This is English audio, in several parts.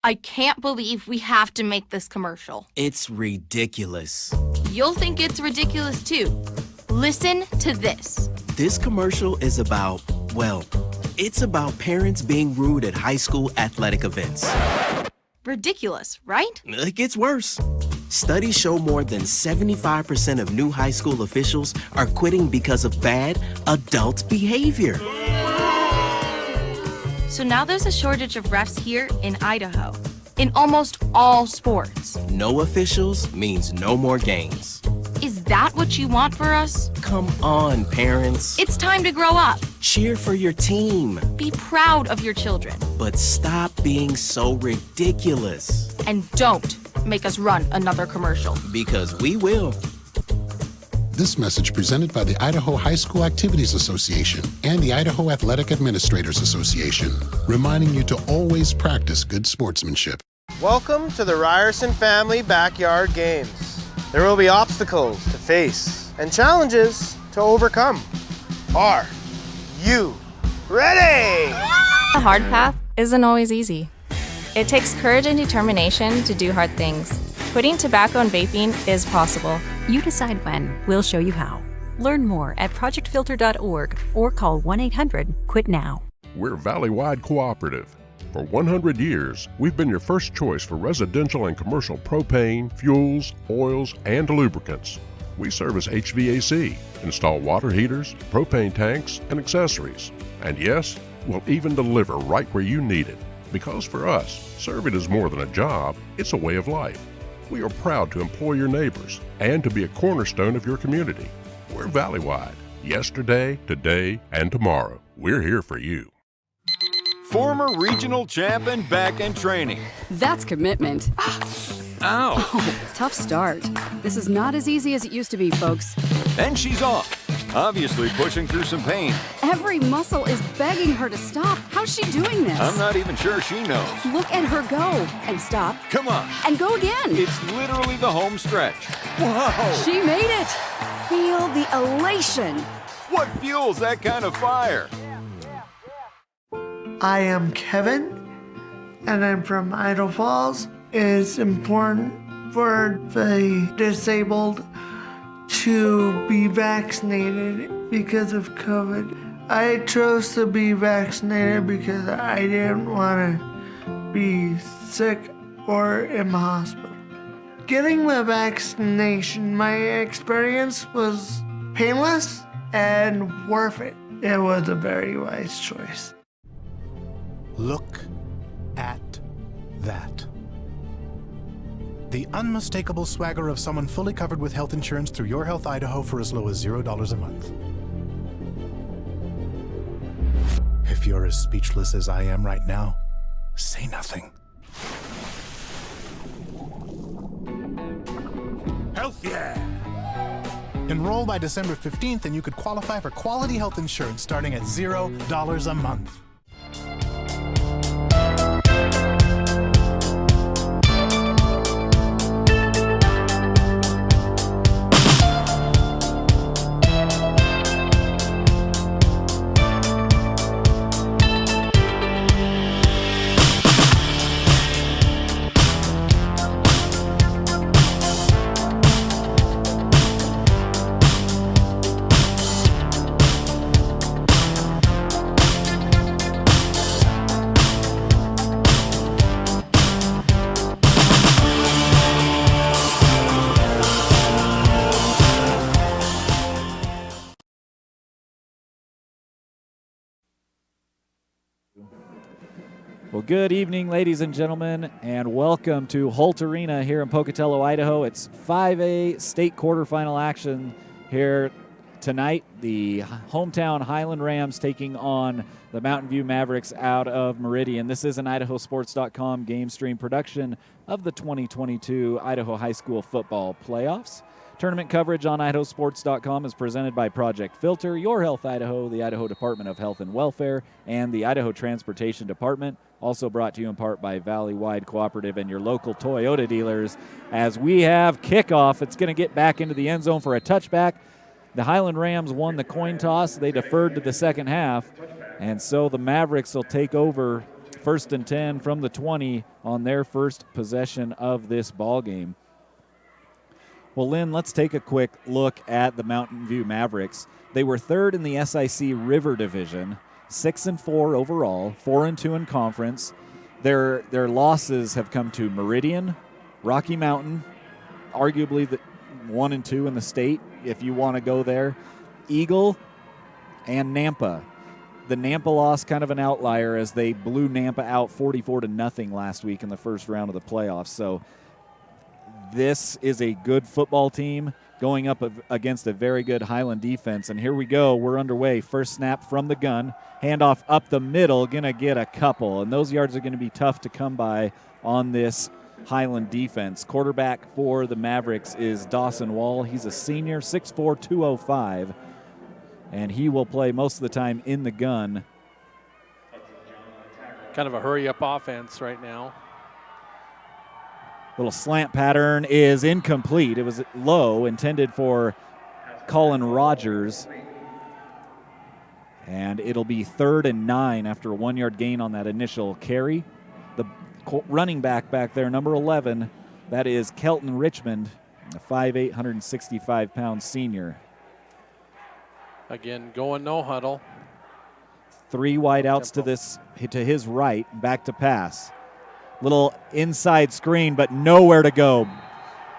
I can't believe we have to make this commercial. It's ridiculous. You'll think it's ridiculous too. Listen to this. This commercial is about, well, it's about parents being rude at high school athletic events. Ridiculous, right? It gets worse. Studies show more than 75% of new high school officials are quitting because of bad adult behavior. So now there's a shortage of refs here in Idaho, in almost all sports. No officials means no more games. Is that what you want for us? Come on, parents. It's time to grow up. Cheer for your team. Be proud of your children. But stop being so ridiculous. And don't make us run another commercial. Because we will. This message presented by the Idaho High School Activities Association and the Idaho Athletic Administrators Association, reminding you to always practice good sportsmanship. Welcome to the Ryerson Family Backyard Games. There will be obstacles to face and challenges to overcome. Are you ready? The hard path isn't always easy. It takes courage and determination to do hard things. Quitting tobacco and vaping is possible. You decide when. We'll show you how. Learn more at projectfilter.org or call 1-800-QUIT-NOW. We're Valley-wide cooperative. For 100 years, we've been your first choice for residential and commercial propane, fuels, oils, and lubricants. We service HVAC, install water heaters, propane tanks, and accessories. And yes, we'll even deliver right where you need it. Because for us, serving is more than a job, it's a way of life. We are proud to employ your neighbors and to be a cornerstone of your community. We're Valley-wide. Yesterday, today, and tomorrow. We're here for you. Former regional champ and back end training. That's commitment. Ow! Oh, tough start. This is not as easy as it used to be, folks. And she's off. Obviously pushing through some pain. Every muscle is begging her to stop. How's she doing this? I'm not even sure she knows. Look at her go. And stop. Come on. And go again. It's literally the home stretch. Whoa! She made it. Feel the elation. What fuels that kind of fire? I am Kevin, and I'm from Idaho Falls. It's important for the disabled to be vaccinated because of COVID. I chose to be vaccinated because I didn't want to be sick or in the hospital. Getting the vaccination, my experience was painless and worth it. It was a very wise choice. Look at that. The unmistakable swagger of someone fully covered with health insurance through Your Health Idaho for as low as $0 a month. If you're as speechless as I am right now, say nothing. Health yeah! Enroll by December 15th and you could qualify for quality health insurance starting at $0 a month. Well, good evening, ladies and gentlemen, and welcome to Holt Arena here in Pocatello, Idaho. It's 5A state quarterfinal action here tonight. The hometown Highland Rams taking on the Mountain View Mavericks out of Meridian. This is an IdahoSports.com GameStream production of the 2022 Idaho High School Football Playoffs. Tournament coverage on IdahoSports.com is presented by Project Filter, Your Health Idaho, the Idaho Department of Health and Welfare, and the Idaho Transportation Department. Also brought to you in part by Valley-wide Cooperative and your local Toyota dealers. As we have kickoff, it's going to get back into the end zone for a touchback. The Highland Rams won the coin toss. They deferred to the second half, and so the Mavericks will take over 1st and 10 from the 20 on their first possession of this ball game. Well, Lynn, let's take a quick look at the Mountain View Mavericks. They were 3rd in the SIC River Division, 6-4 overall, 4-2 in conference. Their losses have come to Meridian, Rocky Mountain, arguably the 1-2 in the state, if you want to go there, Eagle, and Nampa. The Nampa loss kind of an outlier as they blew Nampa out 44-0 last week in the first round of the playoffs. So this is a good football team going up against a very good Highland defense. And here we go. We're underway. First snap from the gun. Handoff up the middle. Going to get a couple. And those yards are going to be tough to come by on this Highland defense. Quarterback for the Mavericks is Dawson Wall. He's a senior, 6'4", 205. And he will play most of the time in the gun. Kind of a hurry-up offense right now. Little slant pattern is incomplete. It was low, intended for Colin Rogers. And it'll be 3rd and 9 after a 1-yard gain on that initial carry. The running back there, number 11, that is Kelton Richmond, a 5'8", 165-pound senior. Again, going no huddle. 3 wide outs to his right, back to pass. Little inside screen, but nowhere to go.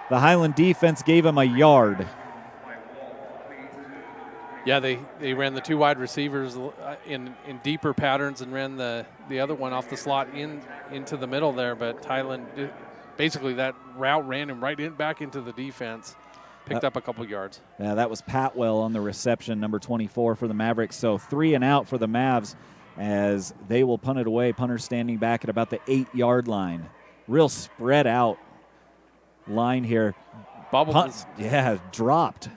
The Highland defense gave him a yard. Yeah, they ran the 2 wide receivers in deeper patterns and ran the other one off the slot into the middle there. But Highland, basically that route ran him back into the defense. Picked up a couple yards. Yeah, that was Patwell on the reception, number 24 for the Mavericks. So 3 and out for the Mavs as they will punt it away. Punter standing back at about the 8-yard line. Real spread out line here. Dropped.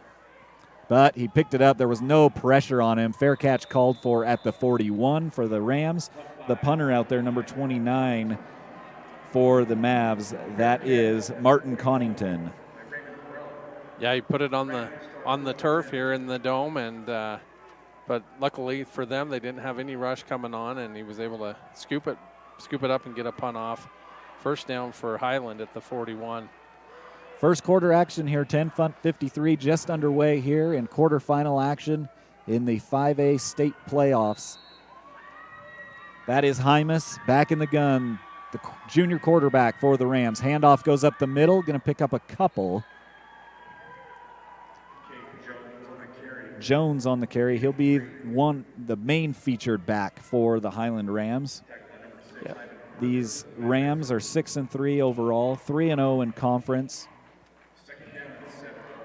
But he picked it up. There was no pressure on him. Fair catch called for at the 41 for the Rams. The punter out there, number 29 for the Mavs, that is Martin Connington. Yeah, he put it on the turf here in the dome, and but luckily for them, they didn't have any rush coming on, and he was able to scoop it up and get a punt off. First down for Highland at the 41. First quarter action here, 10:53 just underway here in quarterfinal action in the 5A state playoffs. That is Hymas back in the gun, the junior quarterback for the Rams. Handoff goes up the middle, going to pick up a couple. Jones on the carry. He'll be the main featured back for the Highland Rams. Yeah. These Rams are 6-3 overall, 3-0 in conference.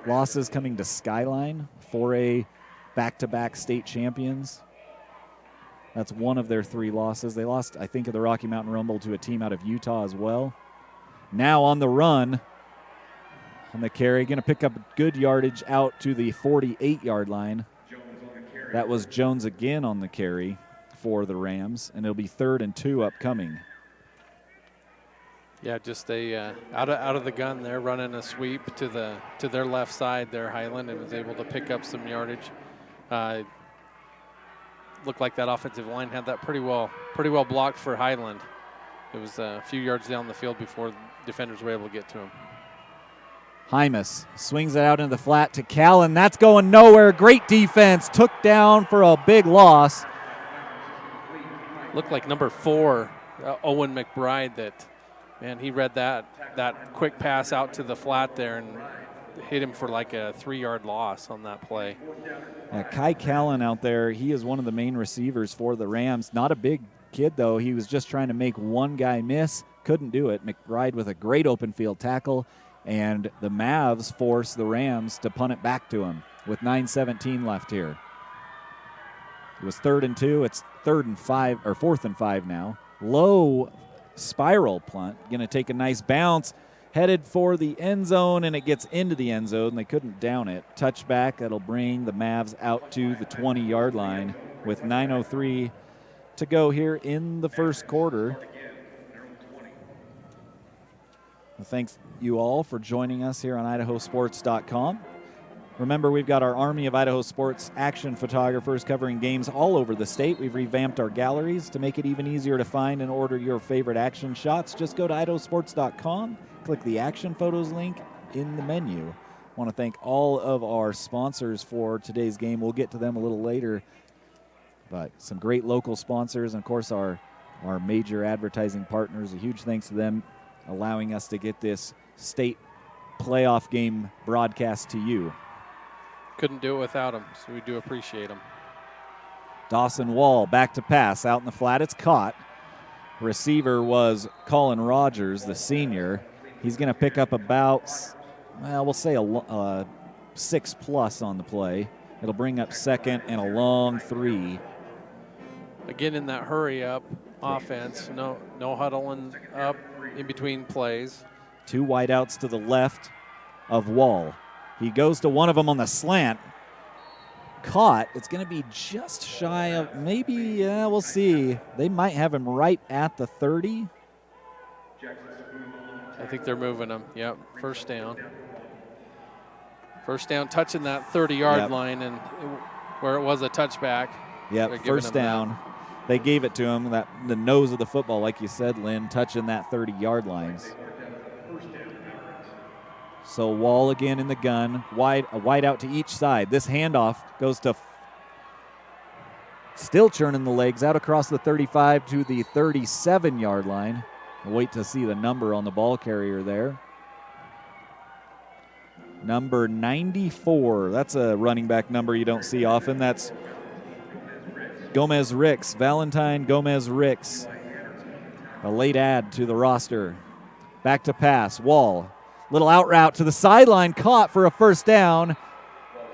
Losses coming to Skyline, 4A back-to-back state champions. That's one of their 3 losses. They lost, I think, at the Rocky Mountain Rumble to a team out of Utah as well. Now on the run. On the carry, going to pick up good yardage out to the 48-yard line. That was Jones again on the carry for the Rams, and it'll be 3rd and 2 upcoming. Yeah, just out of the gun there, running a sweep to their left side there, Highland, and was able to pick up some yardage. Looked like that offensive line had that pretty well blocked for Highland. It was a few yards down the field before defenders were able to get to him. Hymas swings it out into the flat to Callan. That's going nowhere. Great defense. Took down for a big loss. Looked like number 4, Owen McBride, that, man, he read that quick pass out to the flat there and hit him for like a 3-yard loss on that play. Kai Callan out there, he is one of the main receivers for the Rams. Not a big kid, though. He was just trying to make one guy miss. Couldn't do it. McBride with a great open field tackle. And the Mavs force the Rams to punt it back to him with 9:17 left here. It was 3rd and 2. It's 4th and 5 now. Low spiral punt. Going to take a nice bounce. Headed for the end zone, and it gets into the end zone. They couldn't down it. Touchback. That'll bring the Mavs out to the 20-yard line with 9:03 to go here in the first quarter. Well, thanks you all for joining us here on IdahoSports.com. Remember, we've got our Army of Idaho Sports action photographers covering games all over the state. We've revamped our galleries to make it even easier to find and order your favorite action shots. Just go to IdahoSports.com, click the action photos link in the menu. I want to thank all of our sponsors for today's game. We'll get to them a little later. But some great local sponsors, and of course our major advertising partners. A huge thanks to them allowing us to get this state playoff game broadcast to you. Couldn't do it without them, so we do appreciate them. Dawson Wall back to pass out in the flat. It's caught. Receiver was Colin Rogers, the senior. He's going to pick up about, well, we'll say a 6+ on the play. It'll bring up second and a long 3. Again, in that hurry-up offense, no huddling up in between plays. 2 wideouts to the left of Wall. He goes to one of them on the slant. Caught. It's going to be just shy of, maybe, yeah, we'll see. They might have him right at the 30. I think they're moving him. Yep, first down. First down, touching that 30-yard line, and where it was a touchback. Yep, first down. They gave it to him, the nose of the football, like you said, Lynn, touching that 30-yard line. So Wall again in the gun, a wide out to each side. This handoff goes to still churning the legs out across the 35 to the 37-yard line. We'll wait to see the number on the ball carrier there. Number 94. That's a running back number you don't see often. That's Gomez Ricks, Valentine Gomez Ricks. A late add to the roster. Back to pass, Wall. Little out route to the sideline, caught for a first down.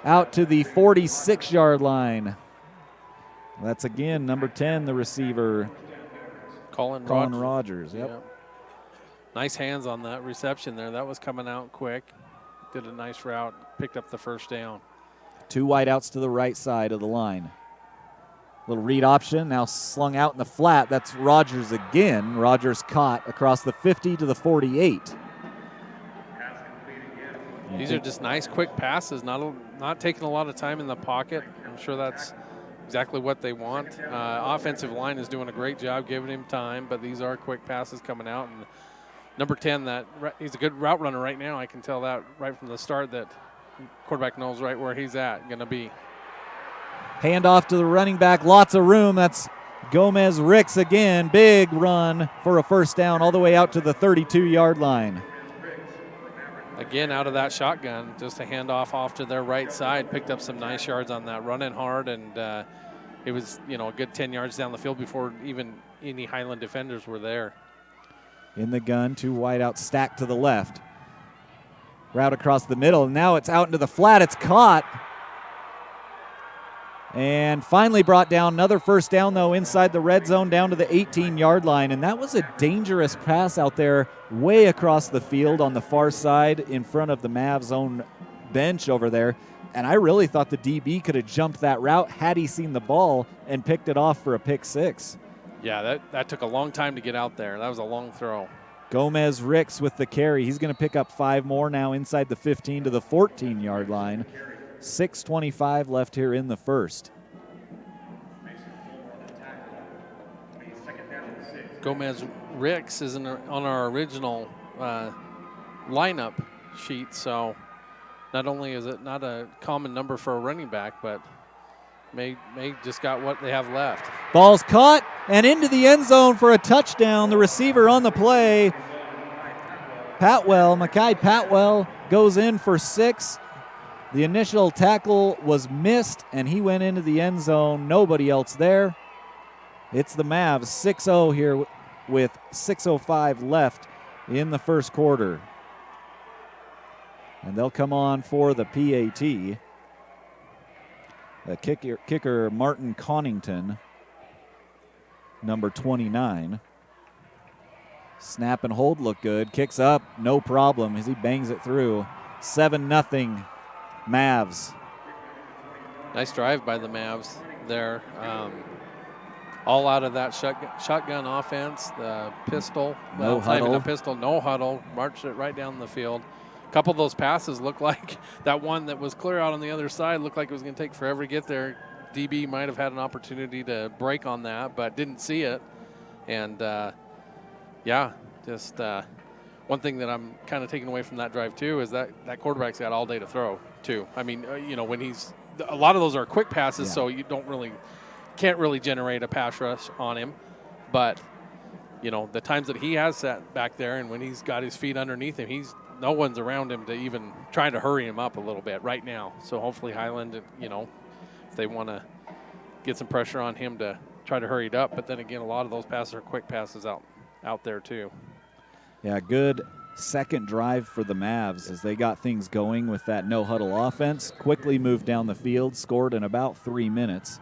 Out to the 46-yard line. That's again number 10, the receiver. Colin Rogers. Yep. Nice hands on that reception there. That was coming out quick. Did a nice route, picked up the first down. 2 wideouts to the right side of the line. Little read option, now slung out in the flat. That's Rogers again. Rogers caught across the 50 to the 48. These are just nice, quick passes, not taking a lot of time in the pocket. I'm sure that's exactly what they want. Offensive line is doing a great job giving him time, but these are quick passes coming out. And number 10, he's a good route runner right now. I can tell that right from the start that quarterback knows right where he's going to be. Handoff to the running back, lots of room. That's Gomez Ricks again. Big run for a first down all the way out to the 32-yard line. Again, out of that shotgun, just a handoff off to their right side. Picked up some nice yards on that, running hard, and it was a good 10 yards down the field before even any Highland defenders were there. In the gun, 2 wideouts stacked to the left. Route across the middle, and now it's out into the flat. It's caught. And finally brought down. Another first down, though, inside the red zone down to the 18-yard line. And that was a dangerous pass out there way across the field on the far side in front of the Mavs' own bench over there. And I really thought the DB could have jumped that route had he seen the ball and picked it off for a pick 6. Yeah, that took a long time to get out there. That was a long throw. Gomez Ricks with the carry. He's going to pick up 5 more now inside the 15 to the 14-yard line. 6:25 left here in the first. Gomez Ricks isn't on our original lineup sheet, so not only is it not a common number for a running back, but may just got what they have left. Ball's caught and into the end zone for a touchdown. The receiver on the play, Mackay Patwell, goes in for 6. The initial tackle was missed, and he went into the end zone. Nobody else there. It's the Mavs 6-0 here with 6:05 left in the first quarter. And they'll come on for the PAT. The kicker Martin Connington, number 29. Snap and hold look good. Kicks up, no problem as he bangs it through. 7-0 Mavs. Nice drive by the Mavs there. All out of that shotgun offense, the pistol. No huddle. A pistol, no huddle. Marched it right down the field. couple of those passes looked like that one that was clear out on the other side looked like it was going to take forever to get there. DB might have had an opportunity to break on that, but didn't see it. And, just one thing that I'm kind of taking away from that drive, too, is that quarterback's got all day to throw, too. I mean, when a lot of those are quick passes, so you can't really generate a pass rush on him. But, the times that he has sat back there and when he's got his feet underneath him, no one's around him to even try to hurry him up a little bit right now. So hopefully Highland, if they want to get some pressure on him to try to hurry it up. But then again, a lot of those passes are quick passes out there too. Yeah, good second drive for the Mavs as they got things going with that no-huddle offense. Quickly moved down the field, scored in about 3 minutes.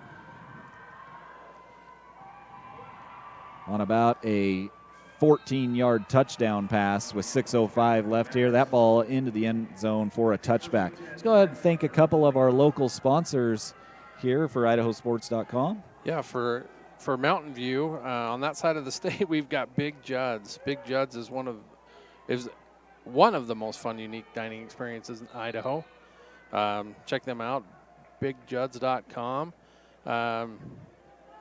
On about a 14-yard touchdown pass with 6:05 left here. That ball into the end zone for a touchback. Let's go ahead and thank a couple of our local sponsors here for IdahoSports.com. Yeah, for Mountain View, on that side of the state, we've got Big Judd's. Big Judd's is one of the most fun, unique dining experiences in Idaho. Check them out, BigJuds.com.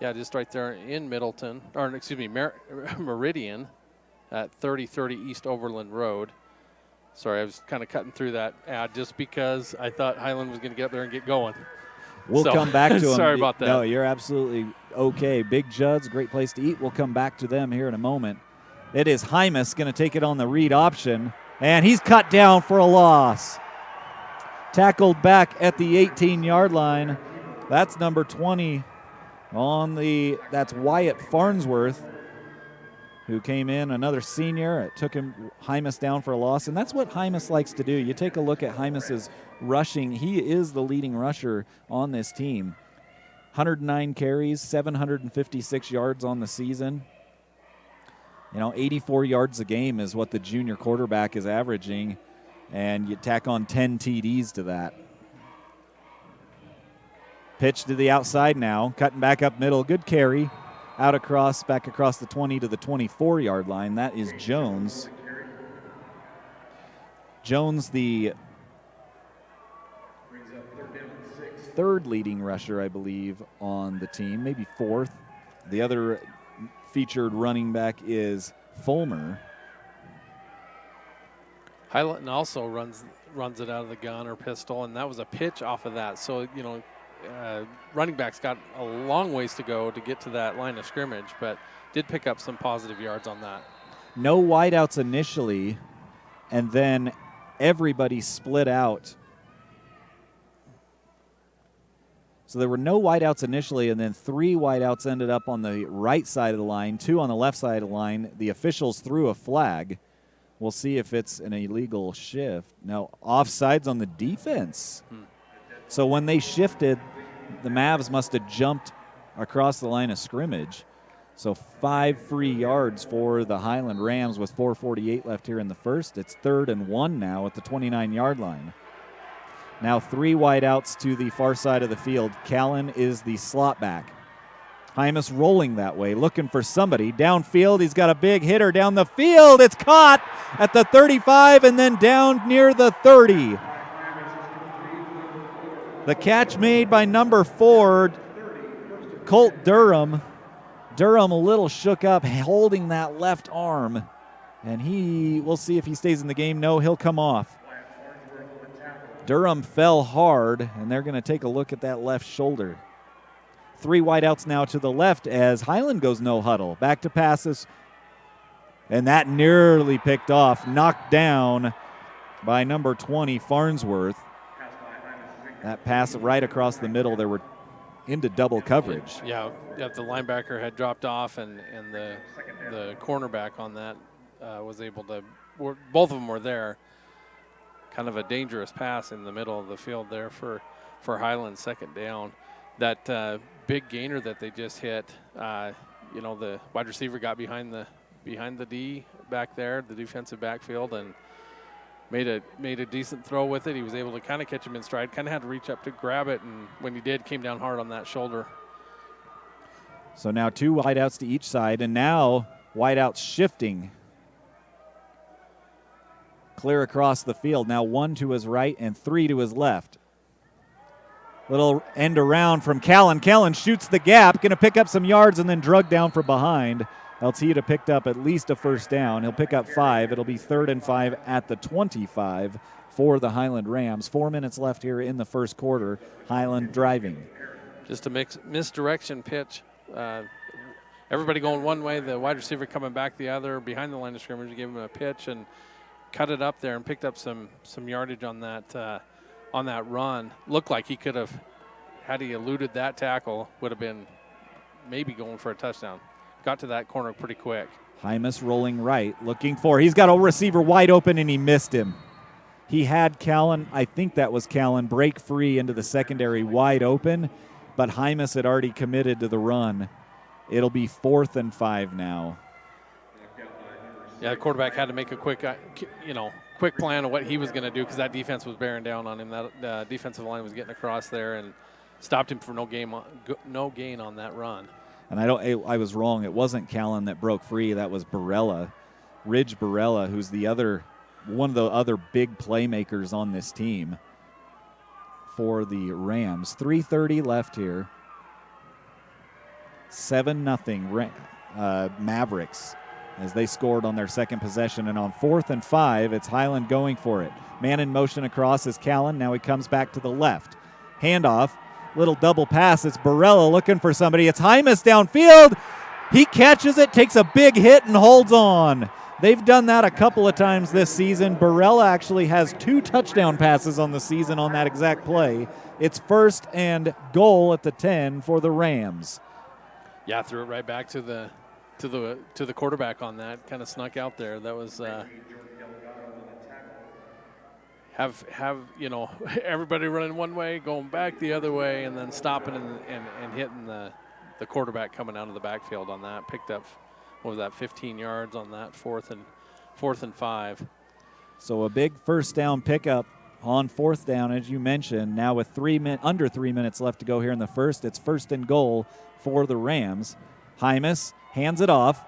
Just right there in Middleton, Meridian at 3030 East Overland Road. Sorry, I was kind of cutting through that ad just because I thought Highland was going to get up there and get going. We'll come back to them. Sorry about that. No, you're absolutely okay. Big Judd's, great place to eat. We'll come back to them here in a moment. It is Hymas going to take it on the read option, and he's cut down for a loss. Tackled back at the 18-yard line. That's number 20 that's Wyatt Farnsworth, who came in, another senior. It took Hymas down for a loss, and that's what Hymas likes to do. You take a look at Hymas's rushing. He is the leading rusher on this team. 109 carries, 756 yards on the season. 84 yards a game is what the junior quarterback is averaging, and you tack on 10 TDs to that. Pitch to the outside now, cutting back up middle. Good carry. Back across the 20 to the 24-yard line. That is Jones. Jones, the third leading rusher, I believe, on the team, maybe fourth. The other featured running back is Fulmer. Highland also runs it out of the gun or pistol, and that was a pitch off of that. So, running backs got a long ways to go to get to that line of scrimmage, but did pick up some positive yards on that. No wideouts initially, and then everybody split out. So there were no wideouts initially, and then 3 wideouts ended up on the right side of the line, 2 on the left side of the line. The officials threw a flag. We'll see if it's an illegal shift. No, offsides on the defense. So when they shifted, the Mavs must have jumped across the line of scrimmage. So 5 free yards for the Highland Rams with 4:48 left here in the first. It's 3rd and 1 now at the 29-yard line. Now 3 wideouts to the far side of the field. Callan is the slot back. Hymas rolling that way, looking for somebody. Downfield, he's got a big hitter down the field. It's caught at the 35 and then down near the 30. The catch made by number 4, Colt Durham. Durham a little shook up, holding that left arm. And we'll see if he stays in the game. No, he'll come off. Durham fell hard, and they're going to take a look at that left shoulder. 3 wideouts now to the left as Highland goes no huddle. Back to passes. And that nearly picked off, knocked down by number 20, Farnsworth. That pass right across the middle, they were into double coverage. Yeah, the linebacker had dropped off, and the cornerback on that was able to, both of them were there. Kind of a dangerous pass in the middle of the field there for Highland, second down. That big gainer that they just hit, the wide receiver got behind the D back there, the defensive backfield, and made a decent throw with it. He was able to kind of catch him in stride, kind of had to reach up to grab it, and when he did, came down hard on that shoulder. So now 2 wideouts to each side, and now wideouts shifting. clear across the field. Now 1 to his right and 3 to his left. Little end around from Callan. Callan shoots the gap, going to pick up some yards and then drug down from behind. Altita picked up at least a first down. He'll pick up 5. It'll be 3rd and 5 at the 25 for the Highland Rams. 4 minutes left here in the first quarter. Highland driving. Just a misdirection pitch. Everybody going one way, the wide receiver coming back the other. Behind the line of scrimmage, gave him a pitch and cut it up there and picked up some yardage on that run. Looked like he could have, had he eluded that tackle, would have been maybe going for a touchdown. Got to that corner pretty quick. Hymas rolling right, looking for, he's got a receiver wide open and he missed him. He had Callan, I think that was Callan, break free into the secondary wide open, but Hymas had already committed to the run. It'll be 4th and 5 now. Yeah, the quarterback had to make a quick plan of what he was going to do because that defense was bearing down on him. That defensive line was getting across there and stopped him for no gain on that run. And I was wrong. It wasn't Callan that broke free. That was Barella, Ridge Barella, who's one of the other big playmakers on this team for the Rams. 3:30 left here. 7-0 Mavericks as they scored on their second possession. And on 4th and 5, it's Highland going for it. Man in motion across is Callan. Now he comes back to the left. Handoff. Little double pass. It's Barella looking for somebody. It's Hymas downfield. He catches it, takes a big hit, and holds on. They've done that a couple of times this season. Barella actually has 2 touchdown passes on the season on that exact play. It's 1st and goal at the 10 for the Rams. Yeah, threw it right back to the quarterback on that. Kind of snuck out there. That was have everybody running one way, going back the other way, and then stopping and hitting the quarterback coming out of the backfield on that. Picked up, 15 yards on that 4th and 5. So a big first down pickup on 4th down, as you mentioned. Now with under 3 minutes left to go here in the first, it's 1st and goal for the Rams. Hymas hands it off,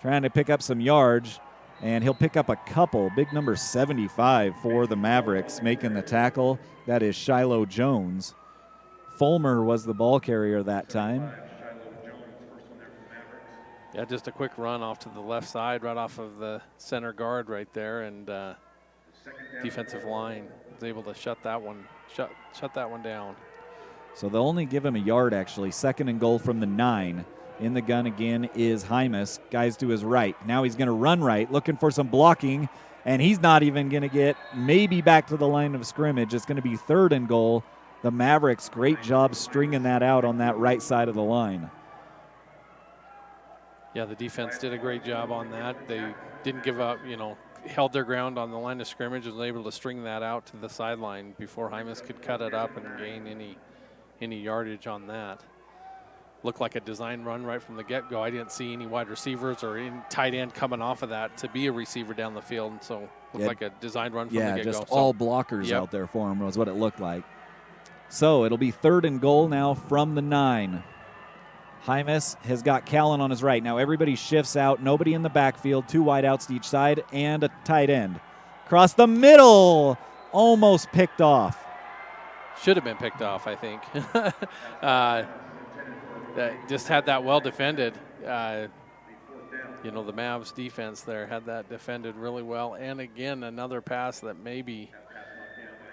trying to pick up some yards, and he'll pick up a couple. Big number 75 for the Mavericks, making the tackle. That is Shiloh Jones. Fulmer was the ball carrier that time. Yeah, just a quick run off to the left side, right off of the center guard right there, and defensive line was able to shut that one down. So they'll only give him a yard, actually. 2nd and goal from the 9. In the gun again is Hymas. Guys to his right. Now he's going to run right, looking for some blocking, and he's not even going to get maybe back to the line of scrimmage. It's going to be 3rd and goal. The Mavericks, great job stringing that out on that right side of the line. Yeah, the defense did a great job on that. They didn't give up, held their ground on the line of scrimmage and was able to string that out to the sideline before Hymas could cut it up and gain any yardage on that. Looked like a design run right from the get-go. I didn't see any wide receivers or any tight end coming off of that to be a receiver down the field, and so looked like a design run from the get-go. Yeah, just all blockers out there for him was what it looked like. So it'll be 3rd and goal now from the 9. Hymas has got Callan on his right. Now everybody shifts out. Nobody in the backfield. 2 wideouts to each side and a tight end. Across the middle. Almost picked off. Should have been picked off, I think. Just had that well defended. The Mavs defense there had that defended really well. And again, another pass that maybe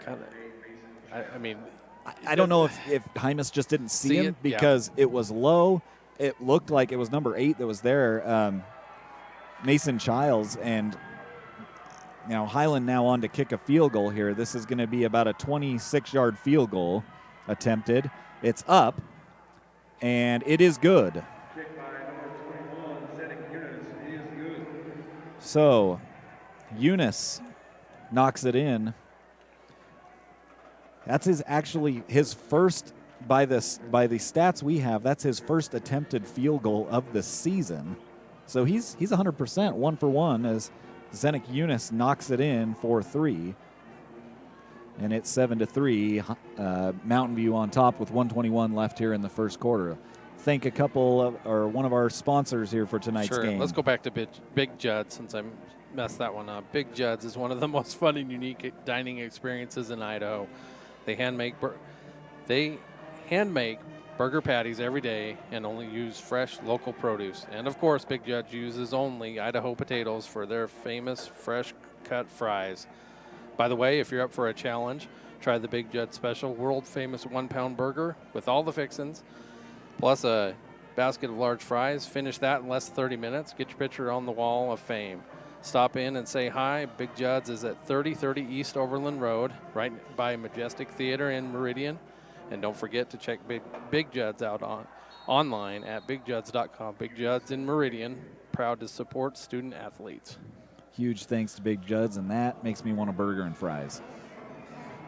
kind of, I don't know if Hymas just didn't see him because it was low. It looked like it was number 8 that was there, Mason Childs. And now Highland now on to kick a field goal here. This is going to be about a 26-yard field goal attempted. It's up, and it is good. So Eunice knocks it in. That's his first, by the stats we have, that's his first attempted field goal of the season. So he's 100%, 1 for 1, as Zenick Eunice knocks it in for 3. And it's 7-3. Mountain View on top with 1:21 left here in the first quarter. Thank one of our sponsors here for tonight's game. Let's go back to Big Judd since mess that one up. Big Judd's is one of the most fun and unique dining experiences in Idaho. They hand make burger patties every day and only use fresh local produce. And of course, Big Judd uses only Idaho potatoes for their famous fresh cut fries. By the way, if you're up for a challenge, try the Big Judd special world famous 1-pound burger with all the fixins, plus a basket of large fries. Finish that in less than 30 minutes. Get your picture on the wall of fame. Stop in and say hi. Big Judd's is at 3030 East Overland Road, right by Majestic Theater in Meridian. And don't forget to check Big Judd's out online at BigJuds.com. Big Judd's in Meridian, proud to support student athletes. Huge thanks to Big Judd's, and that makes me want a burger and fries.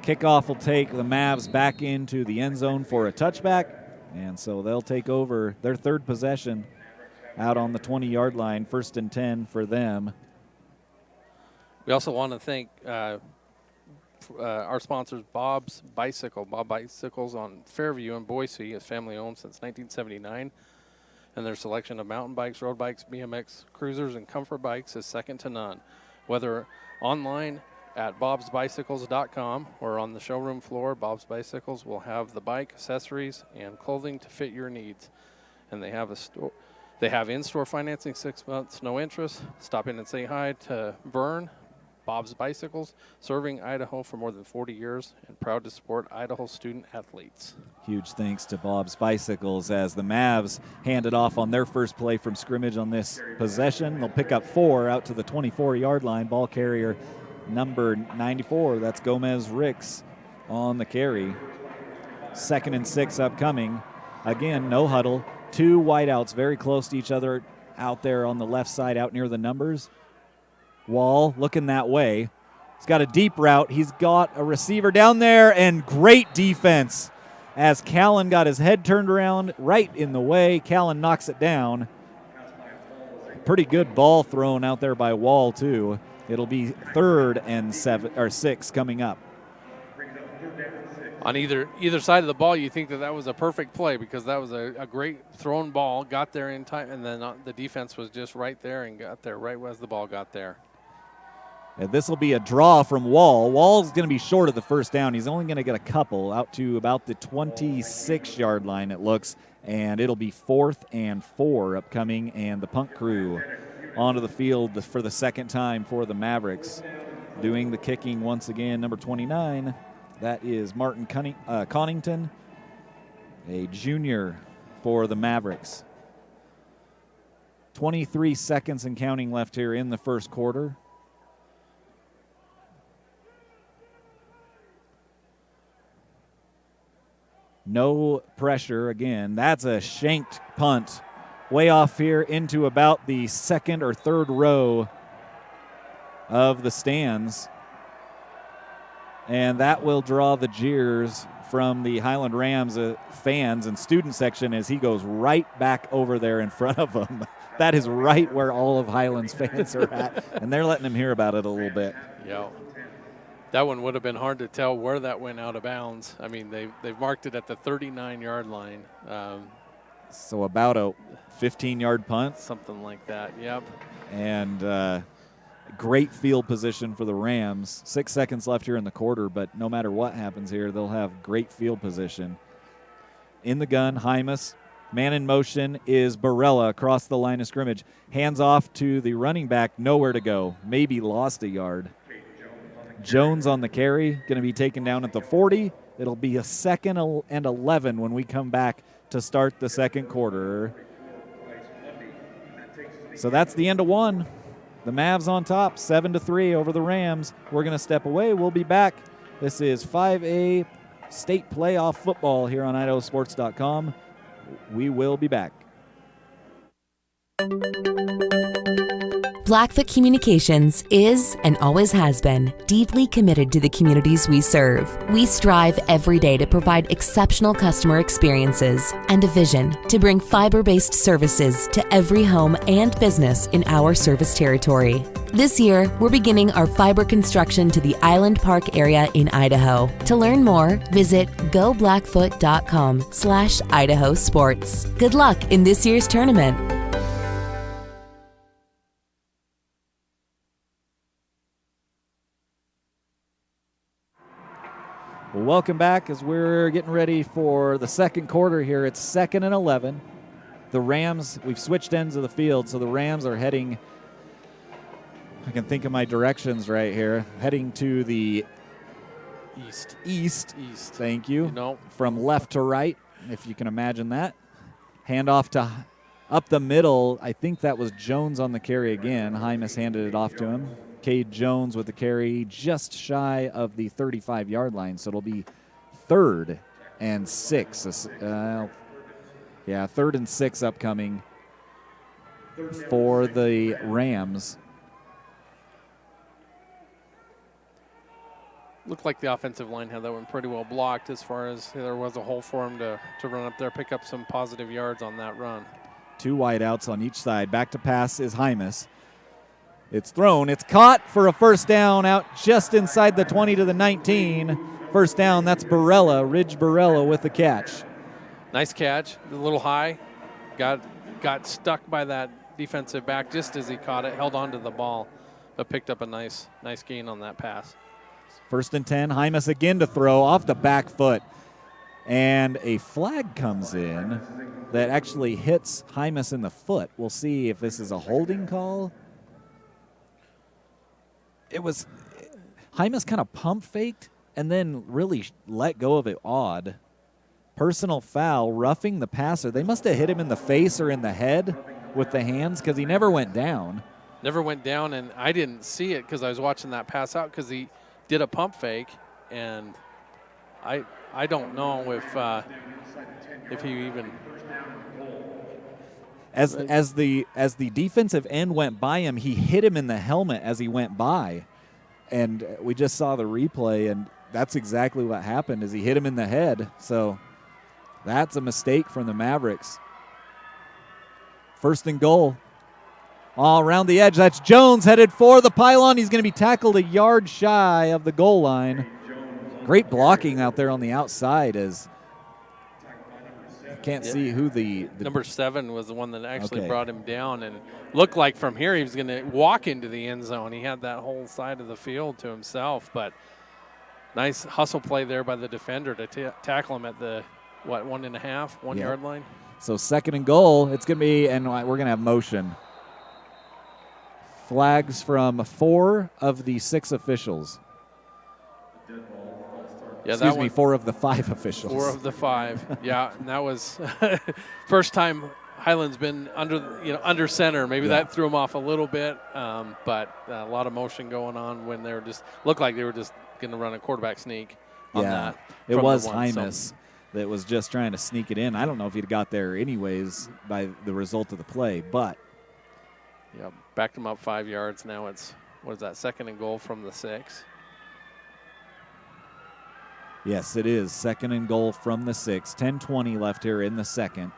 Kickoff will take the Mavs back into the end zone for a touchback, and so they'll take over their third possession out on the 20-yard line, 1st and 10 for them. We also want to thank our sponsors, Bob's Bicycle. Bob Bicycles on Fairview in Boise is family-owned since 1979, and their selection of mountain bikes, road bikes, BMX, cruisers, and comfort bikes is second to none. Whether online at bobsbicycles.com or on the showroom floor, Bob's Bicycles will have the bike, accessories, and clothing to fit your needs. And they have in-store financing, 6 months, no interest. Stop in and say hi to Vern. Bob's Bicycles, serving Idaho for more than 40 years and proud to support Idaho student athletes. Huge thanks to Bob's Bicycles as the Mavs hand it off on their first play from scrimmage on this possession. They'll pick up 4 out to the 24-yard line. Ball carrier number 94, that's Gomez Ricks on the carry. 2nd and 6 upcoming. Again, no huddle. 2 wideouts very close to each other out there on the left side out near the numbers. Wall looking that way. He's got a deep route. He's got a receiver down there, and great defense as Callan got his head turned around right in the way. Callan knocks it down. Pretty good ball thrown out there by Wall, too. It'll be 3rd and 6 coming up. On either side of the ball, you think that was a perfect play because that was a great thrown ball, got there in time, and then the defense was just right there and got there right as the ball got there. And this will be a draw from Wall. Wall's going to be short of the first down. He's only going to get a couple out to about the 26-yard line, it looks, and it'll be 4th and 4 upcoming, and the punt crew onto the field for the second time for the Mavericks. Doing the kicking once again, number 29. That is Martin Connington, a junior for the Mavericks. 23 seconds and counting left here in the first quarter. No pressure again. That's a shanked punt way off here into about the 2nd or 3rd row of the stands. And that will draw the jeers from the Highland Rams fans and student section as he goes right back over there in front of them. That is right where all of Highland's fans are at, and they're letting him hear about it a little bit. Yeah. That one would have been hard to tell where that went out of bounds. I mean, they've marked it at the 39-yard line. So about a 15-yard punt? Something like that, yep. And great field position for the Rams. 6 seconds left here in the quarter, but no matter what happens here, they'll have great field position. In the gun, Hymas. Man in motion is Barella across the line of scrimmage. Hands off to the running back, nowhere to go. Maybe lost a yard. Jones on the carry, going to be taken down at the 40. It'll be a 2nd and 11 when we come back to start the second quarter. So that's the end of one. The Mavs on top, 7-3 over the Rams. We're going to step away. We'll be back. This is 5A state playoff football here on IdahoSports.com. We will be back. Blackfoot Communications is and always has been deeply committed to the communities we serve. We strive every day to provide exceptional customer experiences and a vision to bring fiber-based services to every home and business in our service territory. This year, we're beginning our fiber construction to the Island Park area in Idaho. To learn more, visit goblackfoot.com/IdahoSports. Good luck in this year's tournament. welcome back as we're getting ready for the second quarter here. It's 2nd and 11. The Rams, we've switched ends of the field, so the Rams are heading, I can think of my directions right here, heading to the East. Thank you. From left to right, if you can imagine that. Handoff to up the middle. I think that was Jones on the carry again. Hymas handed it off to him. Cade Jones with the carry just shy of the 35-yard line, so it'll be 3rd and 6. 3rd and 6 upcoming for the Rams. Looked like the offensive line had that one pretty well blocked as far as there was a hole for him to run up there, pick up some positive yards on that run. 2 wide outs on each side. Back to pass is Hymas. It's thrown. It's caught for a first down out just inside the 20 to the 19. First down, that's Ridge Barella with the catch. Nice catch, a little high. Got stuck by that defensive back just as he caught it, held on to the ball, but picked up a nice gain on that pass. 1st and 10, Hymas again to throw off the back foot. And a flag comes in that actually hits Hymas in the foot. We'll see if this is a holding call. It was, Hymas kind of pump faked and then really let go of it odd. Personal foul, roughing the passer. They must have hit him in the face or in the head with the hands because he never went down. Never went down, and I didn't see it because I was watching that pass out because he did a pump fake, and I don't know if he even as the defensive end went by him, he hit him in the helmet as he went by, and we just saw the replay, and that's exactly what happened. Is he hit him in the head? So that's a mistake from the Mavericks. 1st and goal. All around the edge. That's Jones headed for the pylon. He's going to be tackled a yard shy of the goal line. Great blocking out there on the outside as I can't see who the number 7 was the one that actually brought him down, and looked like from here he was going to walk into the end zone. He had that whole side of the field to himself, but nice hustle play there by the defender to tackle him at the 1.5 yard line. So 2nd and goal. It's going to be, and we're going to have motion. Flags from 4 of the 6 officials. Yeah, Excuse me, 4 of the 5 officials. 4 of the 5. Yeah, and that was first time Highland's been under center. Maybe that threw him off a little bit, but a lot of motion going on when they were looked like they were just going to run a quarterback sneak on that. It was Hymas that was just trying to sneak it in. I don't know if he'd got there anyways by the result of the play, but. Yeah, backed him up 5 yards. Now it's, 2nd and goal from the 6. Yes, it is 2nd and goal from the 6. 10:20 left here in the second.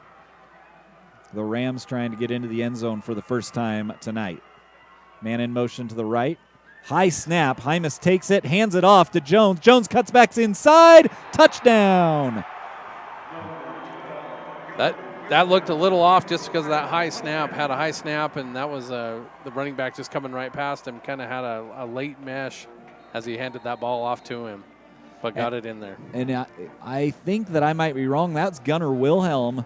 The Rams trying to get into the end zone for the first time tonight. Man in motion to the right. High snap. Hymas takes it, hands it off to Jones. Jones cuts back inside. Touchdown. That looked a little off just because of that high snap. Had a high snap, and that was the running back just coming right past him. Kind of had a late mesh as he handed that ball off to him, but got it in there. And I think that I might be wrong. That's Gunnar Wilhelm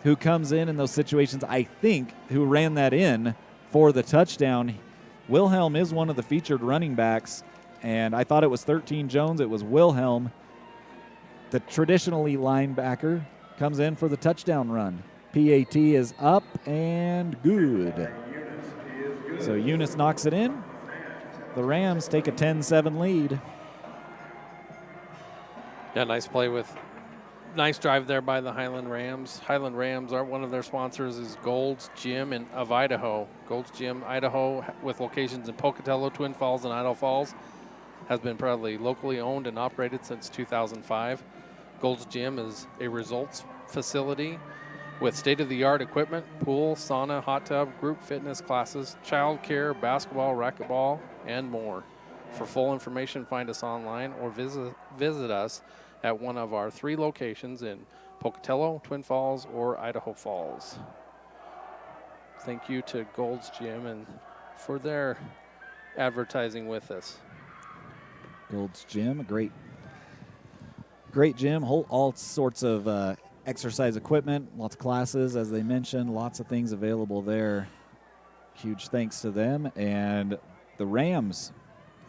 who comes in those situations, I think, who ran that in for the touchdown. Wilhelm is one of the featured running backs, and I thought it was 13 Jones. It was Wilhelm, the traditionally linebacker, comes in for the touchdown run. PAT is up and good. So Eunice knocks it in. The Rams take a 10-7 lead. Yeah, nice play nice drive there by the Highland Rams. Highland Rams are one of their sponsors is Gold's Gym of Idaho. Gold's Gym, Idaho, with locations in Pocatello, Twin Falls, and Idaho Falls, has been proudly locally owned and operated since 2005. Gold's Gym is a results facility with state-of-the-art equipment, pool, sauna, hot tub, group fitness classes, child care, basketball, racquetball, and more. For full information, find us online or visit us at one of our 3 locations in Pocatello, Twin Falls, or Idaho Falls. Thank you to Gold's Gym and for their advertising with us. Gold's Gym, a great Great gym, all sorts of exercise equipment, lots of classes, as they mentioned, lots of things available there. Huge thanks to them. And the Rams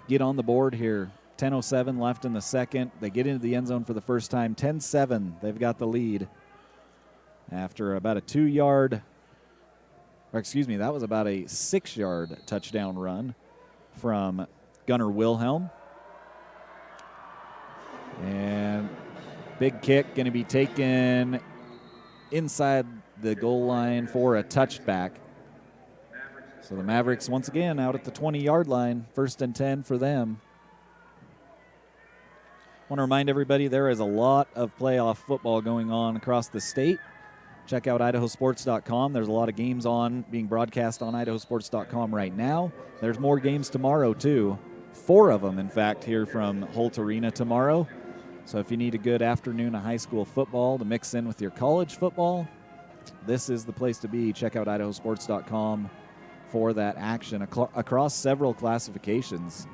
get on the board here. 10:07 left in the second. They get into the end zone for the first time. 10-7, they've got the lead after about a 2-yard, or excuse me, that was about a 6-yard touchdown run from Gunnar Wilhelm. And big kick going to be taken inside the goal line for a touchback. So the Mavericks once again out at the 20-yard line, 1st and 10 for them. Want to remind everybody there is a lot of playoff football going on across the state. Check out IdahoSports.com. There's a lot of games being broadcast on IdahoSports.com right now. There's more games tomorrow, too. 4 of them, in fact, here from Holt Arena tomorrow. So if you need a good afternoon of high school football to mix in with your college football, this is the place to be. Check out IdahoSports.com for that action across several classifications.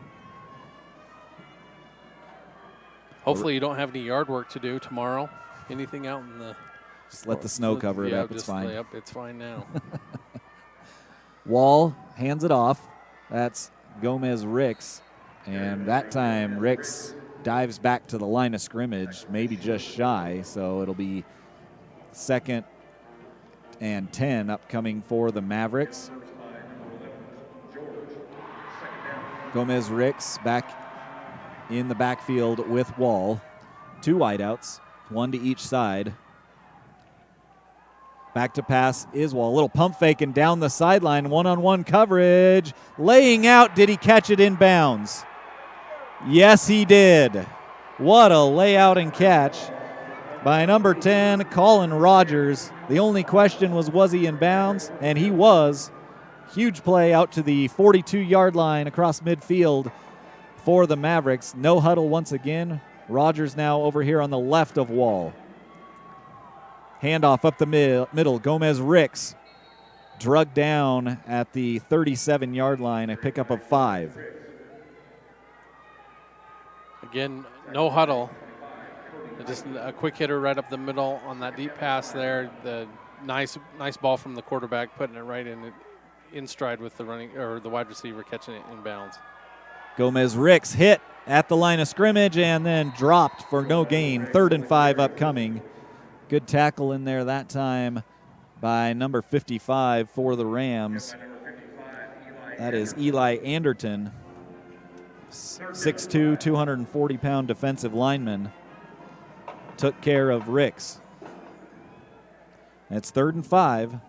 Hopefully you don't have any yard work to do tomorrow. Anything out in the... Just let the snow cover it up. It's fine. Yep, it's fine now. Wall hands it off. That's Gomez Ricks. And that time Ricks dives back to the line of scrimmage, maybe just shy. So it'll be 2nd and 10 upcoming for the Mavericks. Gomez Ricks back in the backfield with Wall. 2 wideouts, 1 to each side. Back to pass is Wall. A little pump fake and down the sideline. One-on-one coverage. Laying out. Did he catch it in bounds? Yes, he did. What a layout and catch by number 10, Colin Rogers. The only question was he in bounds? And he was. Huge play out to the 42-yard line across midfield for the Mavericks. No huddle once again. Rogers now over here on the left of Wall. Handoff up the middle. Gomez Ricks drugged down at the 37-yard line, a pickup of 5. Again, no huddle. Just a quick hitter right up the middle on that deep pass there. The nice ball from the quarterback, putting it right in stride with the wide receiver catching it in bounds. Gomez Ricks hit at the line of scrimmage and then dropped for no gain. 3rd and 5 upcoming. Good tackle in there that time by number 55 for the Rams. That is Eli Anderton, 6'2", 240-pound defensive lineman. Took care of Ricks. It's 3rd and 5.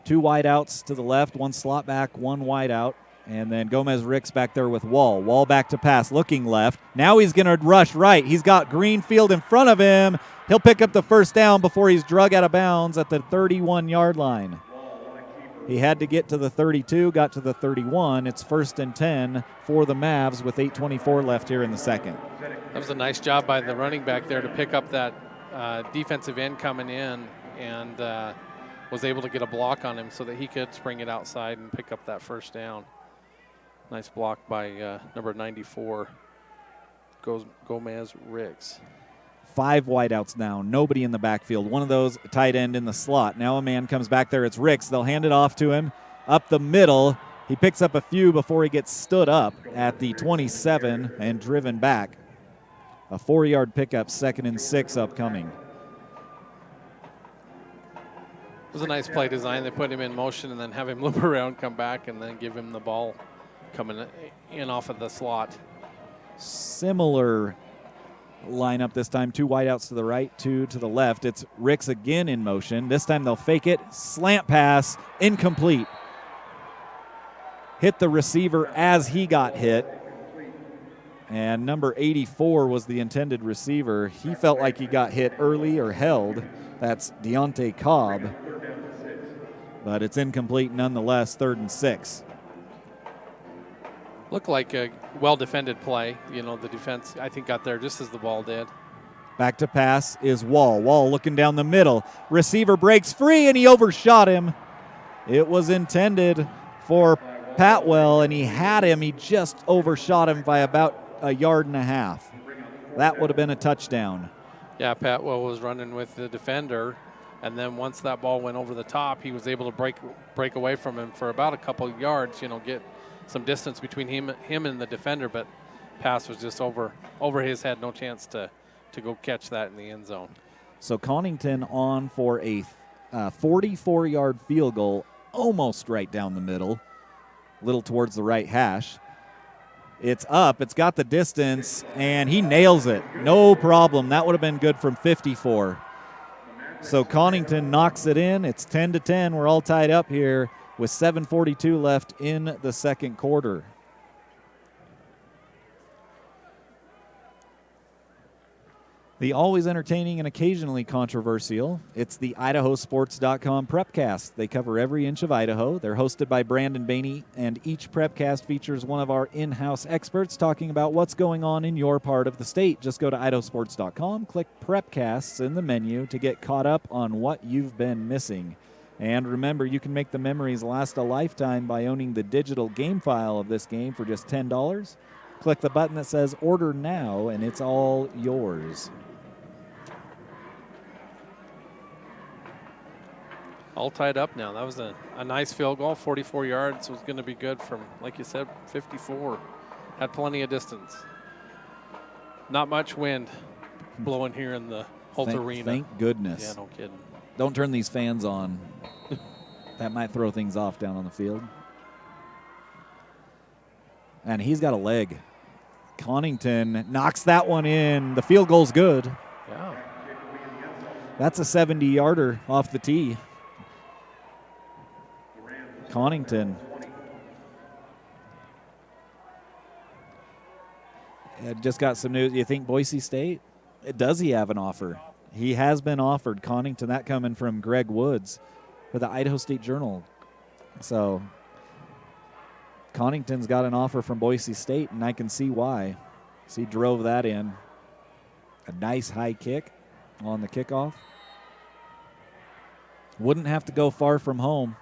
2 wideouts to the left, 1 slot back, 1 wideout. And then Gomez Ricks back there with Wall. Wall back to pass, looking left. Now he's going to rush right. He's got Greenfield in front of him. He'll pick up the first down before he's drug out of bounds at the 31-yard line. He had to get to the 32, got to the 31. It's 1st and 10 for the Mavs with 8:24 left here in the second. That was a nice job by the running back there to pick up that defensive end coming in and was able to get a block on him so that he could spring it outside and pick up that first down. Nice block by number 94, Gomez Ricks. 5 wideouts now, nobody in the backfield. One of those, tight end in the slot. Now a man comes back there, it's Ricks. They'll hand it off to him up the middle. He picks up a few before he gets stood up at the 27 and driven back. A 4-yard pickup, 2nd and 6 upcoming. It was a nice play design. They put him in motion and then have him loop around, come back, and then give him the ball coming in off of the slot. Similar lineup this time. 2 wideouts to the right, 2 to the left. It's Ricks again in motion. This time they'll fake it. Slant pass, incomplete. Hit the receiver as he got hit. And number 84 was the intended receiver. He felt like he got hit early or held. That's Deontay Cobb. But it's incomplete nonetheless, 3rd and 6. Looked like a well-defended play. You know, the defense, I think, got there just as the ball did. Back to pass is Wall. Wall looking down the middle. Receiver breaks free, and he overshot him. It was intended for Patwell, and he had him. He just overshot him by about 1.5 yards. that would have been a touchdown. Yeah, Patwell was running with the defender, and then once that ball went over the top, he was able to break away from him for about a couple of yards, get some distance between him and the defender, but pass was just over his head, no chance to go catch that in the end zone. So Connington on for a 44-yard field goal, almost right down the middle, a little towards the right hash. It's up, it's got the distance, and he nails it. No problem. That would have been good from 54. So Connington knocks it in. It's 10-10. We're all tied up here with 7:42 left in the second quarter. The always entertaining and occasionally controversial, it's the IdahoSports.com Prepcast. They cover every inch of Idaho. They're hosted by Brandon Bainey, and each Prepcast features one of our in-house experts talking about what's going on in your part of the state. Just go to IdahoSports.com, click Prepcasts in the menu to get caught up on what you've been missing. And remember, you can make the memories last a lifetime by owning the digital game file of this game for just $10. Click the button that says Order Now, and it's all yours. All tied up now. That was a nice field goal. 44 yards was going to be good from, like you said, 54. Had plenty of distance. Not much wind blowing here in the Holt Arena. Thank goodness. Yeah, no kidding. Don't turn these fans on. That might throw things off down on the field. And he's got a leg. Connington knocks that one in. The field goal's good. Yeah. That's a 70-yarder off the tee. Connington. Just got some news. You think Boise State? Does he have an offer? He has been offered. Connington, that coming from Greg Woods for the Idaho State Journal. So Connington's got an offer from Boise State, and I can see why. So he drove that in. A nice high kick on the kickoff. Wouldn't have to go far from home.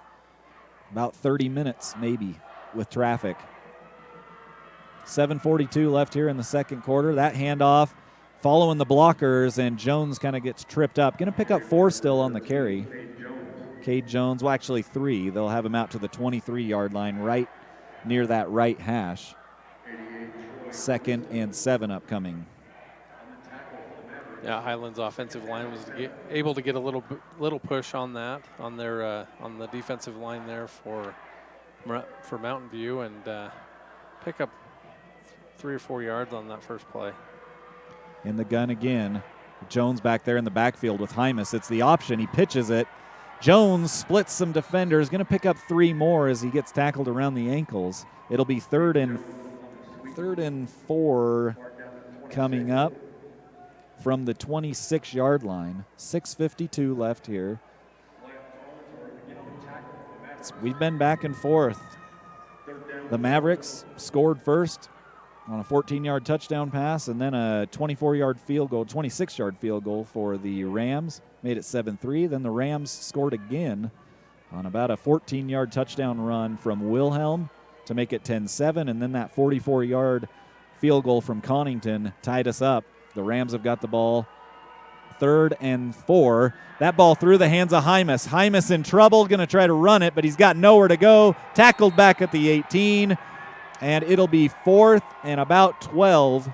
About 30 minutes, maybe, with traffic. 7:42 left here in the second quarter. That handoff following the blockers, and Jones kind of gets tripped up. Going to pick up 4 still on the carry. Cade Jones, well, actually 3. They'll have him out to the 23-yard line right near that right hash. 2nd and 7 upcoming. Yeah, Highland's offensive line was able to get a little push on that, on their on the defensive line there for Mountain View, and pick up 3 or 4 yards on that first play. In the gun again. Jones back there in the backfield with Hymas. It's the option. He pitches it. Jones splits some defenders. Going to pick up 3 more as he gets tackled around the ankles. It'll be third and 4 coming up from the 26-yard line. 6:52 left here. We've been back and forth. The Mavericks scored first on a 14-yard touchdown pass, and then a 24-yard field goal, 26-yard field goal for the Rams. Made it 7-3. Then the Rams scored again on about a 14-yard touchdown run from Wilhelm to make it 10-7, and then that 44-yard field goal from Connington tied us up. The Rams have got the ball. 3rd and 4. That ball through the hands of Hymas. Hymas in trouble, going to try to run it, but he's got nowhere to go. Tackled back at the 18, and it'll be 4th and about 12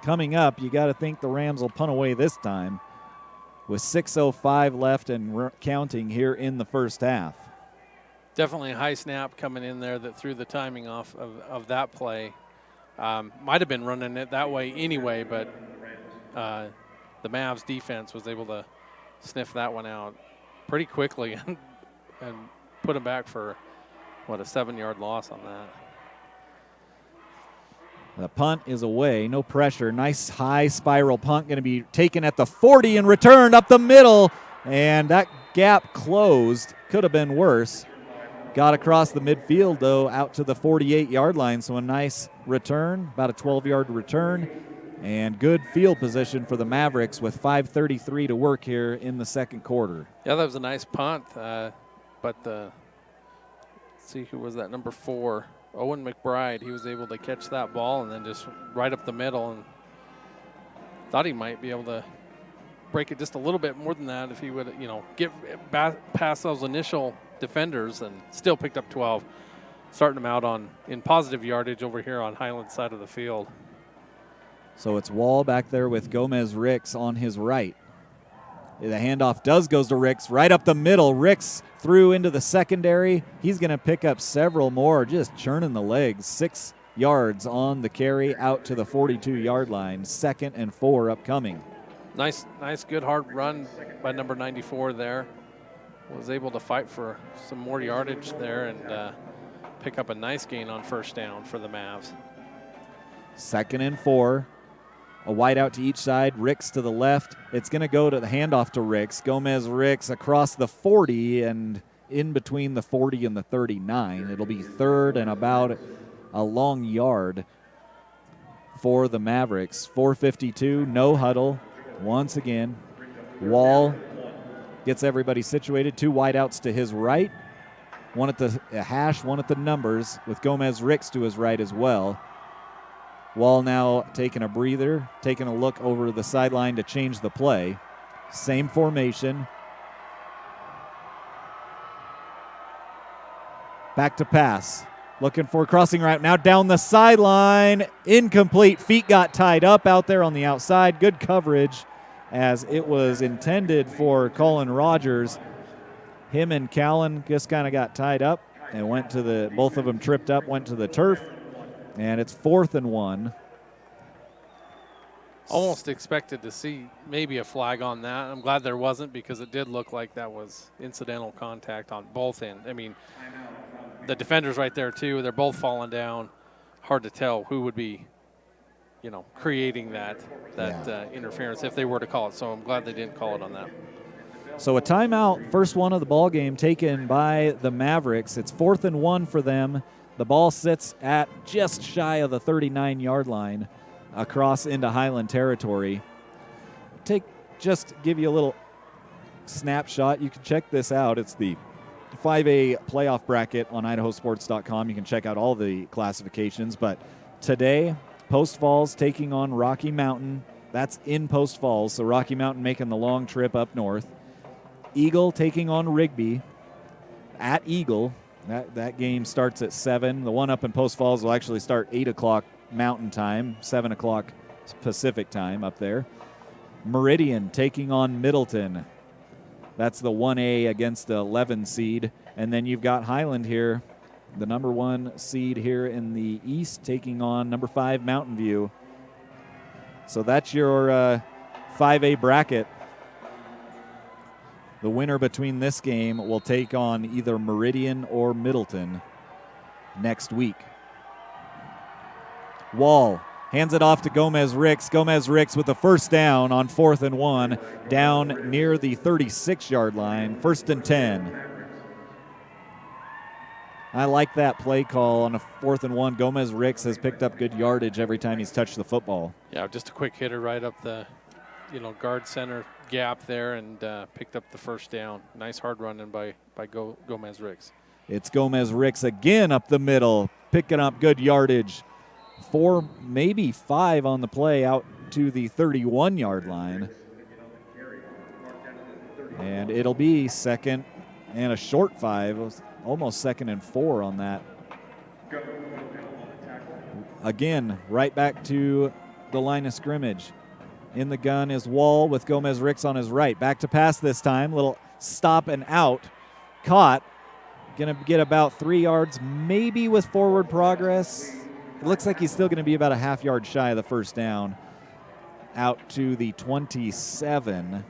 coming up. You got to think the Rams will punt away this time with 6:05 left and counting here in the first half. Definitely a high snap coming in there that threw the timing off of that play. Might have been running it that way anyway, but the Mavs defense was able to sniff that one out pretty quickly and put him back for, a 7-yard loss on that. The punt is away, no pressure. Nice high spiral punt, going to be taken at the 40 and returned up the middle, and that gap closed. Could have been worse. Got across the midfield, though, out to the 48-yard line, so a nice return, about a 12-yard return, and good field position for the Mavericks with 5:33 to work here in the second quarter. Yeah, that was a nice punt, but let's see, who was that, number 4? Owen McBride. He was able to catch that ball and then just right up the middle and thought he might be able to break it just a little bit more than that if he would, get past those initial defenders, and still picked up 12, starting him out in positive yardage over here on Highland side of the field. So it's Wall back there with Gomez Ricks on his right. The handoff goes to Ricks right up the middle. Ricks through into the secondary. He's going to pick up several more, just churning the legs. 6 yards on the carry out to the 42-yard line. 2nd and 4 upcoming. Nice, good hard run by number 94 there. Was able to fight for some more yardage there and pick up a nice gain on first down for the Mavs. 2nd and 4. A wide out to each side. Ricks to the left. It's going to go to the handoff to Ricks. Gomez Ricks across the 40 and in between the 40 and the 39. It'll be 3rd and about a long yard for the Mavericks. 4:52, no huddle. Once again, Wall gets everybody situated. 2 wideouts to his right. One at the hash, one at the numbers, with Gomez Ricks to his right as well. Wall now taking a breather, taking a look over the sideline to change the play. Same formation. Back to pass. Looking for a crossing route. Now down the sideline. Incomplete. Feet got tied up out there on the outside. Good coverage as it was intended for Colin Rogers. Him and Callan just kind of got tied up and went to both of them tripped up, went to the turf. And it's 4th and 1. Almost expected to see maybe a flag on that. I'm glad there wasn't, because it did look like that was incidental contact on both ends. I mean, the defender's right there too. They're both falling down. Hard to tell who would be, creating that interference if they were to call it. So I'm glad they didn't call it on that. So a timeout, first one of the ball game taken by the Mavericks. It's 4th and 1 for them. The ball sits at just shy of the 39-yard line across into Highland territory. Just give you a little snapshot. You can check this out. It's the 5A playoff bracket on IdahoSports.com. You can check out all the classifications. But today, Post Falls taking on Rocky Mountain. That's in Post Falls, so Rocky Mountain making the long trip up north. Eagle taking on Rigby at Eagle. That game starts at 7. The one up in Post Falls will actually start 8 o'clock Mountain Time, 7 o'clock Pacific Time up there. Meridian taking on Middleton. That's the 1A against the 11 seed. And then you've got Highland here, the number 1 seed here in the East, taking on number 5 Mountain View. So that's your 5A bracket. The winner between this game will take on either Meridian or Middleton next week. Wall hands it off to Gomez Ricks. Gomez Ricks with the first down on 4th and 1, down near the 36-yard line, 1st and 10. I like that play call on a 4th and 1. Gomez Ricks has picked up good yardage every time he's touched the football. Yeah, just a quick hitter right up the guard center gap there and picked up the first down. Nice hard run in by Gomez Ricks. It's Gomez Ricks again up the middle, picking up good yardage. 4, maybe 5 on the play out to the 31-yard line. And it'll be 2nd and a short 5, almost 2nd and 4 on that. Again, right back to the line of scrimmage. In the gun is Wall with Gomez Ricks on his right. Back to pass this time. Little stop and out. Caught. Going to get about 3 yards, maybe with forward progress. It looks like he's still going to be about a half yard shy of the first down. Out to the 27.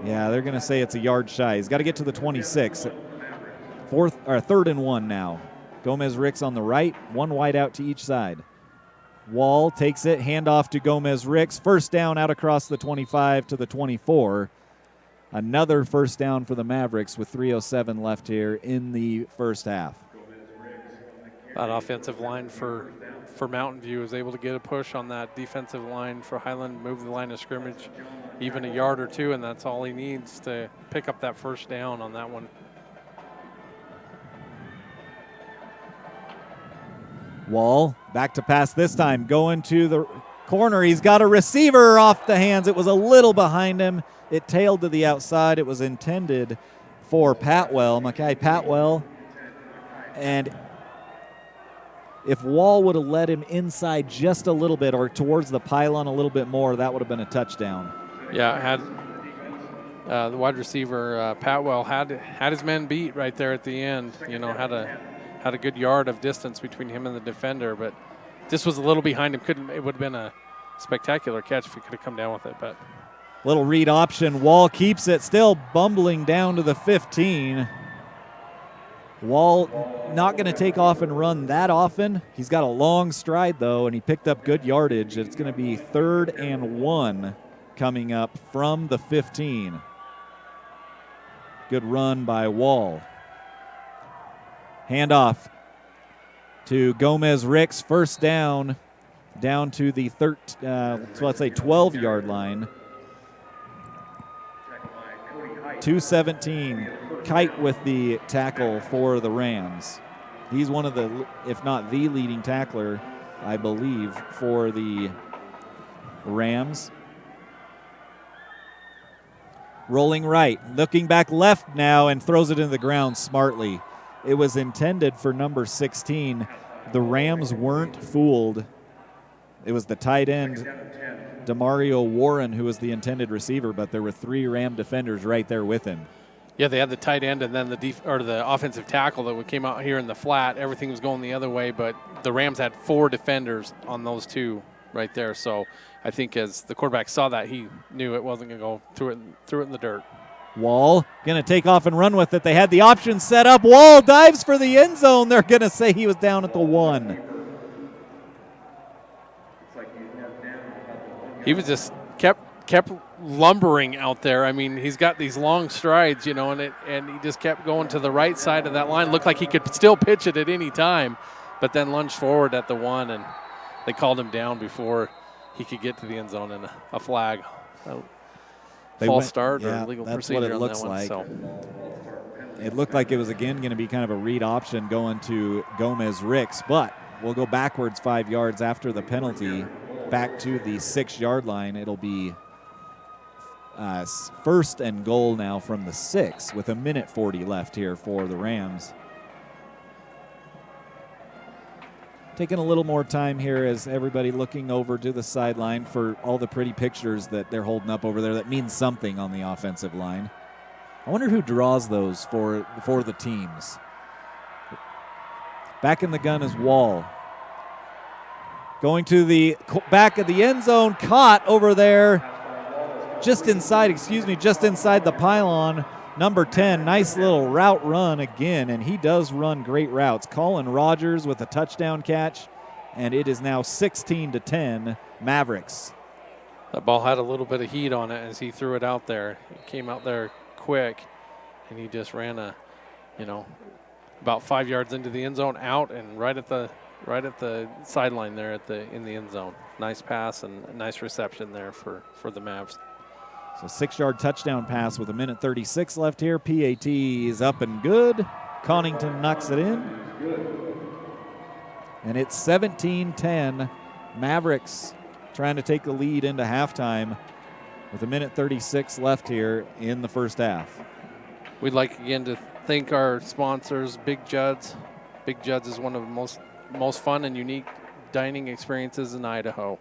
Yeah, they're going to say it's a yard shy. He's got to get to the 26. 3rd and 1 now. Gomez Ricks on the right. 1 wide out to each side. Wall takes it, handoff to Gomez Ricks. First down out across the 25 to the 24. Another first down for the Mavericks with 3:07 left here in the first half. That offensive line for Mountain View is able to get a push on that defensive line for Highland, move the line of scrimmage even a yard or 2, and that's all he needs to pick up that first down on that one. Wall back to pass this time, going to the corner. He's got a receiver off the hands. It was a little behind him. It tailed to the outside. It was intended for Patwell, Mackay Patwell. And if Wall would have led him inside just a little bit or towards the pylon a little bit more, that would have been a touchdown. Yeah, had the wide receiver Patwell had his men beat right there at the end. You know, had a good yard of distance between him and the defender, but this was a little behind him. It would have been a spectacular catch if he could have come down with it. But little read option. Wall keeps it, still bumbling down to the 15. Wall not going to take off and run that often. He's got a long stride, though, and he picked up good yardage. It's going to be 3rd and 1 coming up from the 15. Good run by Wall. Handoff to Gomez Ricks. First down to the 12-yard line. 2:17. Kite with the tackle for the Rams. He's one of the, if not the leading tackler, I believe, for the Rams. Rolling right, looking back left now and throws it into the ground smartly. It was intended for number 16. The Rams weren't fooled. It was the tight end, Demario Warren, who was the intended receiver, but there were 3 Ram defenders right there with him. yeah, they had the tight end and then the offensive tackle that came out here in the flat. Everything was going the other way, but the Rams had 4 defenders on those 2 right there. So I think as the quarterback saw that, he knew it wasn't going to go threw it in the dirt. Wall going to take off and run with it. They had the option set up. Wall dives for the end zone. They're going to say he was down at the 1. He was just kept lumbering out there. I mean, he's got these long strides, you know, and he just kept going to the right side of that line. Looked like he could still pitch it at any time, but then lunged forward at the 1, and they called him down before he could get to the end zone, and a flag. False start or legal procedure what it looks on that like. one. So. It looked like it was, again, going to be kind of a read option going to Gomez Ricks, but we'll go backwards 5 yards after the penalty back to the 6-yard line. It'll be first and goal now from the 6 with 1:40 left here for the Rams. Taking a little more time here as everybody looking over to the sideline for all the pretty pictures that they're holding up over there that means something on the offensive line. I wonder who draws those for the teams. Back in the gun is Wall. Going to the back of the end zone, caught over there just inside the pylon. Number 10, nice little route run again, and he does run great routes. Colin Rogers with a touchdown catch, and it is now 16-10 Mavericks. That ball had a little bit of heat on it as he threw it out there. He came out there quick, and he just ran about 5 yards into the end zone, out and right at the sideline there in the end zone. Nice pass and a nice reception there for the Mavs. So 6-yard touchdown pass with 1:36 left here. PAT is up and good. Connington knocks it in. And it's 17-10. Mavericks trying to take the lead into halftime with 1:36 left here in the first half. We'd like again to thank our sponsors, Big Judd's. Big Judd's is one of the most fun and unique dining experiences in Idaho.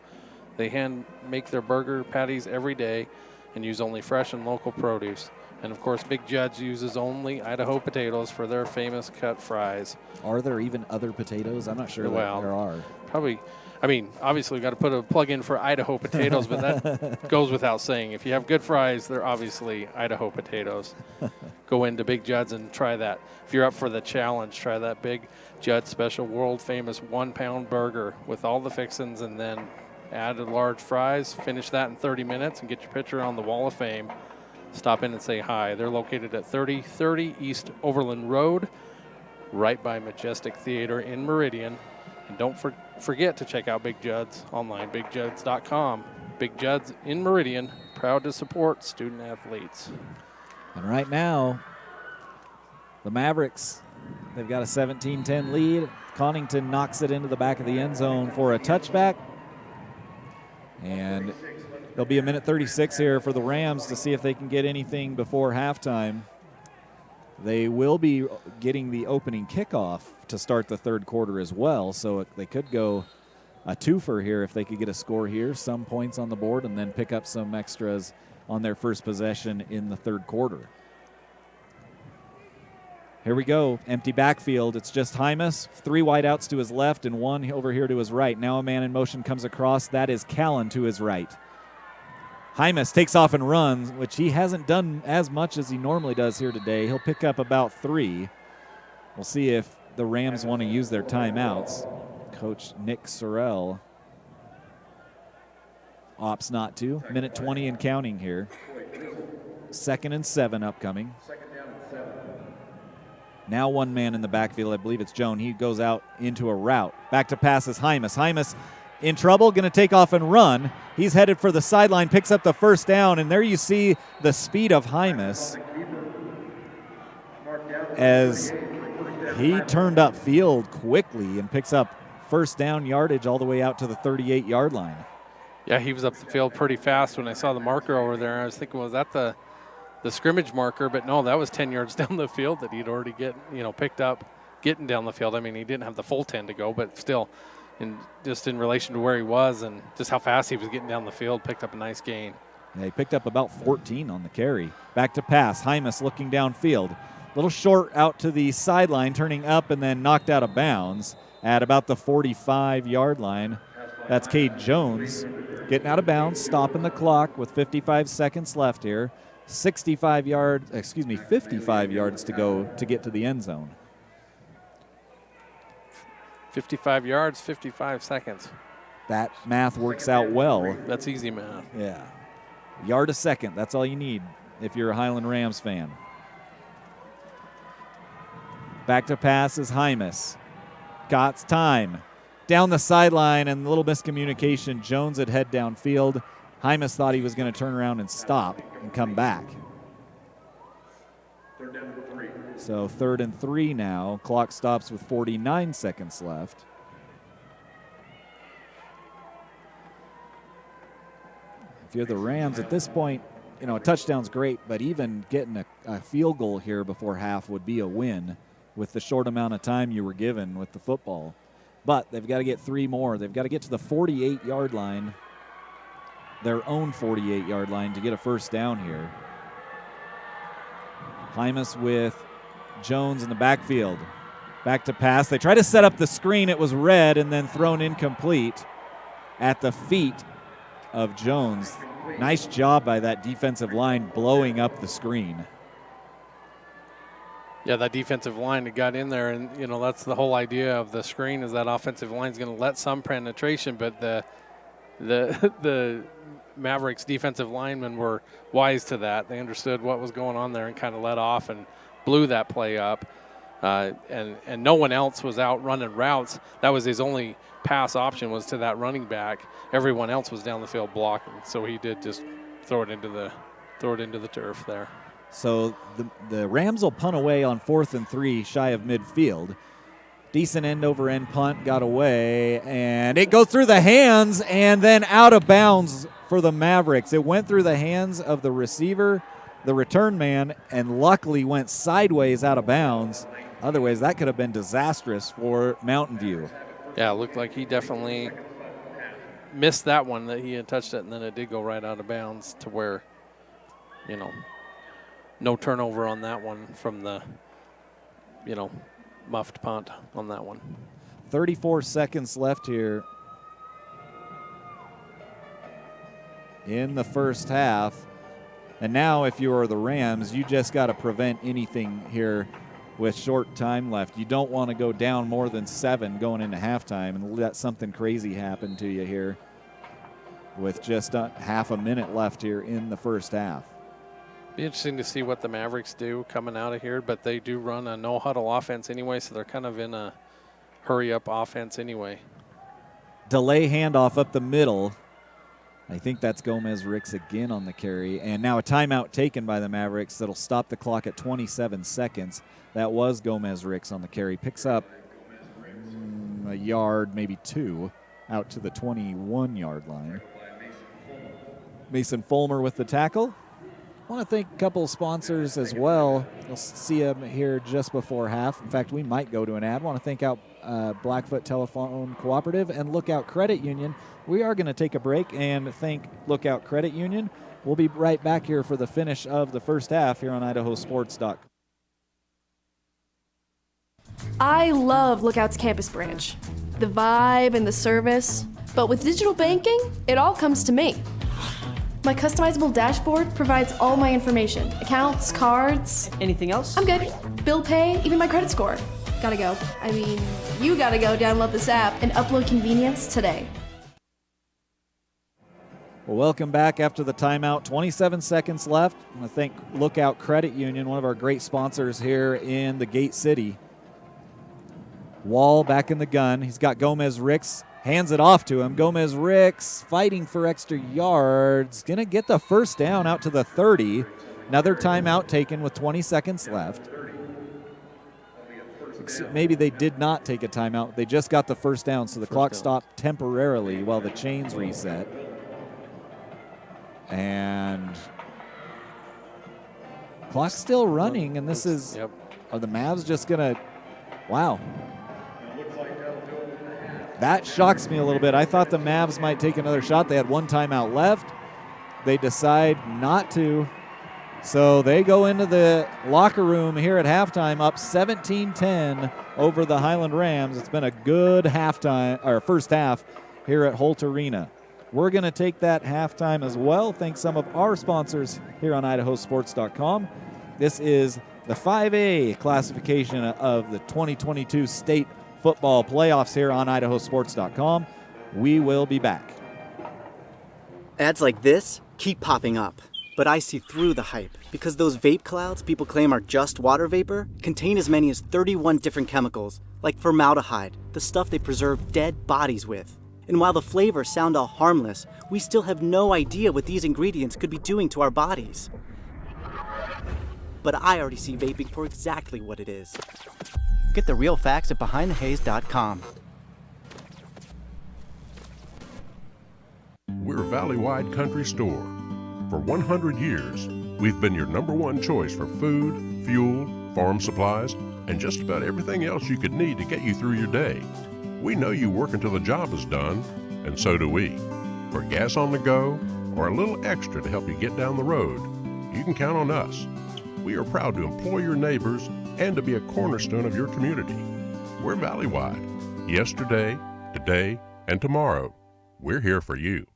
They hand make their burger patties every day and use only fresh and local produce. And of course, Big Judd's uses only Idaho potatoes for their famous cut fries. Are there even other potatoes? I'm not sure that there are. Probably. I mean, obviously we've got to put a plug in for Idaho potatoes, but that goes without saying. If you have good fries, they're obviously Idaho potatoes. Go into Big Judd's and try that. If you're up for the challenge, try that Big Judd special world famous 1-pound burger with all the fixings, and then add large fries, finish that in 30 minutes, and get your picture on the Wall of Fame. Stop in and say hi. They're located at 3030 East Overland Road, right by Majestic Theater in Meridian. And don't forget to check out Big Judd's online, BigJuds.com. Big Judd's in Meridian, proud to support student athletes. And right now, the Mavericks, they've got a 17-10 lead. Connington knocks it into the back of the end zone for a touchback. And there'll be a minute 36 here for the Rams to see if they can get anything before halftime. They will be getting the opening kickoff to start the third quarter as well, so they could go a twofer here if they could get a score here, some points on the board, and then pick up some extras on their first possession in the third quarter. Here we go, empty backfield. It's just Hymas, 3 wideouts to his left and 1 over here to his right. Now a man in motion comes across. That is Callan to his right. Hymas takes off and runs, which he hasn't done as much as he normally does here today. He'll pick up about 3. We'll see if the Rams want to use their timeouts. Coach Nick Sorrell opts not to. Minute 20 and counting here. 2nd and 7 upcoming. Now one man in the backfield. I believe it's Joan. He goes out into a route. Back to pass is Hymas. Hymas in trouble, going to take off and run. He's headed for the sideline, picks up the first down, and there you see the speed of Hymas as he turned up field quickly and picks up first down yardage all the way out to the 38-yard line. Yeah, he was up the field pretty fast when I saw the marker over there. I was thinking, was that the scrimmage marker? But no, that was 10 yards down the field that he'd already picked up getting down the field. I mean, he didn't have the full 10 to go, but still, just in relation to where he was and just how fast he was getting down the field, picked up a nice gain. Yeah, he picked up about 14 on the carry. Back to pass. Hymas looking downfield. A little short out to the sideline, turning up and then knocked out of bounds at about the 45-yard line. That's Cade Jones getting out of bounds, stopping the clock with 55 seconds left here. 55 yards to go to get to the end zone. 55 yards, 55 seconds. That math works out well. That's easy math. Yeah. Yard a second, that's all you need if you're a Highland Rams fan. Back to pass is Hymas. Got time. Down the sideline and a little miscommunication. Jones had head downfield. Hymas thought he was going to turn around and stop and come back. So 3rd and 3 now. Clock stops with 49 seconds left. If you're the Rams at this point, a touchdown's great, but even getting a field goal here before half would be a win with the short amount of time you were given with the football. But they've got to get 3 more. They've got to get to the 48-yard line, their own 48-yard line, to get a first down here. Hymas with Jones in the backfield. Back to pass. They try to set up the screen. It was read and then thrown incomplete at the feet of Jones. Nice job by that defensive line blowing up the screen. Yeah, that defensive line that got in there, and that's the whole idea of the screen, is that offensive line is going to let some penetration, but the Mavericks defensive linemen were wise to that. They understood what was going on there and kind of let off and blew that play up. And no one else was out running routes. That was his only pass option, was to that running back. Everyone else was down the field blocking, so he did just throw it into the turf there. So the Rams will punt away on 4th and 3 shy of midfield. Decent end-over-end punt, got away, and it goes through the hands and then out of bounds for the Mavericks. It went through the hands of the receiver, the return man, and luckily went sideways out of bounds. Otherwise, that could have been disastrous for Mountain View. Yeah, it looked like he definitely missed that one, that he had touched it, and then it did go right out of bounds to where, no turnover on that one from the, muffed punt on that one. 34 seconds left here in the first half. And now if you are the Rams, you just got to prevent anything here with short time left. You don't want to go down more than 7 going into halftime and let something crazy happen to you here with just half a minute left here in the first half. Be interesting to see what the Mavericks do coming out of here, but they do run a no-huddle offense anyway, so they're kind of in a hurry-up offense anyway. Delay handoff up the middle. I think that's Gomez Ricks again on the carry. And now a timeout taken by the Mavericks that'll stop the clock at 27 seconds. That was Gomez Ricks on the carry. Picks up a yard, maybe 2, out to the 21-yard line. Mason Fulmer with the tackle. I want to thank a couple of sponsors as well. You'll see them here just before half. In fact, we might go to an ad. I want to thank out Blackfoot Telephone Cooperative and Lookout Credit Union. We are going to take a break and thank Lookout Credit Union. We'll be right back here for the finish of the first half here on IdahoSports.com. I love Lookout's campus branch. The vibe and the service. But with digital banking, it all comes to me. My customizable dashboard provides all my information. Accounts, cards. Anything else? I'm good. Bill pay, even my credit score. Gotta go. I mean, you gotta go download this app and upload convenience today. Well, welcome back after the timeout. 27 seconds left. I want to thank Lookout Credit Union, one of our great sponsors here in the Gate City. Wall back in the gun. He's got Gomez Ricks. Hands it off to him. Gomez Ricks fighting for extra yards. Going to get the first down out to the 30. Another timeout taken with 20 seconds left. Maybe they did not take a timeout. They just got the first down, so the clock stopped temporarily while the chains reset. And clock's still running, and this is, are the Mavs just going to, wow. That shocks me a little bit. I thought the Mavs might take another shot. They had one timeout left. They decide not to. So they go into the locker room here at halftime up 17-10 over the Highland Rams. It's been a good halftime or first half here at Holt Arena. We're going to take that halftime as well. Thanks some of our sponsors here on IdahoSports.com. This is the 5A classification of the 2022 state football playoffs here on IdahoSports.com. We will be back. Ads like this keep popping up, but I see through the hype because those vape clouds people claim are just water vapor contain as many as 31 different chemicals, like formaldehyde, the stuff they preserve dead bodies with. And while the flavors sound all harmless, we still have no idea what these ingredients could be doing to our bodies. But I already see vaping for exactly what it is. Get the real facts at BehindTheHaze.com. We're Valley-wide Country Store. For 100 years, we've been your #1 choice for food, fuel, farm supplies, and just about everything else you could need to get you through your day. We know you work until the job is done, and so do we. For gas on the go, or a little extra to help you get down the road, you can count on us. We are proud to employ your neighbors and to be a cornerstone of your community. We're Valley-wide. Yesterday, today, and tomorrow. We're here for you.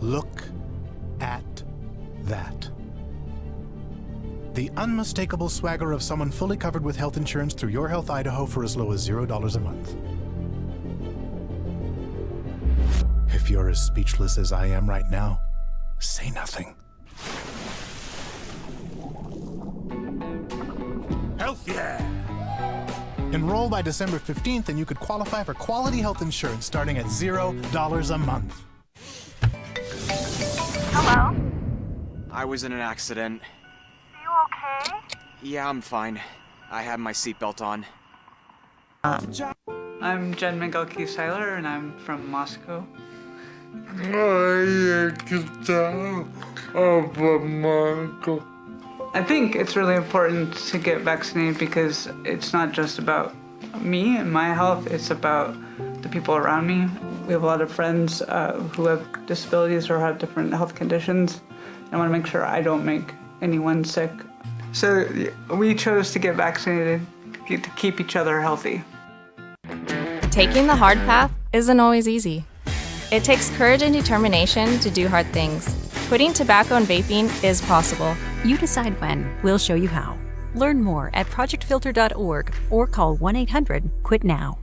Look at that. The unmistakable swagger of someone fully covered with health insurance through Your Health Idaho for as low as $0 a month. If you're as speechless as I am right now, say nothing. Health yeah! Enroll by December 15th and you could qualify for quality health insurance starting at $0 a month. Hello? I was in an accident. Are you okay? Yeah, I'm fine. I had my seatbelt on. I'm Jen Mingalki-Seiler, and I'm from Moscow. I think it's really important to get vaccinated because it's not just about me and my health, it's about the people around me. We have a lot of friends who have disabilities or have different health conditions. I want to make sure I don't make anyone sick. So we chose to get vaccinated to keep each other healthy. Taking the hard path isn't always easy. It takes courage and determination to do hard things. Quitting tobacco and vaping is possible. You decide when. We'll show you how. Learn more at projectfilter.org or call 1-800-QUIT-NOW.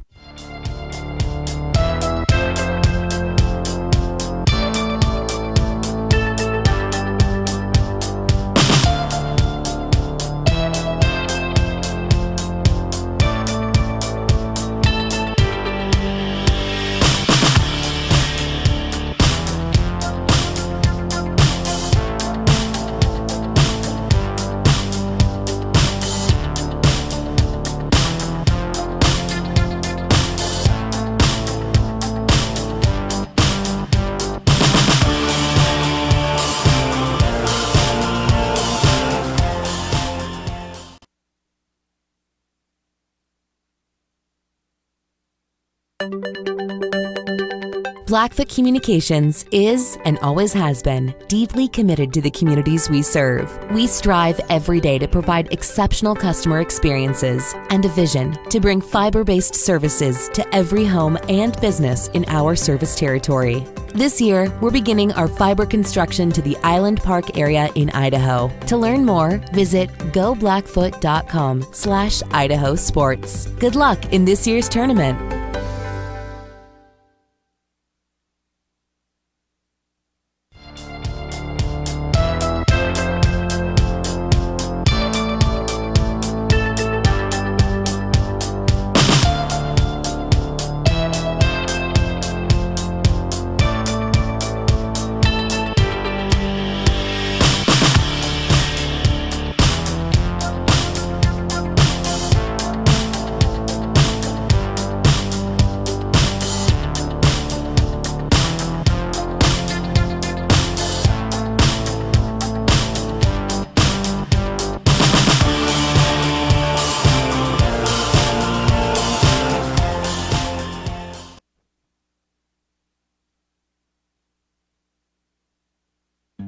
Blackfoot Communications is and always has been deeply committed to the communities we serve. We strive every day to provide exceptional customer experiences and a vision to bring fiber-based services to every home and business in our service territory. This year, we're beginning our fiber construction to the Island Park area in Idaho. To learn more, visit goblackfoot.com/IdahoSports. Good luck in this year's tournament.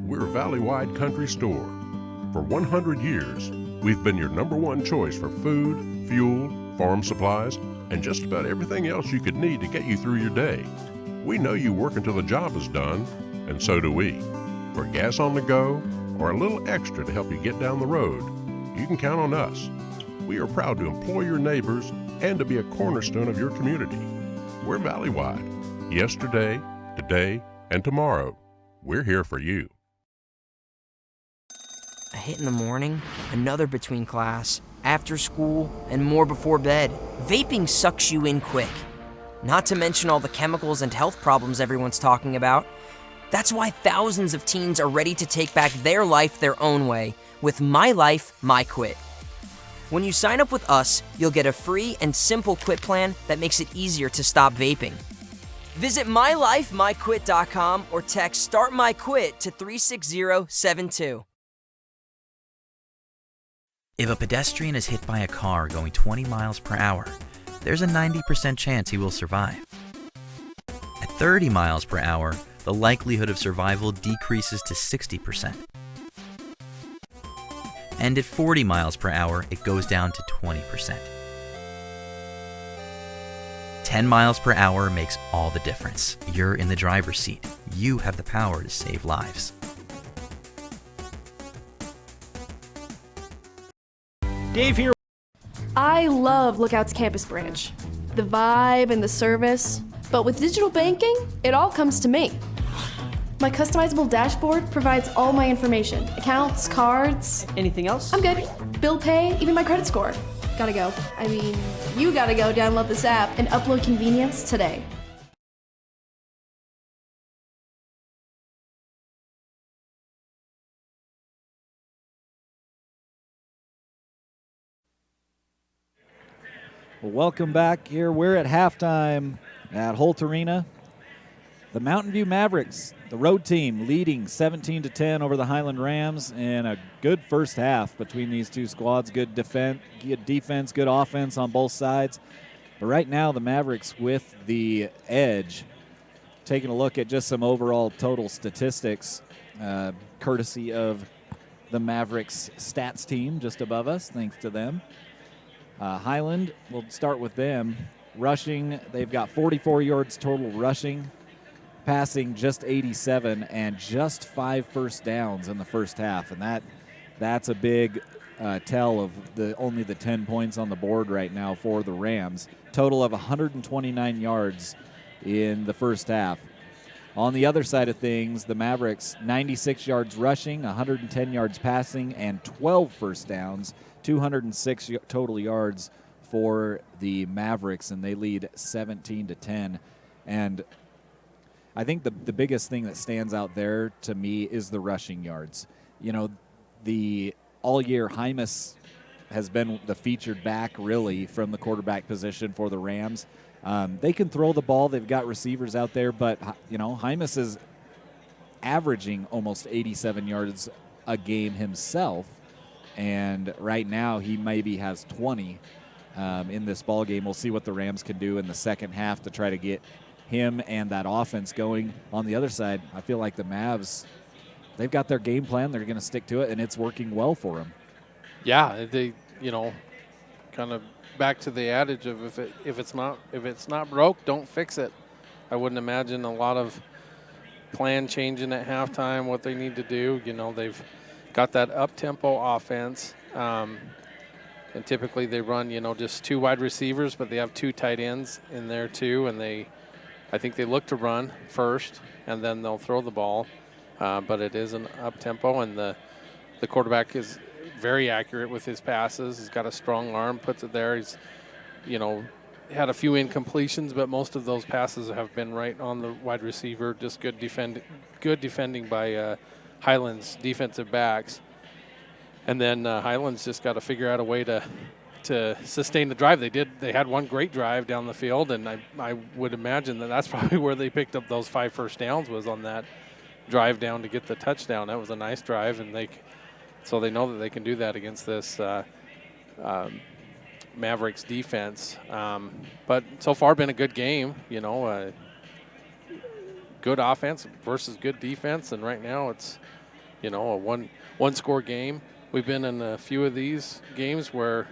We're Valley-wide country store. For 100 years, we've been your #1 choice for food, fuel, farm supplies, and just about everything else you could need to get you through your day. We know you work until the job is done, and so do we. For gas on the go, or a little extra to help you get down the road, you can count on us. We are proud to employ your neighbors and to be a cornerstone of your community. We're Valley-wide. Yesterday, today, and tomorrow. We're here for you. A hit in the morning, another between class, after school, and more before bed. Vaping sucks you in quick. Not to mention all the chemicals and health problems everyone's talking about. That's why thousands of teens are ready to take back their life their own way with My Life, My Quit. When you sign up with us, you'll get a free and simple quit plan that makes it easier to stop vaping. Visit mylifemyquit.com or text Start My Quit to 36072. If a pedestrian is hit by a car going 20 miles per hour, there's a 90% chance he will survive. At 30 miles per hour, the likelihood of survival decreases to 60%. And at 40 miles per hour, it goes down to 20%. 10 miles per hour makes all the difference. You're in the driver's seat. You have the power to save lives. Dave here. I love Lookout's campus branch. The vibe and the service. But with digital banking, it all comes to me. My customizable dashboard provides all my information. Accounts, cards. Anything else? I'm good. Bill pay, even my credit score. Gotta go. I mean, you gotta go download this app and upload convenience today. Well, welcome back here. We're at halftime at Holt Arena. The Mountain View Mavericks, the road team, leading 17-10 over the Highland Rams, and a good first half between these two squads. Good defense, good offense on both sides. But right now, the Mavericks with the edge. Taking a look at just some overall total statistics, courtesy of the Mavericks stats team just above us, thanks to them. Highland, we'll start with them. Rushing, they've got 44 yards total rushing. Passing just 87 and just 5 first downs in the first half, and that's a big tell of only the 10 points on the board right now for the Rams. Total of 129 yards in the first half. On the other side of things, the Mavericks 96 yards rushing, 110 yards passing, and 12 first downs, 206 total yards for the Mavericks, and they lead 17-10. And I think the biggest thing that stands out there to me is the rushing yards. You know, all year Hymas has been the featured back really from the quarterback position for the Rams. They can throw the ball. They've got receivers out there, but, you know, Hymas is averaging almost 87 yards a game himself, and right now he maybe has 20. in this ball game. We'll see what the Rams can do in the second half to try to get him and that offense going. On the other side, I feel like the Mavs, they've got their game plan. They're going to stick to it, and it's working well for them. Yeah, they, kind of back to the adage of if it's not broke, don't fix it. I wouldn't imagine a lot of plan changing at halftime, what they need to do. They've got that up-tempo offense, and typically they run, just 2 wide receivers, but they have 2 tight ends in there too, and I think they look to run first, and then they'll throw the ball, but it is an up-tempo, and the quarterback is very accurate with his passes. He's got a strong arm, puts it there. He's, had a few incompletions, but most of those passes have been right on the wide receiver. Just good defending by Highland's defensive backs. And then Highland's just got to figure out a way to sustain the drive. They had one great drive down the field, and I would imagine that's probably where they picked up those 5 first downs, was on that drive down to get the touchdown. That was a nice drive, and so they know that they can do that against this Mavericks defense. But so far been a good game, good offense versus good defense, and right now it's, a one-score game. We've been in a few of these games where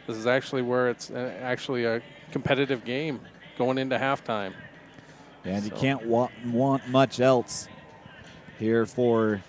this is actually where it's actually a competitive game going into halftime. And you can't want much else here for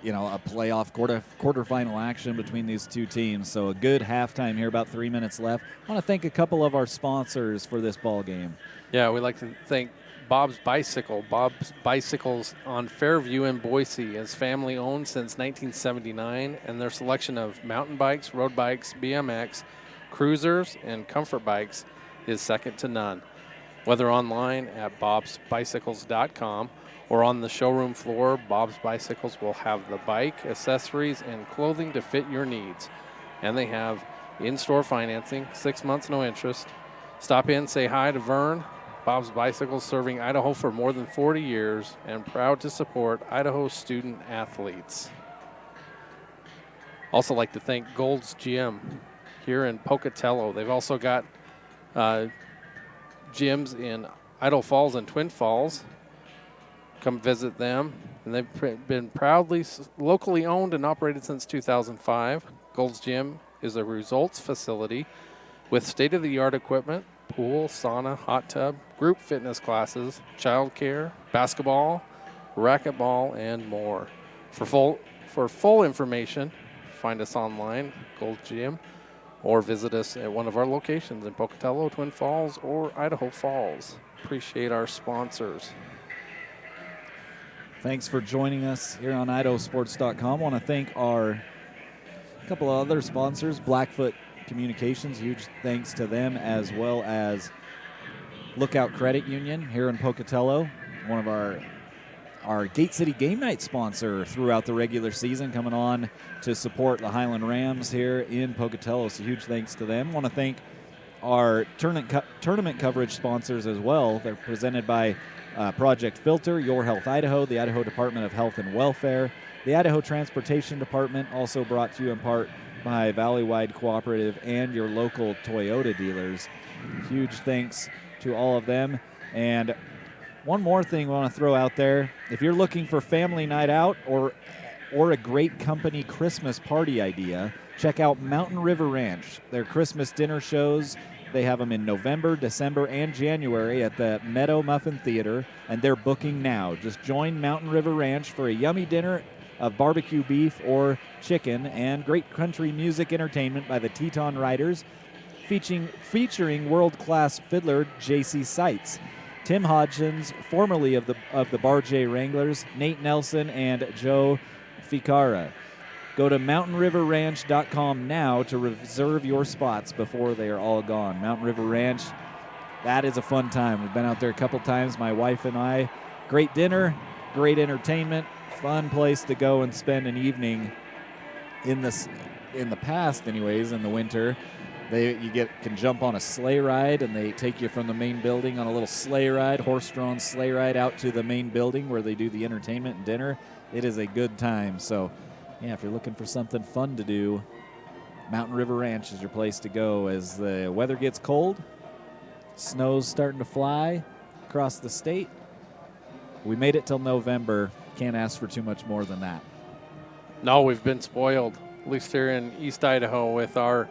a playoff quarterfinal action between these two teams. So a good halftime here, about 3 minutes left. I want to thank a couple of our sponsors for this ball game. Yeah, we'd like to thank Bob's Bicycle. Bob's Bicycles on Fairview in Boise is family owned since 1979, and their selection of mountain bikes, road bikes, BMX, cruisers, and comfort bikes is second to none. Whether online at bobsbicycles.com or on the showroom floor, Bob's Bicycles will have the bike, accessories, and clothing to fit your needs. And they have in-store financing, 6 months, no interest. Stop in, say hi to Vern. Bob's Bicycles, serving Idaho for more than 40 years and proud to support Idaho student athletes. Also like to thank Gold's Gym here in Pocatello. They've also got gyms in Idaho Falls and Twin Falls. Come visit them. And they've been proudly locally owned and operated since 2005. Gold's Gym is a results facility with state-of-the-art equipment, pool, sauna, hot tub, group fitness classes, childcare, basketball, racquetball, and more. For full information, find us online, Gold's Gym, or visit us at one of our locations in Pocatello, Twin Falls, or Idaho Falls. Appreciate our sponsors. Thanks for joining us here on IdahoSports.com. I want to thank our couple of other sponsors, Blackfoot Communications. Huge thanks to them, as well as Lookout Credit Union here in Pocatello, one of our Gate City Game Night sponsor throughout the regular season, coming on to support the Highland Rams here in Pocatello. So huge thanks to them. I want to thank our tournament coverage sponsors as well. They're presented by Project Filter, Your Health Idaho, the Idaho Department of Health and Welfare, the Idaho Transportation Department, also brought to you in part by Valleywide Cooperative and your local Toyota dealers. Huge thanks to all of them. And one more thing we want to throw out there. If you're looking for family night out or a great company Christmas party idea, check out Mountain River Ranch. Their Christmas dinner shows, they have them in November, December, and January at the Meadow Muffin Theater, and they're booking now. Just join Mountain River Ranch for a yummy dinner of barbecue beef or chicken and great country music entertainment by the Teton Riders, featuring world-class fiddler J.C. Seitz, Tim Hodgins, formerly of the Bar J Wranglers, Nate Nelson, and Joe Ficara. Go to mountainriverranch.com now to reserve your spots before they are all gone. Mountain River Ranch, that is a fun time. We've been out there a couple times, my wife and I. Great dinner, great entertainment, fun place to go and spend an evening in the past anyways, in the winter. You can jump on a sleigh ride, and they take you from the main building on a little sleigh ride, horse-drawn sleigh ride out to the main building where they do the entertainment and dinner. It is a good time. So, yeah, if you're looking for something fun to do Mountain River Ranch is your place to go as the weather gets cold. Snow's starting to fly across the state. We made it till November. Can't ask for too much more than that. No, we've been spoiled, at least here in East Idaho with our,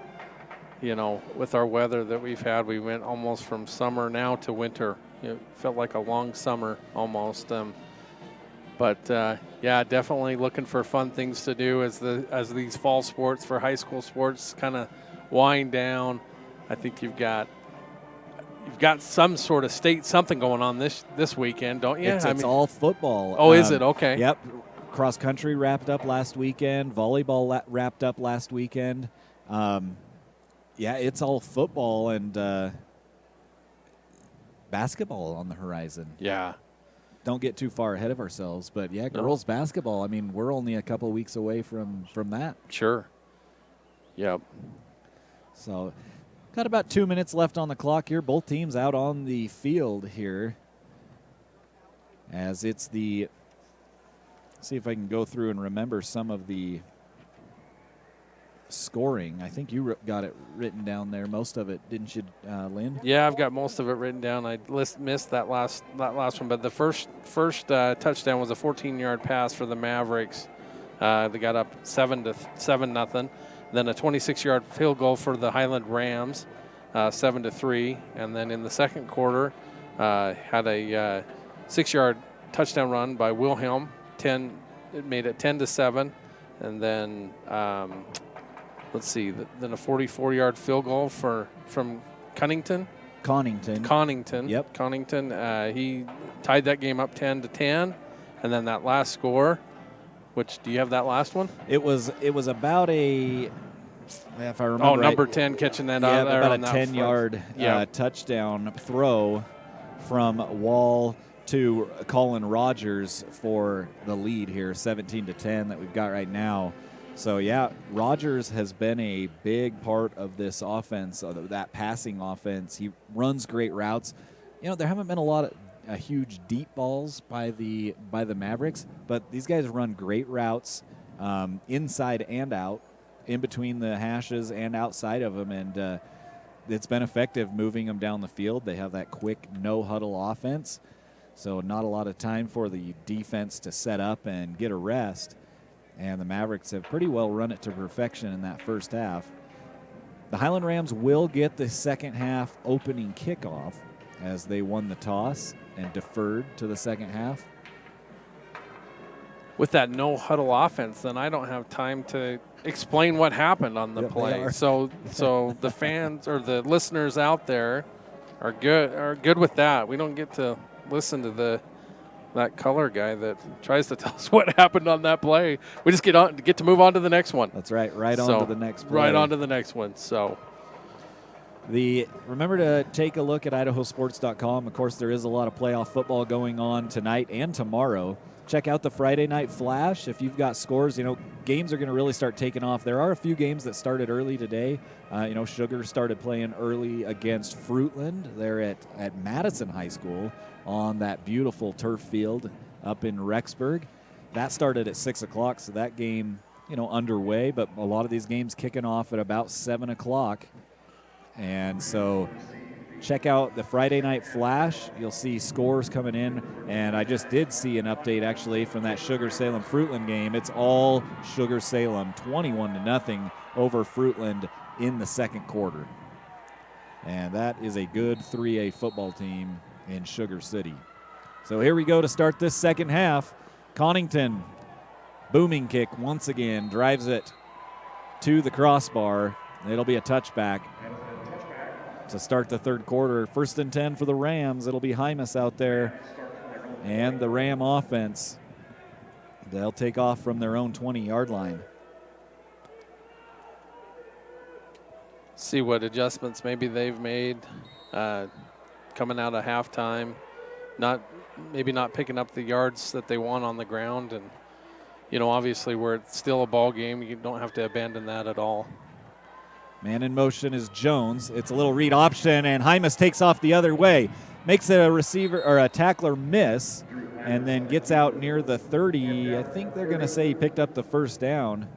with our weather that we've had. We went almost from summer now to winter. It felt like a long summer almost. But yeah, definitely looking for fun things to do as these fall sports for high school sports kind of wind down. I think you've got some sort of state something going on this weekend, don't you? It's all football. Oh, is it? Okay. Yep. Cross country wrapped up last weekend. Volleyball wrapped up last weekend. Yeah, it's all football and basketball on the horizon. Yeah. Don't get too far ahead of ourselves, but yeah, girls basketball. I mean, we're only a couple weeks away from that. Sure. Yep. So, got about 2 minutes left on the clock here. Both teams out on the field here. As it's the, see if I can go through and remember some of the scoring. I think you got it written down there, most of it, didn't you, Lynn? Yeah, I've got most of it written down. I missed that last one, but the first touchdown was a 14-yard pass for the Mavericks. They got up 7-0. Then a 26-yard field goal for the Highland Rams, 7-3. And then in the second quarter, had a 6-yard touchdown run by Wilhelm. It made it 10-7. And then let's see, then a 44-yard field goal from Conington. Yep. Conington. He tied that game up 10-10, and then that last score. Which, do you have that last one? It was about a, if I remember number right, 10 catching that out there. About a 10-yard touchdown throw from Wall to Colin Rogers for the lead here, 17-10 that we've got right now. So, yeah, Rogers has been a big part of this offense, that passing offense. He runs great routes. There haven't been a lot of huge deep balls by the Mavericks, but these guys run great routes inside and out, in between the hashes and outside of them, and it's been effective moving them down the field. They have that quick no-huddle offense, so not a lot of time for the defense to set up and get a rest. And the Mavericks have pretty well run it to perfection in that first half. The Highland Rams will get the second half opening kickoff as they won the toss and deferred to the second half. With that no-huddle offense, then I don't have time to explain what happened on the play. So the fans or the listeners out there are good with that. We don't get to listen to that color guy that tries to tell us what happened on that play. We just get to move on to the next one. That's right, on to the next play. Right on to the next one. So remember to take a look at IdahoSports.com. Of course, there is a lot of playoff football going on tonight and tomorrow. Check out the Friday Night Flash. If you've got scores, games are going to really start taking off. There are a few games that started early today. Sugar started playing early against Fruitland. They're at Madison High School on that beautiful turf field up in Rexburg. That started at 6 o'clock, so that game, underway. But a lot of these games kicking off at about 7 o'clock. And so check out the Friday Night Flash. You'll see scores coming in. And I just did see an update, actually, from that Sugar-Salem-Fruitland game. It's all Sugar-Salem, 21-0 over Fruitland in the second quarter. And that is a good 3A football team in Sugar City. So here we go to start this second half. Conington, booming kick once again, drives it to the crossbar. It'll be a touchback to start the third quarter. 1st and 10 for the Rams. It'll be Hymas out there. And the Ram offense, they'll take off from their own 20-yard line. See what adjustments maybe they've made coming out of halftime. Maybe not picking up the yards that they want on the ground. And, obviously where it's still a ball game, you don't have to abandon that at all. Man in motion is Jones. It's a little read option, and Hymas takes off the other way. Makes a receiver or a tackler miss, and then gets out near the 30. I think they're going to say he picked up the first down.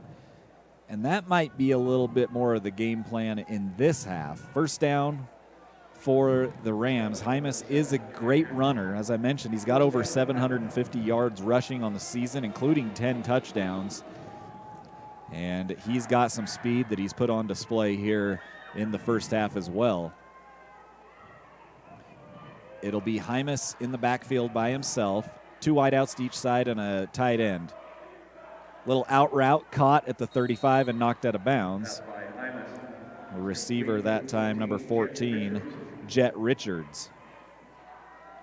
And that might be a little bit more of the game plan in this half. First down for the Rams. Hymas is a great runner. As I mentioned, he's got over 750 yards rushing on the season, including 10 touchdowns. And he's got some speed that he's put on display here in the first half as well. It'll be Hymas in the backfield by himself. 2 wideouts to each side and a tight end. Little out route caught at the 35 and knocked out of bounds. A receiver that time, number 14, Jet Richards.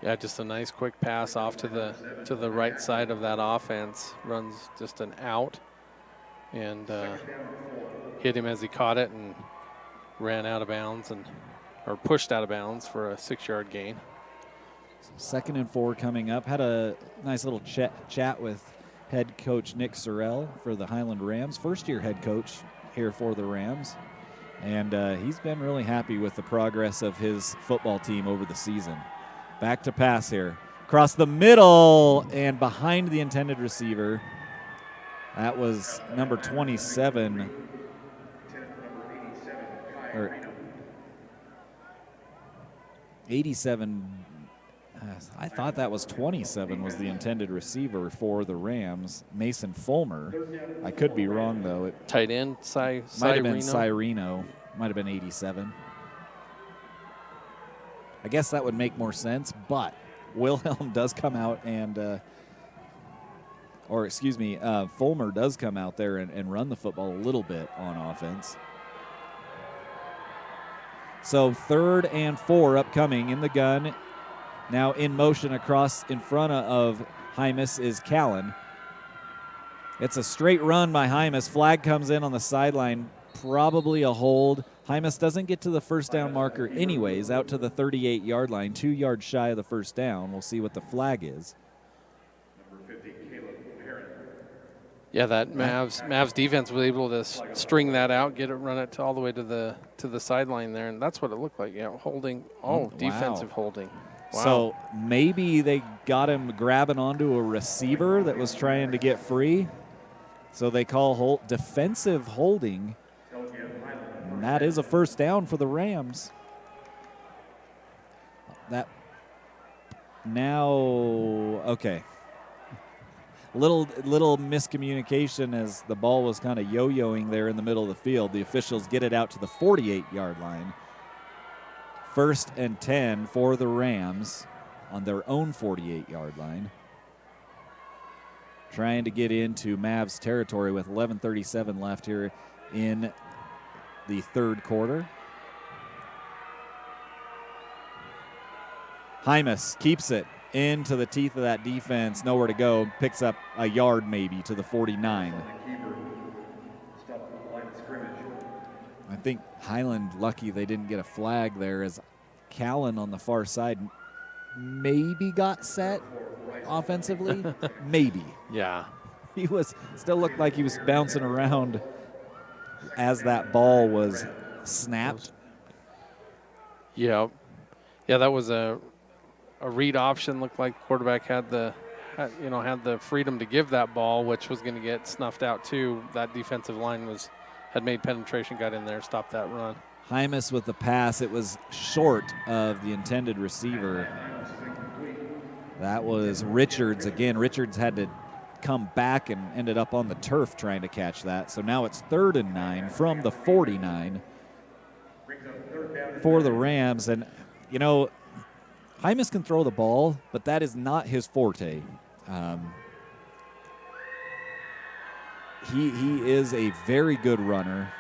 Yeah, just a nice quick pass off to the right side of that offense. Runs just an out and hit him as he caught it and ran out of bounds or pushed out of bounds for a 6-yard gain. So 2nd and 4 coming up. Had a nice little chat with head coach Nick Sorrell for the Highland Rams, first-year head coach here for the Rams. And he's been really happy with the progress of his football team over the season. Back to pass here. Across the middle and behind the intended receiver. That was number 27. Or 87. I thought that was 27 was the intended receiver for the Rams, Mason Fulmer. I could be wrong, though. Tight end, might have been Cyreno. Might have been 87. I guess that would make more sense, but Wilhelm does come out and, Fulmer does come out there and run the football a little bit on offense. So 3rd and 4 upcoming in the gun. Now in motion across in front of Hymas is Callan. It's a straight run by Hymas. Flag comes in on the sideline, probably a hold. Hymas doesn't get to the first down marker anyways, out to the 38-yard line, 2 yards shy of the first down. We'll see what the flag is. Yeah, that Mavs defense was able to string that out, run it all the way to the sideline there, and that's what it looked like. Yeah, holding. Oh, defensive holding. Wow. So maybe they got him grabbing onto a receiver that was trying to get free. So they call defensive holding. And that is a first down for the Rams. Okay. Little miscommunication as the ball was kind of yo-yoing there in the middle of the field. The officials get it out to the 48-yard line. 1st and 10 for the Rams on their own 48-yard line. Trying to get into Mavs territory with 11:37 left here in the 3rd quarter. Hymas keeps it into the teeth of that defense. Nowhere to go. Picks up a yard maybe to the 49. I think Highland lucky they didn't get a flag there as Callan on the far side maybe got set offensively. Maybe. Yeah. He still looked like he was bouncing around as that ball was snapped. Yeah. Yeah, that was a read option. Looked like quarterback had the freedom to give that ball, which was going to get snuffed out too. That defensive line had made penetration, got in there, stopped that run. Hymas with the pass. It was short of the intended receiver. That was Richards. Again, Richards had to come back and ended up on the turf trying to catch that. So now it's 3rd and 9 from the 49 for the Rams. And, Hymas can throw the ball, but that is not his forte. He is a very good runner.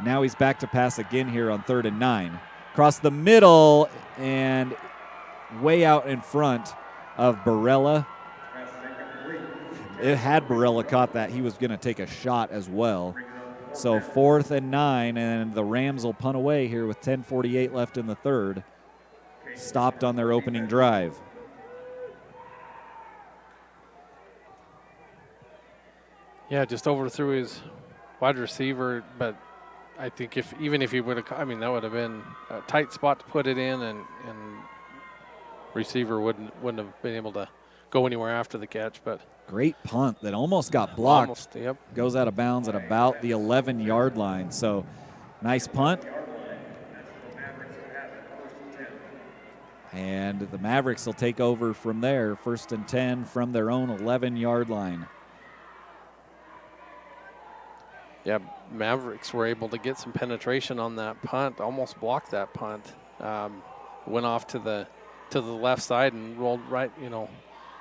Now he's back to pass again here on 3rd and 9. Across the middle and way out in front of Barella. Had Barella caught that, he was going to take a shot as well. So 4th and 9, and the Rams will punt away here with 10:48 left in the 3rd. Stopped on their opening drive. Yeah, just overthrew his wide receiver, but I think even if he would have, that would have been a tight spot to put it in, and receiver wouldn't have been able to go anywhere after the catch. But great punt that almost got blocked. Almost, yep. Goes out of bounds at about the 11-yard line. So nice punt. And the Mavericks will take over from there, 1st and 10 from their own 11-yard line. Yeah, Mavericks were able to get some penetration on that punt, almost blocked that punt. Went off to the left side and rolled right,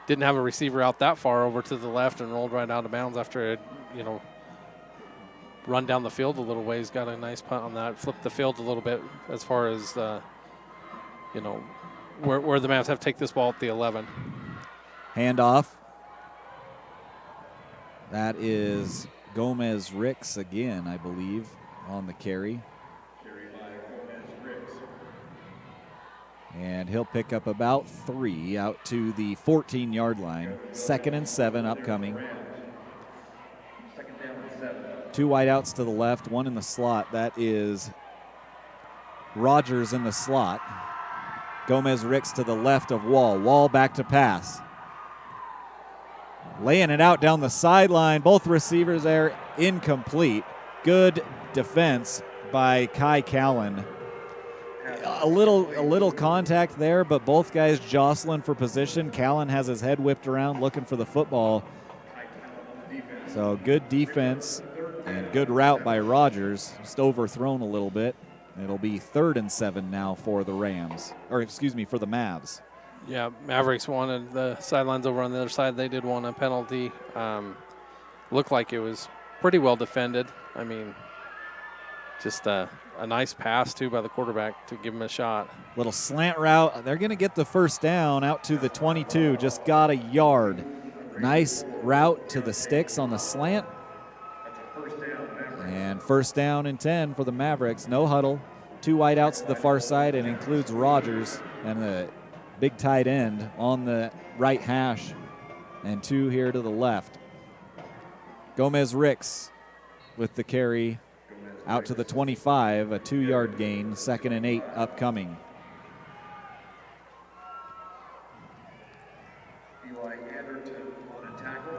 didn't have a receiver out that far over to the left and rolled right out of bounds after it, run down the field a little ways, got a nice punt on that, flipped the field a little bit as far as, where the Mavs have to take this ball at the 11. Handoff. That is Gomez Ricks again, I believe, on the carry. And he'll pick up about 3 out to the 14-yard line. 2nd and 7 upcoming. 2 wideouts to the left, 1 in the slot. That is Rogers in the slot. Gomez Ricks to the left of Wall. Wall back to pass. Laying it out down the sideline. Both receivers there incomplete. Good defense by Kai Callan. A little contact there, but both guys jostling for position. Callan has his head whipped around looking for the football. So good defense and good route by Rogers. Just overthrown a little bit. It'll be 3rd and 7 now for the Rams, or excuse me, for the Mavs. Yeah, Mavericks wanted the sidelines over on the other side. They did want a penalty. Looked like it was pretty well defended. I mean, just a nice pass, too, by the quarterback to give him a shot. Little slant route. They're going to get the 1st down out to the 22. Just got a yard. Nice route to the sticks on the slant. And 1st down and 10 for the Mavericks. No huddle. 2 wideouts to the far side. It includes Rogers and the big tight end on the right hash. And 2 here to the left. Gomez Ricks with the carry out to the 25. A 2-yard gain. 2nd and 8 upcoming.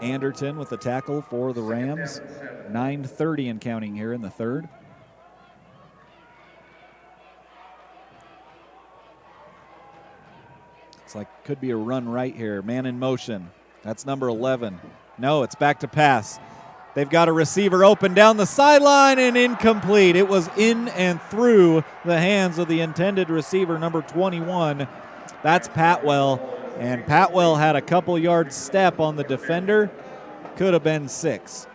Anderton with the tackle for the Rams. 9:30 and counting here in the 3rd. It's like could be a run right here. Man in motion. That's number 11. No, it's back to pass. They've got a receiver open down the sideline and incomplete. It was in and through the hands of the intended receiver, number 21. That's Patwell. And Patwell had a couple yards step on the defender. Could have been 6.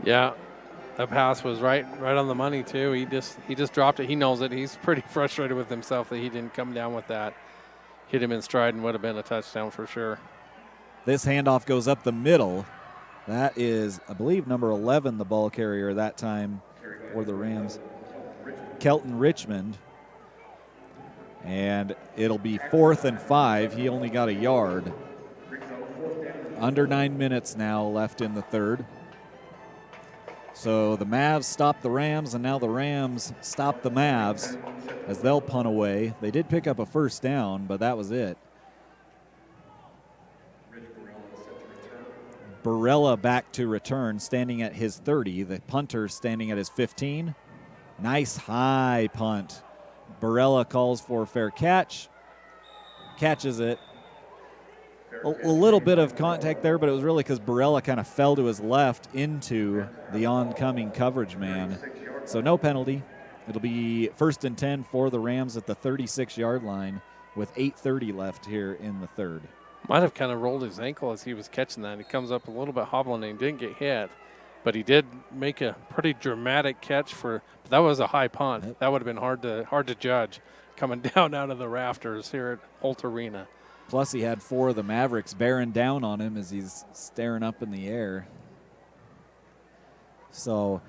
Yeah, that pass was right on the money too. He just dropped it. He knows it. He's pretty frustrated with himself that he didn't come down with that. Hit him in stride and would have been a touchdown for sure. This handoff goes up the middle. That is, I believe, number 11, the ball carrier that time for the Rams. Kelton Richmond. And it'll be 4th and 5. He only got a yard. Under 9 minutes now left in the 3rd. So the Mavs stop the Rams, and now the Rams stop the Mavs as they'll punt away. They did pick up a 1st down, but that was it. Barella back to return, standing at his 30. The punter standing at his 15. Nice high punt. Barella calls for a fair catch. Catches it. A little bit of contact there, but it was really because Barella kind of fell to his left into the oncoming coverage man. So no penalty. It'll be 1st and 10 for the Rams at the 36-yard line with 8:30 left here in the 3rd. Might have kind of rolled his ankle as he was catching that. He comes up a little bit hobbling and he didn't get hit, but he did make a pretty dramatic catch but that was a high punt. Yep. That would have been hard to judge coming down out of the rafters here at Holt Arena. Plus he had 4 of the Mavericks bearing down on him as he's staring up in the air. So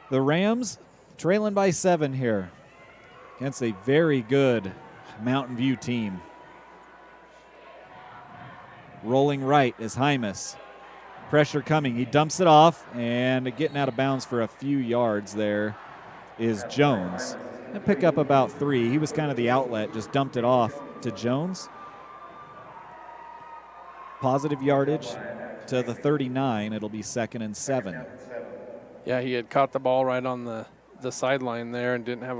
the Rams trailing by 7 here against a very good Mountain View team. Rolling right is Hymas. Pressure coming. He dumps it off, and getting out of bounds for a few yards there is Jones. He'll pick up about 3. He was kind of the outlet, just dumped it off to Jones. positive yardage to the 39. It'll be 2nd and 7. Yeah, he had caught the ball right on the sideline there and didn't have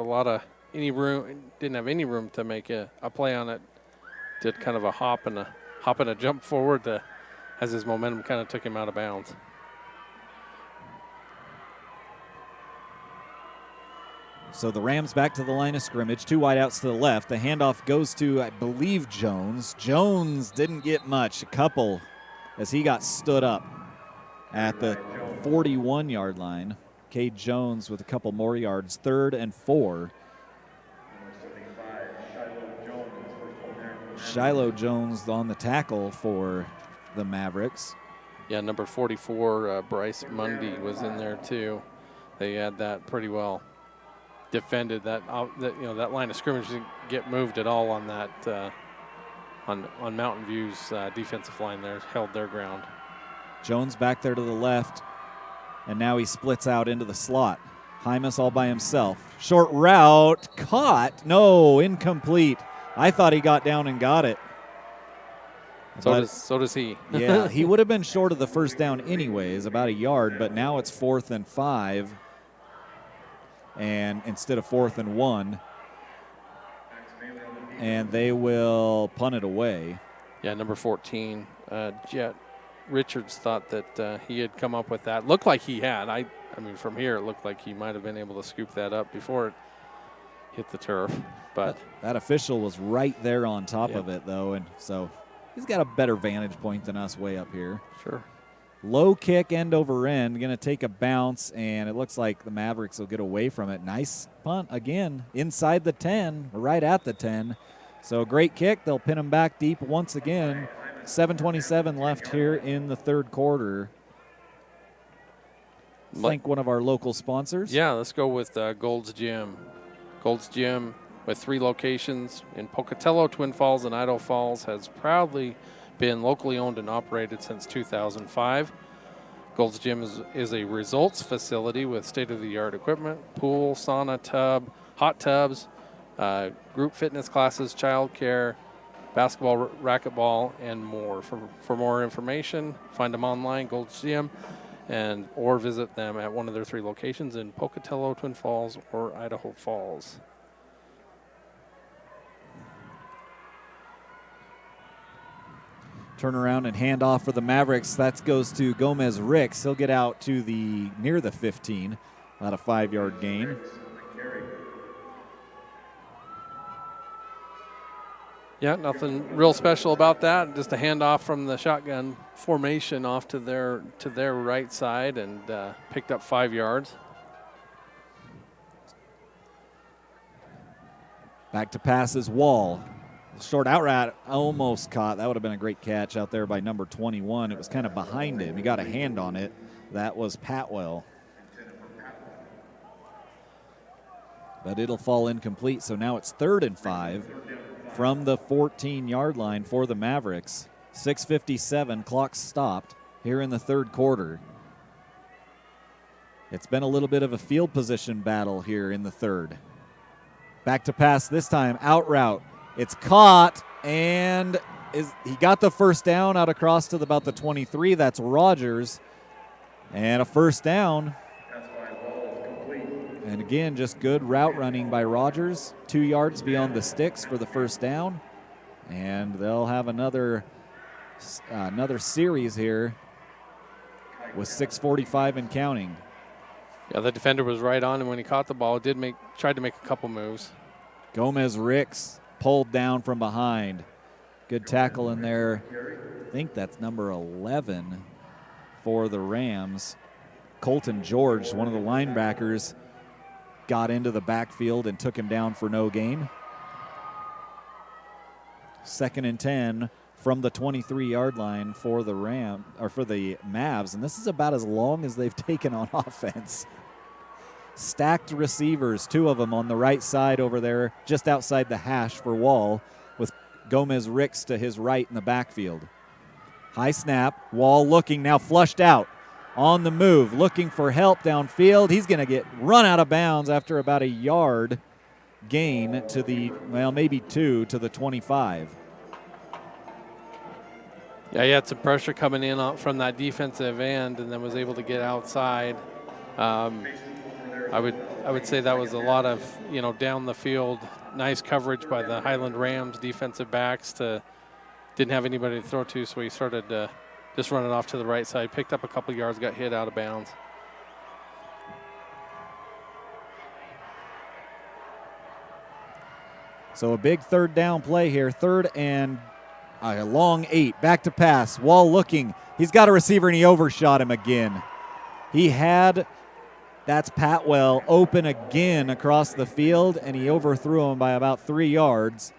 any room to make a play on it. Did kind of a hop and a jump forward as his momentum kind of took him out of bounds. So the Rams back to the line of scrimmage, 2 wideouts to the left. The handoff goes to, I believe, Jones. Jones didn't get much, a couple, as he got stood up at the 41-yard line. Cade Jones with a couple more yards, 3rd and 4. Shiloh Jones on the tackle for the Mavericks. Yeah, number 44, Bryce Mundy was in there too. They had that pretty well defended. That line of scrimmage didn't get moved at all on that on Mountain View's defensive line there, held their ground. Jones back there to the left, and now he splits out into the slot. Hymas all by himself. Short route, caught. No, incomplete. I thought he got down and got it. So does he. Yeah, he would have been short of the first down anyways, about a yard, but now it's 4th and 5. And instead of 4th and 1. And they will punt it away. Yeah, number 14, Jet Richards thought that he had come up with that. Looked like he had. I mean, from here, it looked like he might have been able to scoop that up before it hit the turf. But that official was right there on top of it, though, and so he's got a better vantage point than us way up here. Sure. Low kick, end over end, going to take a bounce, and it looks like the Mavericks will get away from it. Nice punt again, inside the 10, right at the 10. So a great kick. They'll pin him back deep once again. 7:27 left here in the 3rd quarter. Thank one of our local sponsors. Yeah, let's go with Gold's Gym. Gold's Gym, with 3 locations in Pocatello, Twin Falls, and Idaho Falls, has proudly been locally owned and operated since 2005. Gold's Gym is a results facility with state-of-the-art equipment, pool, sauna, tub, hot tubs, group fitness classes, childcare, basketball, racquetball, and more. For more information, find them online, Gold's Gym, or visit them at one of their 3 locations in Pocatello, Twin Falls, or Idaho Falls. Turn around and hand off for the Mavericks. That goes to Gomez Ricks. He'll get out to near the 15, about a 5-yard gain. Yeah, nothing real special about that. Just a handoff from the shotgun formation off to their right side, and picked up 5 yards. Back to passes, Wall. Short out route, almost caught. That would have been a great catch out there by number 21. It was kind of behind him. He got a hand on it. That was Patwell. But it'll fall incomplete, so now it's 3rd and 5 from the 14-yard line for the Mavericks. 6:57, clock stopped here in the 3rd quarter. It's been a little bit of a field position battle here in the 3rd. Back to pass this time, out route. It's caught, and he got the first down out across to about the 23. That's Rogers, and a first down. And again, just good route running by Rogers. 2 yards beyond the sticks for the first down, and they'll have another series here with 6:45 and counting. Yeah, the defender was right on him when he caught the ball. Tried to make a couple moves. Gomez Ricks pulled down from behind. Good tackle in there. I think that's number 11 for the Rams. Colton George, one of the linebackers, got into the backfield and took him down for no gain. 2nd and 10 from the 23-yard line for the Mavs, and this is about as long as they've taken on offense. Stacked receivers, 2 of them on the right side over there, just outside the hash for Wall, with Gomez Ricks to his right in the backfield. High snap, Wall looking, now flushed out. On the move, looking for help downfield. He's going to get run out of bounds after about a yard gain to maybe 2 to the 25. Yeah, he had some pressure coming in from that defensive end, and then was able to get outside. I would say that was a lot of down the field, nice coverage by the Highland Rams defensive backs. Didn't have anybody to throw to, so he started just running off to the right side, picked up a couple yards, got hit out of bounds. So a big third down play here, third and a long 8, back to pass. Wall looking. He's got a receiver, and he overshot him again. That's Patwell open again across the field, and he overthrew him by about 3 yards.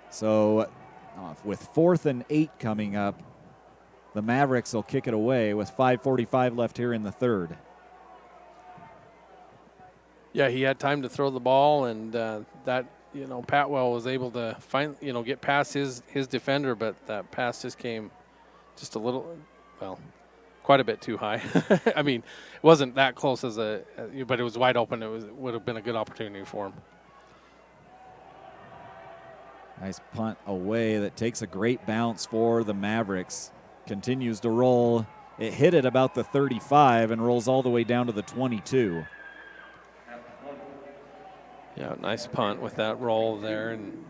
So with 4th and 8 coming up, the Mavericks will kick it away with 5:45 left here in the third. Yeah, he had time to throw the ball, and Patwell was able to get past his defender, but that pass just came just a little, quite a bit too high. I mean, it wasn't that close but it was wide open. Would have been a good opportunity for him. Nice punt away that takes a great bounce for the Mavericks. Continues to roll. It hit at about the 35 and rolls all the way down to the 22. Yeah, nice punt with that roll there, and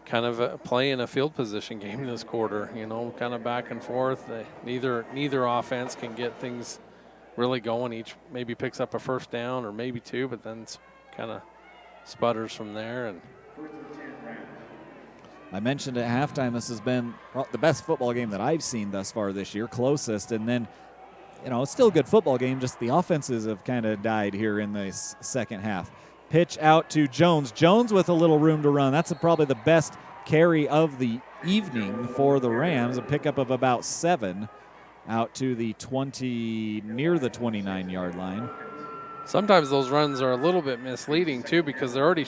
kind of playing a field position game this quarter, kind of back and forth. Neither offense can get things really going. Each maybe picks up a first down or maybe 2, but then kind of sputters from there. And I mentioned at halftime this has been the best football game that I've seen thus far this year, closest. And then, it's still a good football game, just the offenses have kind of died here in the second half. Pitch out to Jones. Jones with a little room to run. That's probably the best carry of the evening for the Rams, a pickup of about 7 out to the 20, near the 29-yard line. Sometimes those runs are a little bit misleading, too, because they're already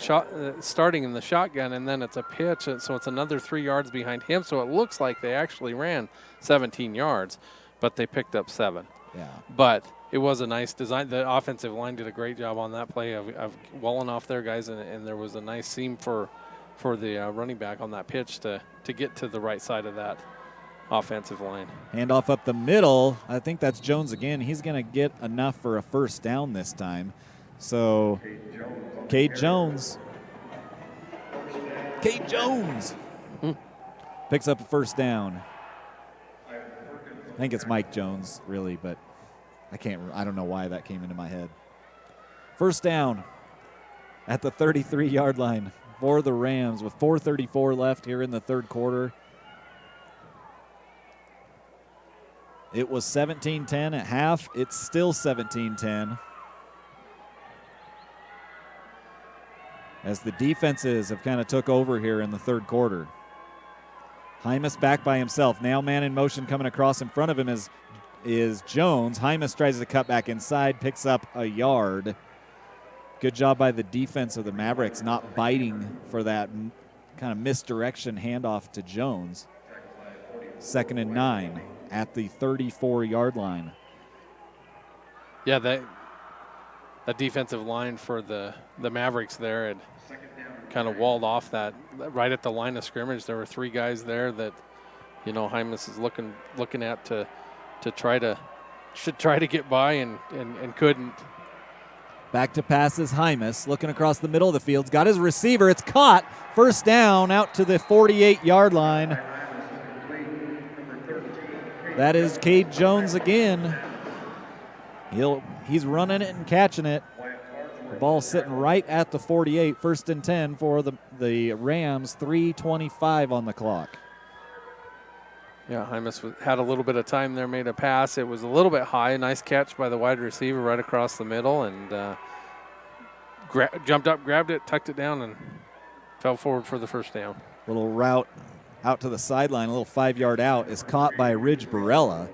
starting in the shotgun, and then it's a pitch, so it's another 3 yards behind him. So it looks like they actually ran 17 yards, but they picked up 7. Yeah. But it was a nice design. The offensive line did a great job on that play of walling off their guys, and there was a nice seam for the running back on that pitch to get to the right side of that offensive line. Handoff up the middle. I think that's Jones again. He's going to get enough for a first down this time. So, Cade Jones. Picks up a first down. I think it's Mike Jones, really, but I don't know why that came into my head. First down at the 33-yard line for the Rams with 4:34 left here in the third quarter. It was 17-10 at half. It's still 17-10. As the defenses have kind of took over here in the third quarter. Hymas back by himself. Now man in motion coming across in front of him is Jones. Hymas tries to cut back inside, picks up a yard. Good job by the defense of the Mavericks not biting for that kind of misdirection handoff to Jones. 2nd and 9 at the 34-yard line. Yeah, that defensive line for the Mavericks there had kind of walled off that right at the line of scrimmage. There were 3 guys there that, Hymas is looking at to try to get by and couldn't. Back to pass is Hymas, looking across the middle of the field. Got his receiver. It's caught. First down out to the 48-yard line. That is Cade Jones again. He's running it and catching it. The ball sitting right at the 48, 1st and 10 for the Rams, 3:25 on the clock. Yeah, Hymas had a little bit of time there, made a pass. It was a little bit high. Nice catch by the wide receiver right across the middle, and jumped up, grabbed it, tucked it down, and fell forward for the first down. Little route out to the sideline, a little 5-yard out, is caught by Ridge Barella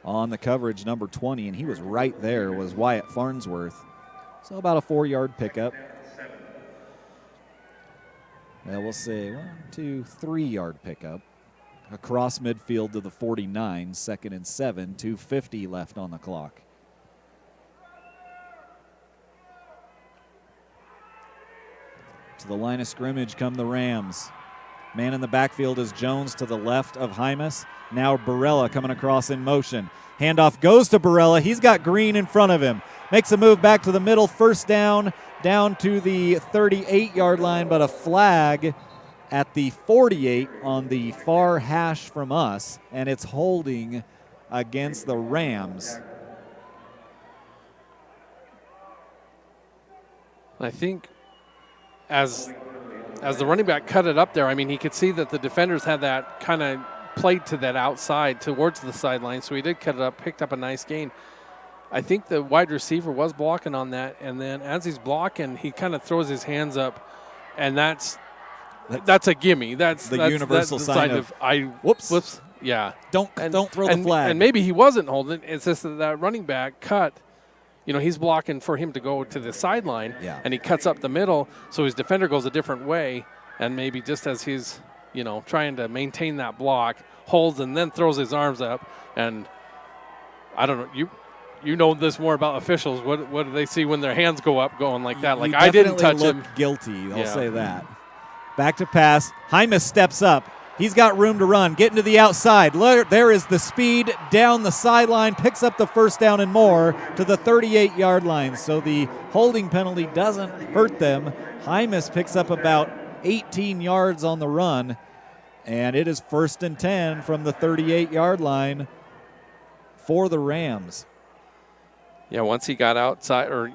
on the coverage, number 20, and he was right there, was Wyatt Farnsworth. So about a 4-yard pickup. Now we'll say 1, 2, 3-yard pickup. Across midfield to the 49, 2nd and 7, 2:50 left on the clock. To the line of scrimmage come the Rams. Man in the backfield is Jones to the left of Hymas. Now Barella coming across in motion. Handoff goes to Barella. He's got Green in front of him. Makes a move back to the middle. First down to the 38-yard line, but a flag at the 48 on the far hash from us, and it's holding against the Rams. I think as the running back cut it up there, I mean, he could see that the defenders had that kind of played to that outside towards the sideline, so he did cut it up, picked up a nice gain. I think the wide receiver was blocking on that, and then as he's blocking, he kind of throws his hands up, and that's a gimme. That's the universal that's sign of whoops. Yeah. Don't throw the flag. And maybe he wasn't holding. It's just that running back cut. He's blocking for him to go to the sideline, and he cuts up the middle, so his defender goes a different way, and maybe just as he's, trying to maintain that block, holds and then throws his arms up, and I don't know, you know this more about officials. What do they see when their hands go up going like that? Like, I didn't touch him. Guilty, I'll say that. Back to pass. Hymas steps up. He's got room to run, getting to the outside. There is the speed down the sideline, picks up the first down and more to the 38-yard line. So the holding penalty doesn't hurt them. Hymas picks up about 18 yards on the run, and it is 1st and 10 from the 38-yard line for the Rams. Yeah, once he got outside or,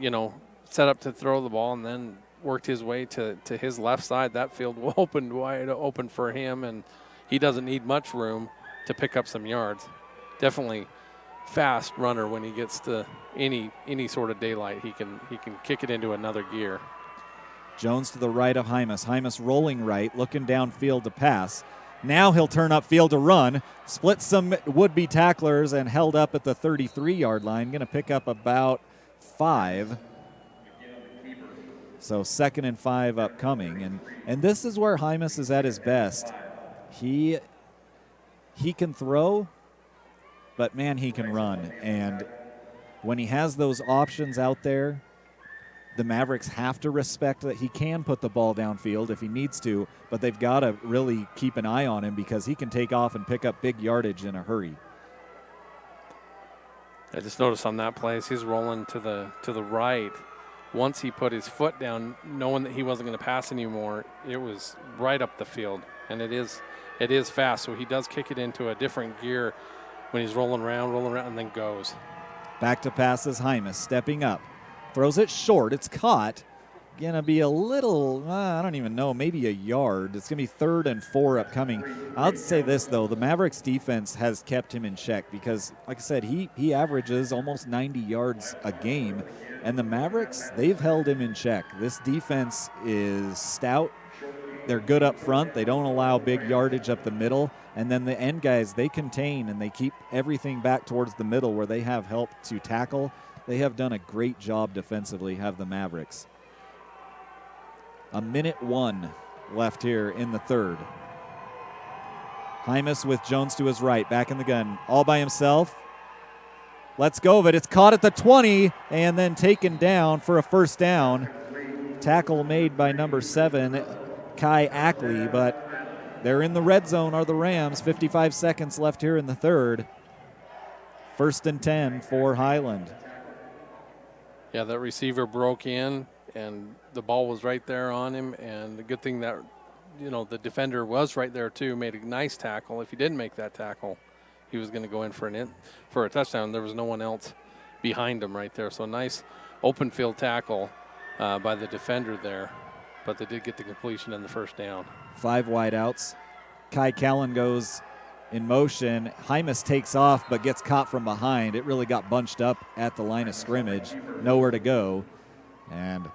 set up to throw the ball and then worked his way to his left side, that field opened wide open for him, and he doesn't need much room to pick up some yards. Definitely fast runner when he gets to any sort of daylight. He can kick it into another gear. Jones to the right of Hymas. Hymas rolling right, looking downfield to pass. Now he'll turn upfield to run, split some would-be tacklers, and held up at the 33-yard line. Going to pick up about 5. So 2nd and 5 upcoming. And this is where Hymas is at his best. He can throw, but, man, he can run. And when he has those options out there, the Mavericks have to respect that he can put the ball downfield if he needs to, but they've got to really keep an eye on him because he can take off and pick up big yardage in a hurry. I just noticed on that play, he's rolling to the right. Once he put his foot down, knowing that he wasn't going to pass anymore, it was right up the field, and it is fast. So he does kick it into a different gear when he's rolling around, and then goes. Back to passes, Hymas stepping up, throws it short. It's caught. Gonna be a little, I don't even know, maybe a yard. It's gonna be 3rd and 4 upcoming. I'll say this though, the Mavericks defense has kept him in check because, like I said, he averages almost 90 yards a game. And the Mavericks, they've held him in check. This defense is stout. They're good up front. They don't allow big yardage up the middle. And then the end guys, they contain and they keep everything back towards the middle where they have help to tackle. They have done a great job defensively, have the Mavericks. 1:01 left here in the 3rd. Hymas with Jones to his right, back in the gun, all by himself. Let's go of it. It's caught at the 20 and then taken down for a first down. Tackle made by number 7, Kai Ackley, but they're in the red zone are the Rams. 55 seconds left here in the 3rd. 1st and 10 for Highland. Yeah, that receiver broke in, and the ball was right there on him, and the good thing that, the defender was right there too, made a nice tackle. If he didn't make that tackle, he was going to go in for a touchdown. There was no one else behind him right there. So a nice open field tackle by the defender there, but they did get the completion and the first down. 5 wideouts. Kai Callan goes in motion. Hymas takes off but gets caught from behind. It really got bunched up at the line of scrimmage. Nowhere to go and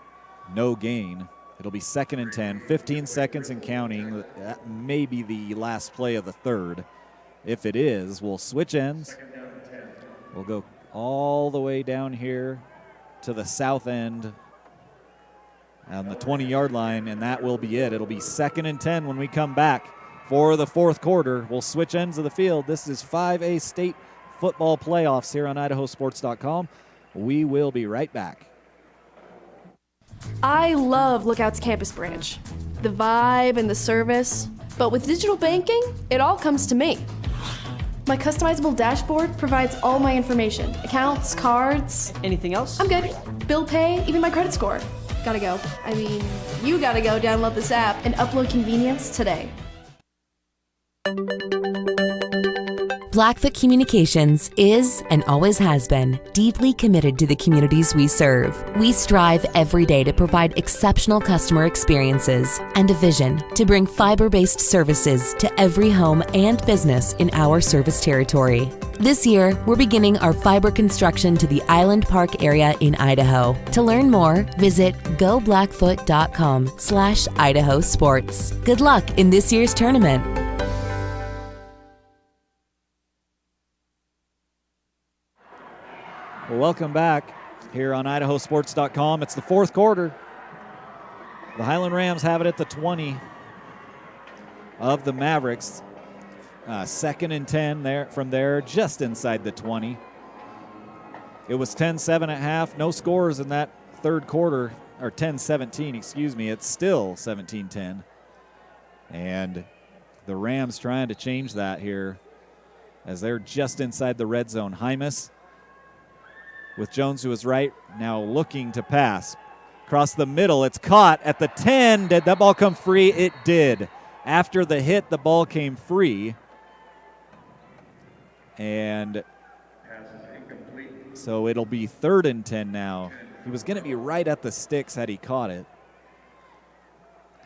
no gain. It'll be 2nd and 10, 15 seconds and counting. That may be the last play of the 3rd. If it is, we'll switch ends. We'll go all the way down here to the south end on the 20-yard line, and that will be it. It'll be 2nd and 10 when we come back for the 4th quarter. We'll switch ends of the field. This is 5A state football playoffs here on IdahoSports.com. We will be right back. I love Lookout's campus branch. The vibe and the service, But with digital banking, it all comes to me. My customizable dashboard provides all my information. Accounts, cards. Anything else? I'm good. Bill pay, even my credit score. Gotta go. I mean, you gotta go download this app and upload convenience today. Blackfoot Communications is and always has been deeply committed to the communities we serve. We strive every day to provide exceptional customer experiences and a vision to bring fiber-based services to every home and business in our service territory. This year, we're beginning our fiber construction to the Island Park area in Idaho. To learn more, visit goblackfoot.com/IdahoSports. Good luck in this year's tournament. Well, welcome back here on IdahoSports.com. It's the fourth quarter. The Highland Rams have it at the 20 of the Mavericks. 2nd and 10 there from there, just inside the 20. It was 10-7 at half. No scores in that third quarter, or 10-17, excuse me. It's still 17-10. And the Rams trying to change that here as they're just inside the red zone. Hymas with Jones to his right, now looking to pass. Across the middle, it's caught at the 10. Did that ball come free? It did. After the hit, the ball came free. And so it'll be 3rd and 10 now. He was going to be right at the sticks had he caught it.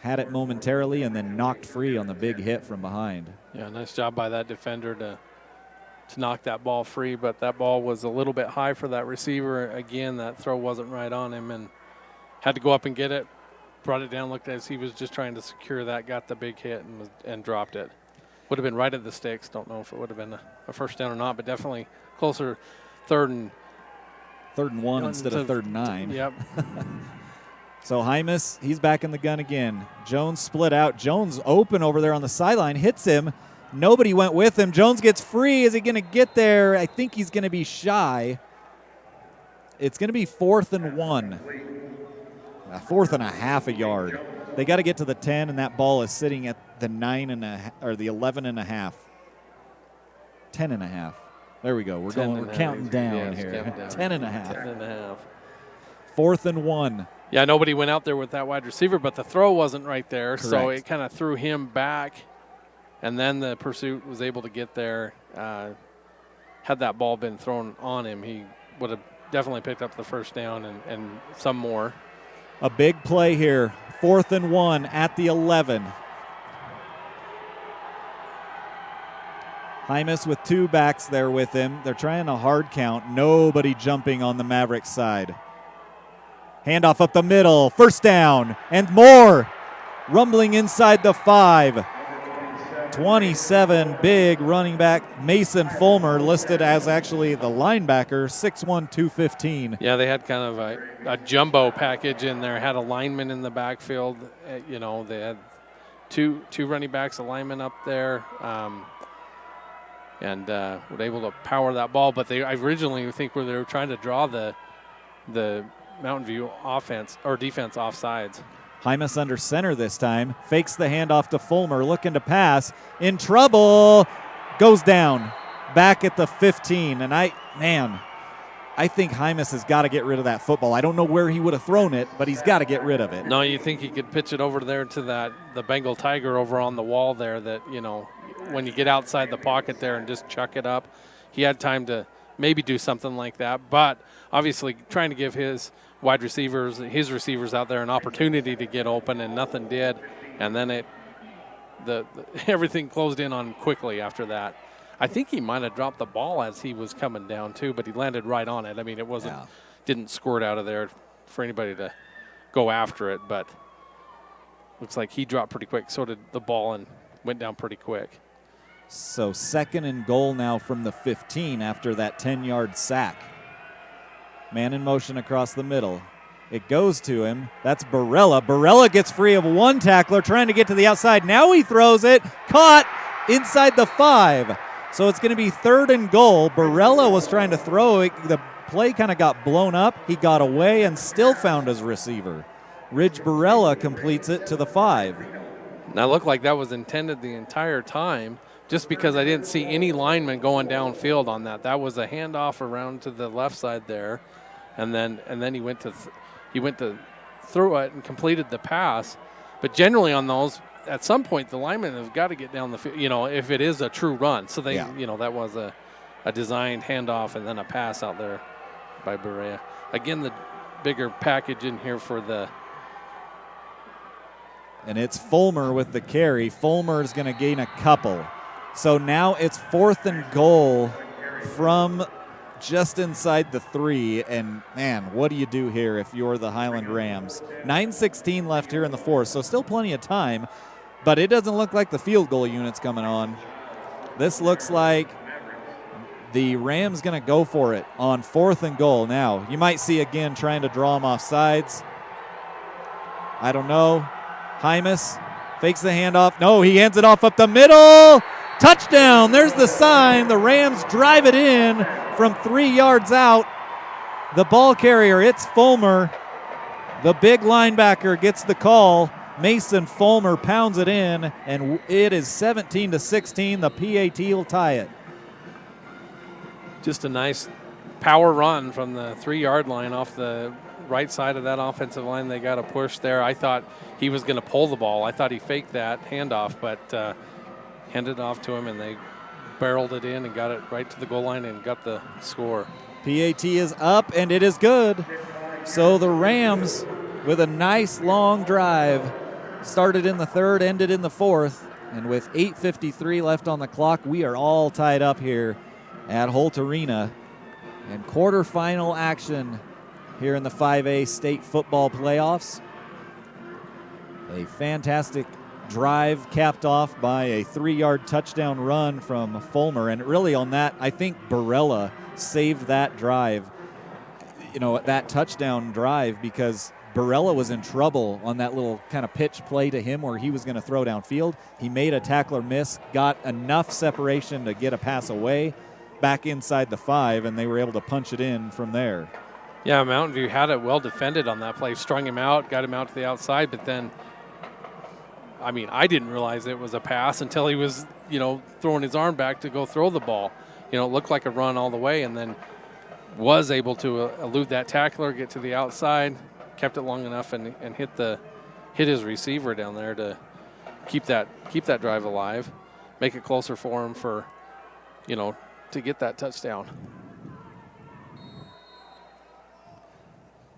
Had it momentarily and then knocked free on the big hit from behind. Yeah, nice job by that defender to knock that ball free, but that ball was a little bit high for that receiver. Again, that throw wasn't right on him and had to go up and get it. Brought it down, looked as he was just trying to secure that, got the big hit and dropped it. Would have been right at the sticks. Don't know if it would have been a first down or not, but definitely closer 3rd and 1 instead of 3rd and 9. Yep. So Hymas, he's back in the gun again. Jones split out. Jones open over there on the sideline, hits him. Nobody went with him. Jones gets free. Is he going to get there? I think he's going to be shy. It's going to be 4th and 1. 4th and a half a yard. They got to get to the 10, and that ball is sitting at the 9 and a, or the 11 and a half. 10 and a half. There we go. We're counting down here. 10 and a half. 10 and a half. 4th and 1. Yeah, nobody went out there with that wide receiver, but the throw wasn't right there, Correct. So it kind of threw him back. And then the pursuit was able to get there. Had that ball been thrown on him, he would have definitely picked up the first down and some more. A big play here. 4th and 1 at the 11. Hymas with 2 backs there with him. They're trying a hard count. Nobody jumping on the Mavericks side. Handoff up the middle. First down and more. Rumbling inside the 5. 27, big running back Mason Fulmer, listed as actually the linebacker, 6'1", 215. Yeah, they had kind of a jumbo package in there. Had a lineman in the backfield. You know, they had two running backs, a lineman up there, and were able to power that ball. But I originally think they were trying to draw the Mountain View offense or defense off sides. Hymas under center this time. Fakes the handoff to Fulmer, looking to pass. In trouble. Goes down. Back at the 15. And I think Hymas has got to get rid of that football. I don't know where he would have thrown it, but he's got to get rid of it. No, you think he could pitch it over there to the Bengal Tiger over on the wall there that, you know, when you get outside the pocket there and just chuck it up. He had time to maybe do something like that, but obviously trying to give his receivers out there an opportunity to get open, and nothing did. And then everything closed in on quickly after that. I think he might have dropped the ball as he was coming down too, but he landed right on it. I mean, it didn't squirt out of there for anybody to go after it, but looks like he dropped pretty quick. So did the ball and went down pretty quick. So 2nd and goal now from the 15 after that 10-yard sack. Man in motion across the middle. It goes to him. That's Barella. Barella gets free of one tackler trying to get to the outside. Now he throws it. Caught inside the 5. So it's going to be 3rd and goal. Barella was trying to throw it. The play kind of got blown up. He got away and still found his receiver. Ridge Barella completes it to the 5. And that looked like that was intended the entire time, just because I didn't see any linemen going downfield on that. That was a handoff around to the left side there, and then he went to throw it and completed the pass. But generally on those, at some point the linemen have got to get down the field, if it is a true run. So they, that was a designed handoff and then a pass out there by Berea. Again, the bigger package in here for the. And it's Fulmer with the carry. Fulmer is going to gain a couple. So now it's 4th and goal from just inside the 3. And, man, what do you do here if you're the Highland Rams? 9:16 left here in the 4th, so still plenty of time. But it doesn't look like the field goal unit's coming on. This looks like the Rams going to go for it on 4th and goal. Now, you might see again trying to draw them off sides. I don't know. Hymas fakes the handoff. No, he hands it off up the middle. Touchdown. There's the sign. The Rams drive it in from 3 yards out. The ball carrier, it's Fulmer. The big linebacker gets the call. Mason Fulmer pounds it in, and it is 17-16. The PAT will tie it. Just a nice power run from the 3-yard line off the right side of that offensive line. They got a push there. I thought he was going to pull the ball. I thought he faked that handoff, but handed it off to him, and they barreled it in and got it right to the goal line and got the score. PAT is up, and it is good. So the Rams, with a nice long drive, started in the 3rd, ended in the 4th, and with 8:53 left on the clock, we are all tied up here at Holt Arena. And quarterfinal action here in the 5A state football playoffs. A fantastic drive capped off by a 3-yard touchdown run from Fulmer. And really on that, I think Barella saved that drive, that touchdown drive, because Barella was in trouble on that little kind of pitch play to him where he was going to throw downfield. He made a tackler miss, got enough separation to get a pass away back inside the 5, and they were able to punch it in from there. Yeah, Mountain View had it well defended on that play, strung him out, got him out to the outside, but then, I didn't realize it was a pass until he was, throwing his arm back to go throw the ball. It looked like a run all the way, and then was able to elude that tackler, get to the outside, kept it long enough, and hit his receiver down there to keep that drive alive, make it closer for him to get that touchdown.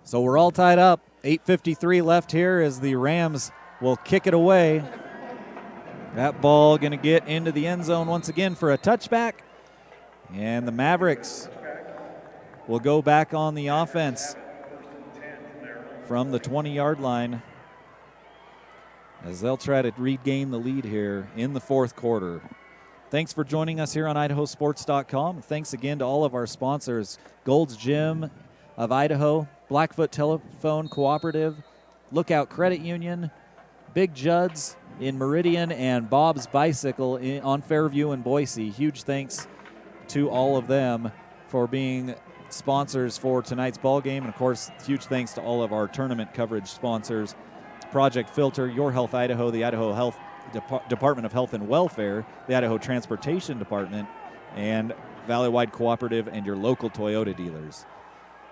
So we're all tied up. 8:53 left here as the Rams will kick it away. That ball going to get into the end zone once again for a touchback. And the Mavericks will go back on the offense from the 20-yard line as they'll try to regain the lead here in the 4th quarter. Thanks for joining us here on IdahoSports.com. Thanks again to all of our sponsors, Gold's Gym of Idaho, Blackfoot Telephone Cooperative, Lookout Credit Union, Big Judd's in Meridian, and Bob's Bicycle on Fairview and Boise. Huge thanks to all of them for being sponsors for tonight's ball game. And, of course, huge thanks to all of our tournament coverage sponsors, Project Filter, Your Health Idaho, the Idaho Department of Health and Welfare, the Idaho Transportation Department, and Valley-Wide Cooperative and your local Toyota dealers.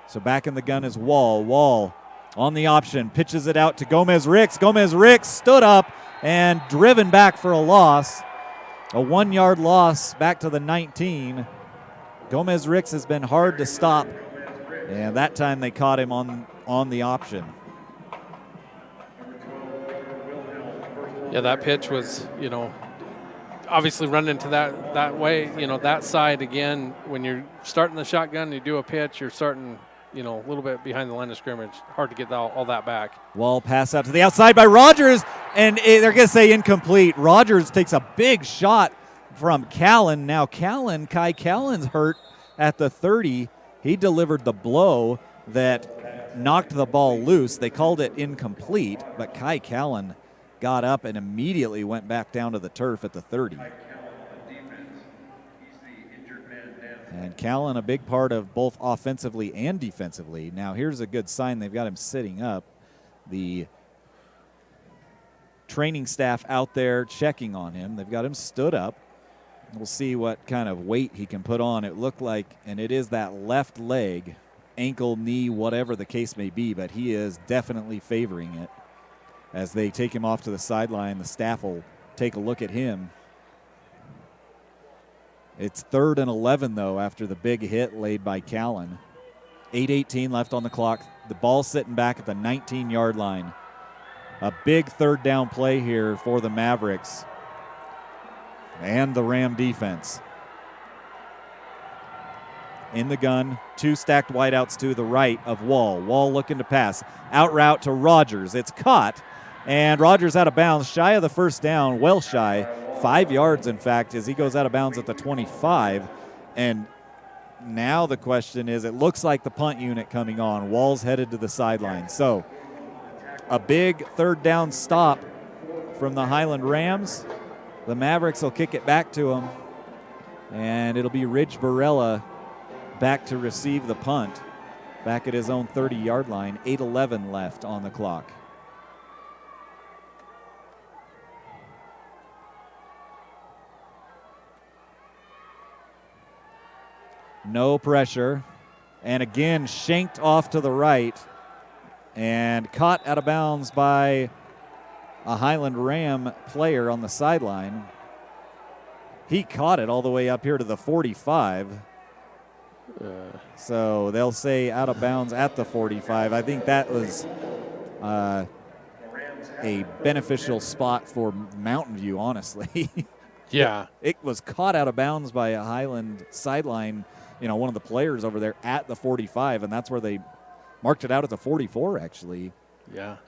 So back in the gun is Wall. Wall on the option, pitches it out to Gomez-Ricks. Gomez-Ricks stood up and driven back for a loss. A 1-yard loss back to the 19. Gomez-Ricks has been hard to stop, and that time they caught him on the option. Yeah, that pitch was, obviously running into that way, that side again. When you're starting the shotgun, you do a pitch, you're starting, a little bit behind the line of scrimmage. Hard to get all that back. Wall pass out to the outside by Rogers, and they're going to say incomplete. Rogers takes a big shot from Callan. Now Kai Callan's hurt at the 30. He delivered the blow that knocked the ball loose. They called it incomplete, but Kai Callan got up and immediately went back down to the turf at the 30. And Callan, a big part of both offensively and defensively. Now here's a good sign. They've got him sitting up. The training staff out there checking on him. They've got him stood up. We'll see what kind of weight he can put on. It looked like, and it is that left leg, ankle, knee, whatever the case may be, but he is definitely favoring it. As they take him off to the sideline, the staff will take a look at him. It's 3rd and 11, though, after the big hit laid by Callan. 8:18 left on the clock. The ball sitting back at the 19-yard line. A big 3rd down play here for the Mavericks and the Ram defense. In the gun, 2 stacked wideouts to the right of Wall. Wall looking to pass. Out route to Rogers. It's caught, and Rogers out of bounds, shy of the first down, well shy. 5 yards, in fact, as he goes out of bounds at the 25. And now the question is, it looks like the punt unit coming on. Wall's headed to the sideline. So a big 3rd down stop from the Highland Rams. The Mavericks will kick it back to him, and it'll be Ridge Barella back to receive the punt, back at his own 30-yard line. 8:11 left on the clock. No pressure, and again shanked off to the right and caught out of bounds by a Highland Ram player on the sideline. He caught it all the way up here to the 45. So they'll say out of bounds at the 45. I think that was a beneficial spot for Mountain View, honestly. Yeah. It was caught out of bounds by a Highland sideline, one of the players over there at the 45, and that's where they marked it out at the 44, actually,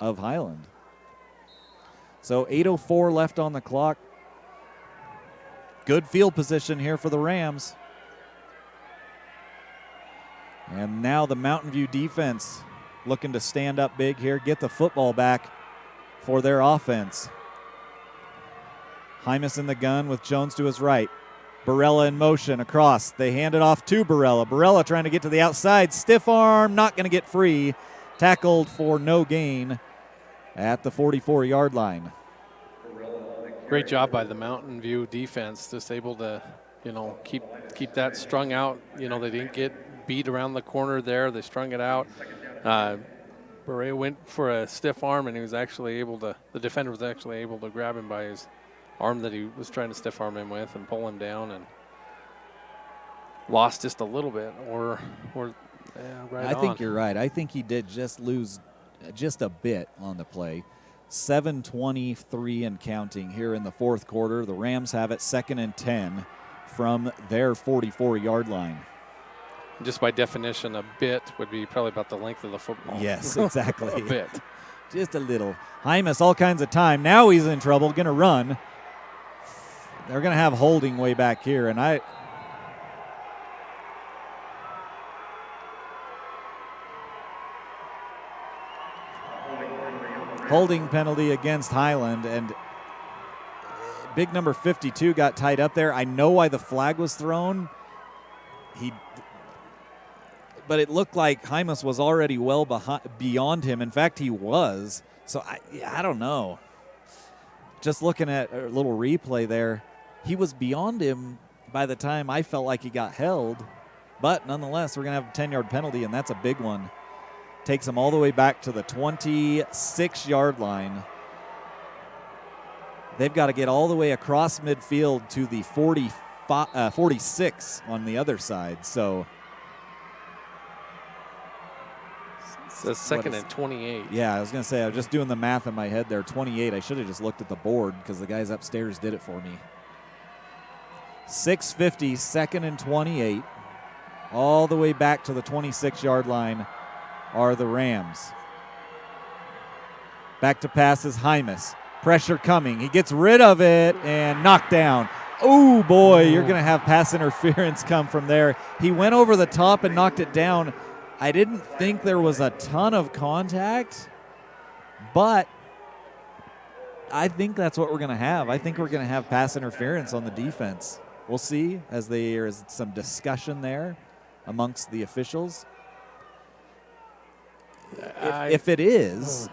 of Highland. So 8:04 left on the clock. Good field position here for the Rams. And now the Mountain View defense looking to stand up big here, get the football back for their offense. Hymas in the gun with Jones to his right. Barella in motion across. They hand it off to Barella. Barella trying to get to the outside. Stiff arm, not going to get free. Tackled for no gain at the 44-yard line. Great job by the Mountain View defense, just able to, keep that strung out. They didn't get beat around the corner there. They strung it out. Barella went for a stiff arm, and he was actually able to, the defender was actually able to grab him by his arm that he was trying to stiff arm him with and pull him down, and lost just a little bit, I think you're right. I think he did just lose just a bit on the play. 7:23 and counting here in the 4th quarter. The Rams have it 2nd and 10 from their 44-yard line. Just by definition, a bit would be probably about the length of the football. Yes, exactly. A bit. Just a little. Hymas all kinds of time. Now he's in trouble, going to run. They're going to have holding way back here, and holding penalty against Highland, and big number 52 got tied up there. I know why the flag was thrown. But it looked like Hymas was already well beyond him. In fact, he was. So I don't know. Just looking at a little replay there, he was beyond him by the time I felt like he got held. But nonetheless, we're going to have a 10-yard penalty, and that's a big one. Takes him all the way back to the 26-yard line. They've got to get all the way across midfield to the 46 on the other side. So it's 2nd and 28. Yeah, I was going to say, I was just doing the math in my head there. 28. I should have just looked at the board because the guys upstairs did it for me. 6:50, 2nd and 28. All the way back to the 26-yard line are the Rams. Back to pass is Hymas. Pressure coming. He gets rid of it and knocked down. Oh, boy, you're going to have pass interference come from there. He went over the top and knocked it down. I didn't think there was a ton of contact, but I think that's what we're going to have. I think we're going to have pass interference on the defense. We'll see as there is some discussion there amongst the officials. If it is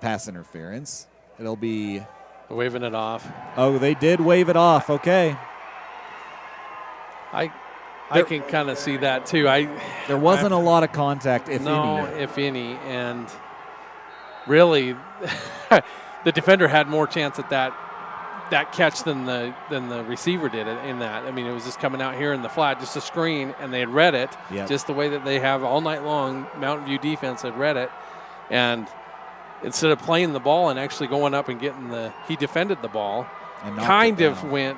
pass interference, It'll be waving it off. Oh, they did wave it off. Okay. I can kind of see that too. There wasn't a lot of contact, if any, and really, the defender had more chance at that catch than the receiver did in that. I mean, it was just coming out here in the flat, just a screen, and they had read it, just the way that they have all night long. Mountain View defense had read it, and instead of playing the ball and actually going up and getting he defended the ball, and kind of went.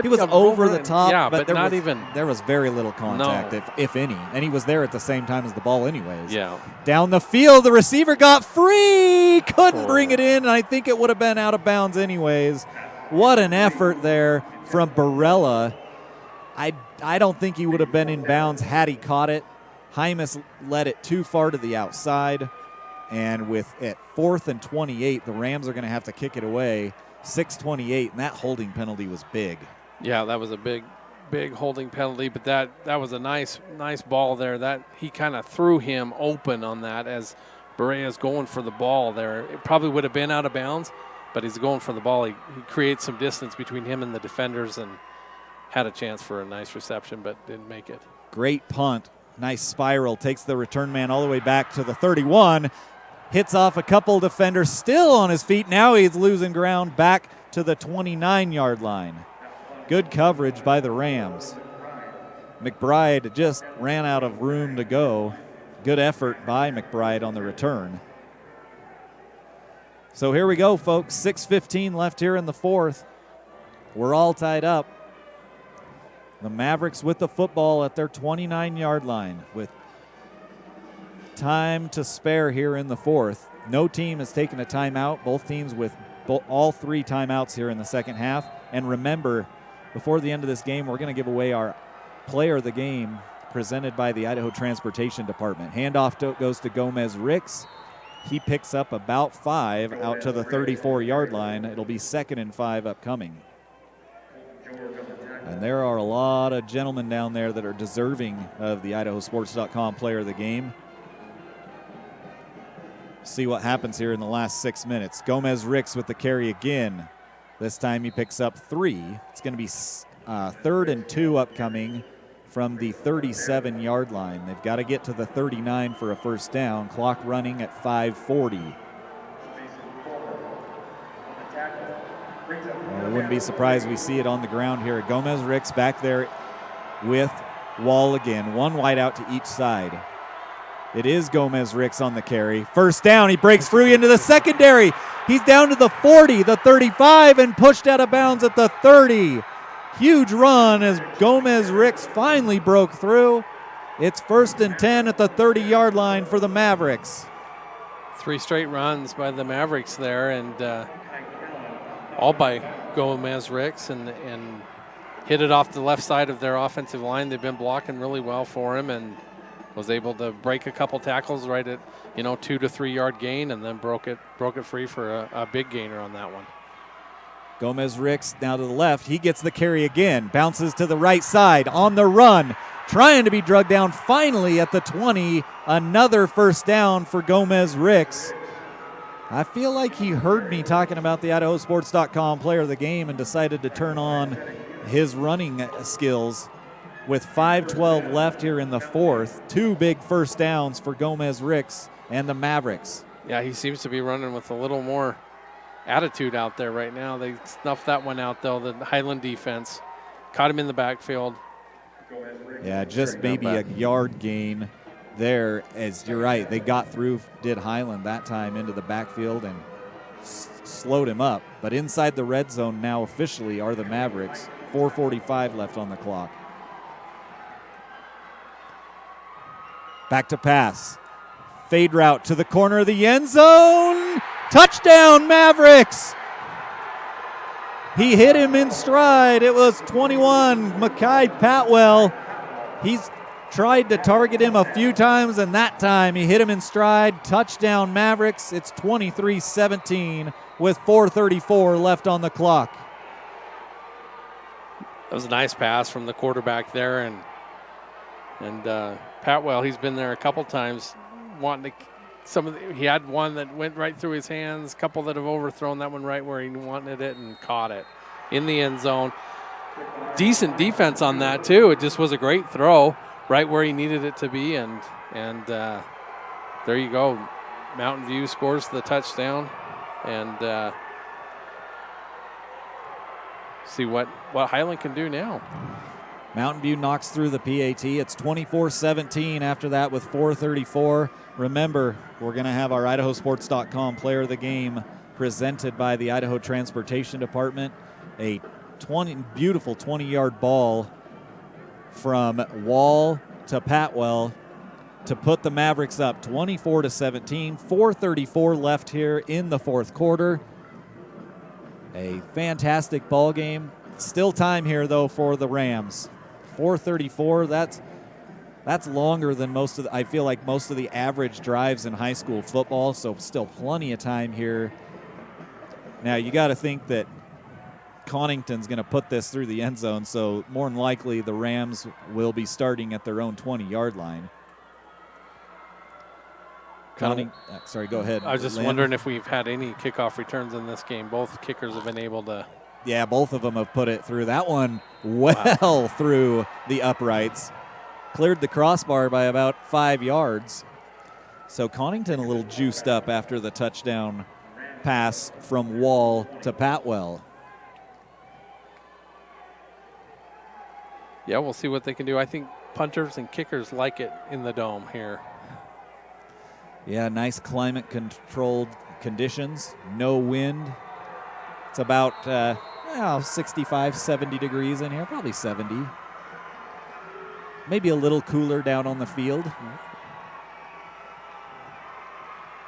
He was over the top, but not even. There was very little contact, if any. And he was there at the same time as the ball anyways. Yeah. Down the field, the receiver got free. Couldn't bring it in, and I think it would have been out of bounds anyways. What an effort there from Barella. I don't think he would have been in bounds had he caught it. Hymas led it too far to the outside. And at 4th and 28, the Rams are going to have to kick it away. 6:28, and that holding penalty was big. Yeah, that was a big holding penalty, but that was a nice ball there. That he kind of threw him open on that as Berea's going for the ball there. It probably would have been out of bounds, but he's going for the ball. He creates some distance between him and the defenders and had a chance for a nice reception, but didn't make it. Great punt. Nice spiral. Takes the return man all the way back to the 31. Hits off a couple defenders, still on his feet. Now he's losing ground back to the 29-yard line. Good coverage by the Rams. McBride just ran out of room to go. Good effort by McBride on the return. So here we go, folks. 6:15 left here in the fourth. We're all tied up. The Mavericks with the football at their 29-yard line with time to spare here in the fourth. No team has taken a timeout. Both teams with all 3 timeouts here in the second half. And remember, before the end of this game, we're going to give away our player of the game presented by the Idaho Transportation Department. Handoff goes to Gomez Ricks. He picks up about 5 out to the 34-yard line. It'll be 2nd and 5 upcoming. And there are a lot of gentlemen down there that are deserving of the IdahoSports.com player of the game. See what happens here in the last 6 minutes. Gomez Ricks with the carry again. This time he picks up 3. It's going to be 3rd and 2 upcoming from the 37-yard line. They've got to get to the 39 for a first down. Clock running at 5:40. I wouldn't be surprised we see it on the ground here. Gomez Ricks back there with Wall again. One wide out to each side. It is Gomez Ricks on the carry. First down, he breaks free into the secondary. He's down to the 40, the 35, and pushed out of bounds at the 30. Huge run as Gomez Ricks finally broke through. It's 1st and 10 at the 30-yard line for the Mavericks. 3 straight runs by the Mavericks there, and all by Gomez Ricks, and hit it off the left side of their offensive line. They've been blocking really well for him, and was able to break a couple tackles right at 2 to 3 yard gain, and then broke it free for a big gainer on that one. Gomez Ricks now to the left. He gets the carry again, bounces to the right side on the run, trying to be drugged down finally at the 20. Another first down for Gomez Ricks. I feel like he heard me talking about the IdahoSports.com player of the game and decided to turn on his running skills. With 5:12 left here in the fourth, 2 big first downs for Gomez Ricks and the Mavericks. Yeah, he seems to be running with a little more attitude out there right now. They snuffed that one out, though, the Highland defense. Caught him in the backfield. Yeah, just maybe a yard gain there, as you're right. They got through, did Highland that time into the backfield and slowed him up. But inside the red zone now officially are the Mavericks. 4:45 left on the clock. Back to pass. Fade route to the corner of the end zone. Touchdown, Mavericks! He hit him in stride. It was 21, Mekhi Patwell. He's tried to target him a few times, and that time he hit him in stride. Touchdown, Mavericks. It's 23-17 with 4:34 left on the clock. That was a nice pass from the quarterback there, and Patwell, he's been there a couple times wanting to he had one that went right through his hands, a couple that have overthrown, that one right where he wanted it and caught it in the end zone. Decent defense on that too. It just was a great throw right where he needed it to be, and there you go. Mountain View scores the touchdown, and see what Highland can do now. Mountain View knocks through the PAT. It's 24-17 after that with 4:34. Remember, we're going to have our IdahoSports.com player of the game presented by the Idaho Transportation Department. A beautiful 20-yard ball from Wall to Patwell to put the Mavericks up 24-17. 4:34 left here in the fourth quarter. A fantastic ball game. Still time here, though, for the Rams. 4:34, that's longer than I feel like most of the average drives in high school football, so still plenty of time here. Now, you got to think that Connington's going to put this through the end zone, so more than likely the Rams will be starting at their own 20-yard line. Sorry, go ahead. I was just wondering if we've had any kickoff returns in this game. Both kickers have been able to. Yeah, both of them have put it through. That one well through the uprights. Cleared the crossbar by about 5 yards. So Connington a little juiced up after the touchdown pass from Wall to Patwell. Yeah, we'll see what they can do. I think punters and kickers like it in the dome here. Yeah, nice climate-controlled conditions. No wind. It's about 65, 70 degrees in here, probably 70. Maybe a little cooler down on the field.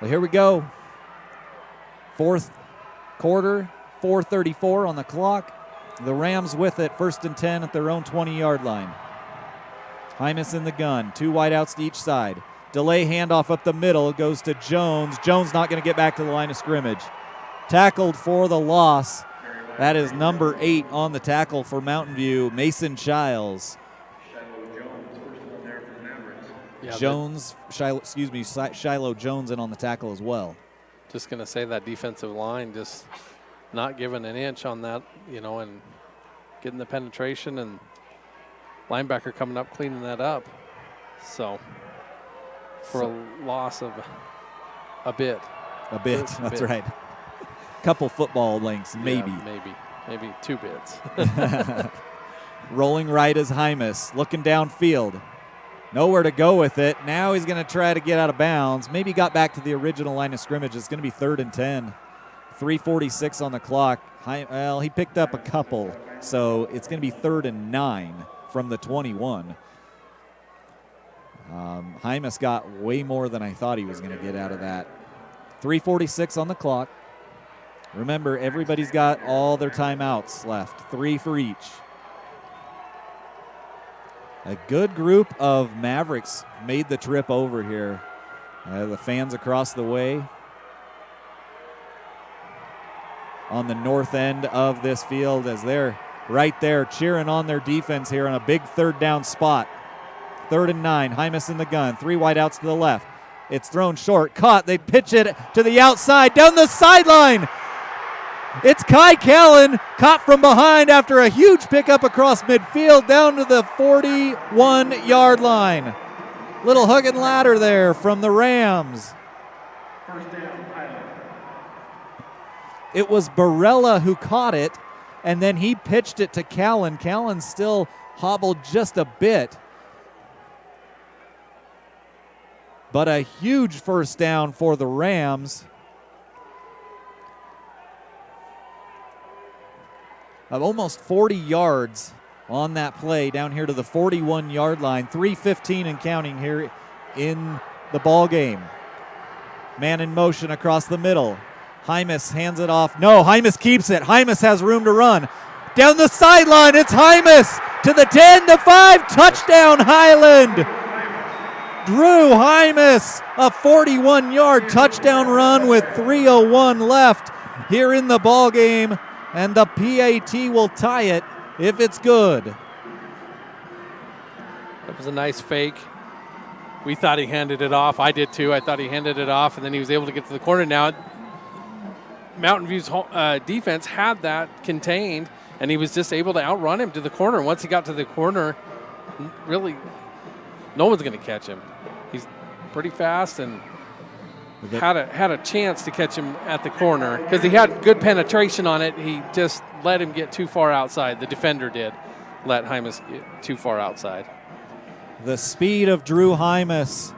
Well, here we go. Fourth quarter, 4:34 on the clock. The Rams with it, 1st and 10 at their own 20-yard line. Hymas in the gun, 2 wideouts to each side. Delay handoff up the middle, it goes to Jones. Jones not going to get back to the line of scrimmage. Tackled for the loss. That is number 8 on the tackle for Mountain View, Mason Shiles. Shiloh Jones in on the tackle as well. Just going to say that defensive line just not giving an inch on that, and getting the penetration, and linebacker coming up cleaning that up. So for a loss of a bit. That's right. Couple football lengths, maybe. Yeah, maybe 2 bits. Rolling right is Hymas, looking downfield. Nowhere to go with it. Now he's going to try to get out of bounds. Maybe got back to the original line of scrimmage. It's going to be 3rd and 10. 3:46 on the clock. Well, he picked up a couple, so it's going to be 3rd and 9 from the 21. Hymas got way more than I thought he was going to get out of that. 3:46 on the clock. Remember, everybody's got all their timeouts left, 3 for each. A good group of Mavericks made the trip over here. The fans across the way on the north end of this field as they're right there cheering on their defense here on a big 3rd down spot. 3rd and 9, Hymas in the gun, 3 wideouts to the left. It's thrown short, caught, they pitch it to the outside, down the sideline. It's Kai Callan, caught from behind after a huge pickup across midfield down to the 41-yard line. Little hook and ladder there from the Rams. It was Barella who caught it, and then he pitched it to Callan. Callan still hobbled just a bit. But a huge 1st down for the Rams. Of almost 40 yards on that play down here to the 41-yard line. 3:15 and counting here in the ball game. Man in motion across the middle. Hymas hands it off. No, Hymas keeps it. Hymas has room to run. Down the sideline, it's Hymas to the 10, the 5, touchdown Highland. Drew Hymas, a 41-yard touchdown run with 3:01 left here in the ball game. And the PAT will tie it if it's good. That was a nice fake. we thought he handed it off. I did too. I thought he handed it off, and then he was able to get to the corner. Now, Mountain View's defense had that contained, and he was just able to outrun him to the corner. Once he got to the corner, really, no one's going to catch him. He's pretty fast and had a chance to catch him at the corner because he had good penetration on it. He just let him get too far outside. The defender did let Hymas get too far outside. The speed of Drew Hymas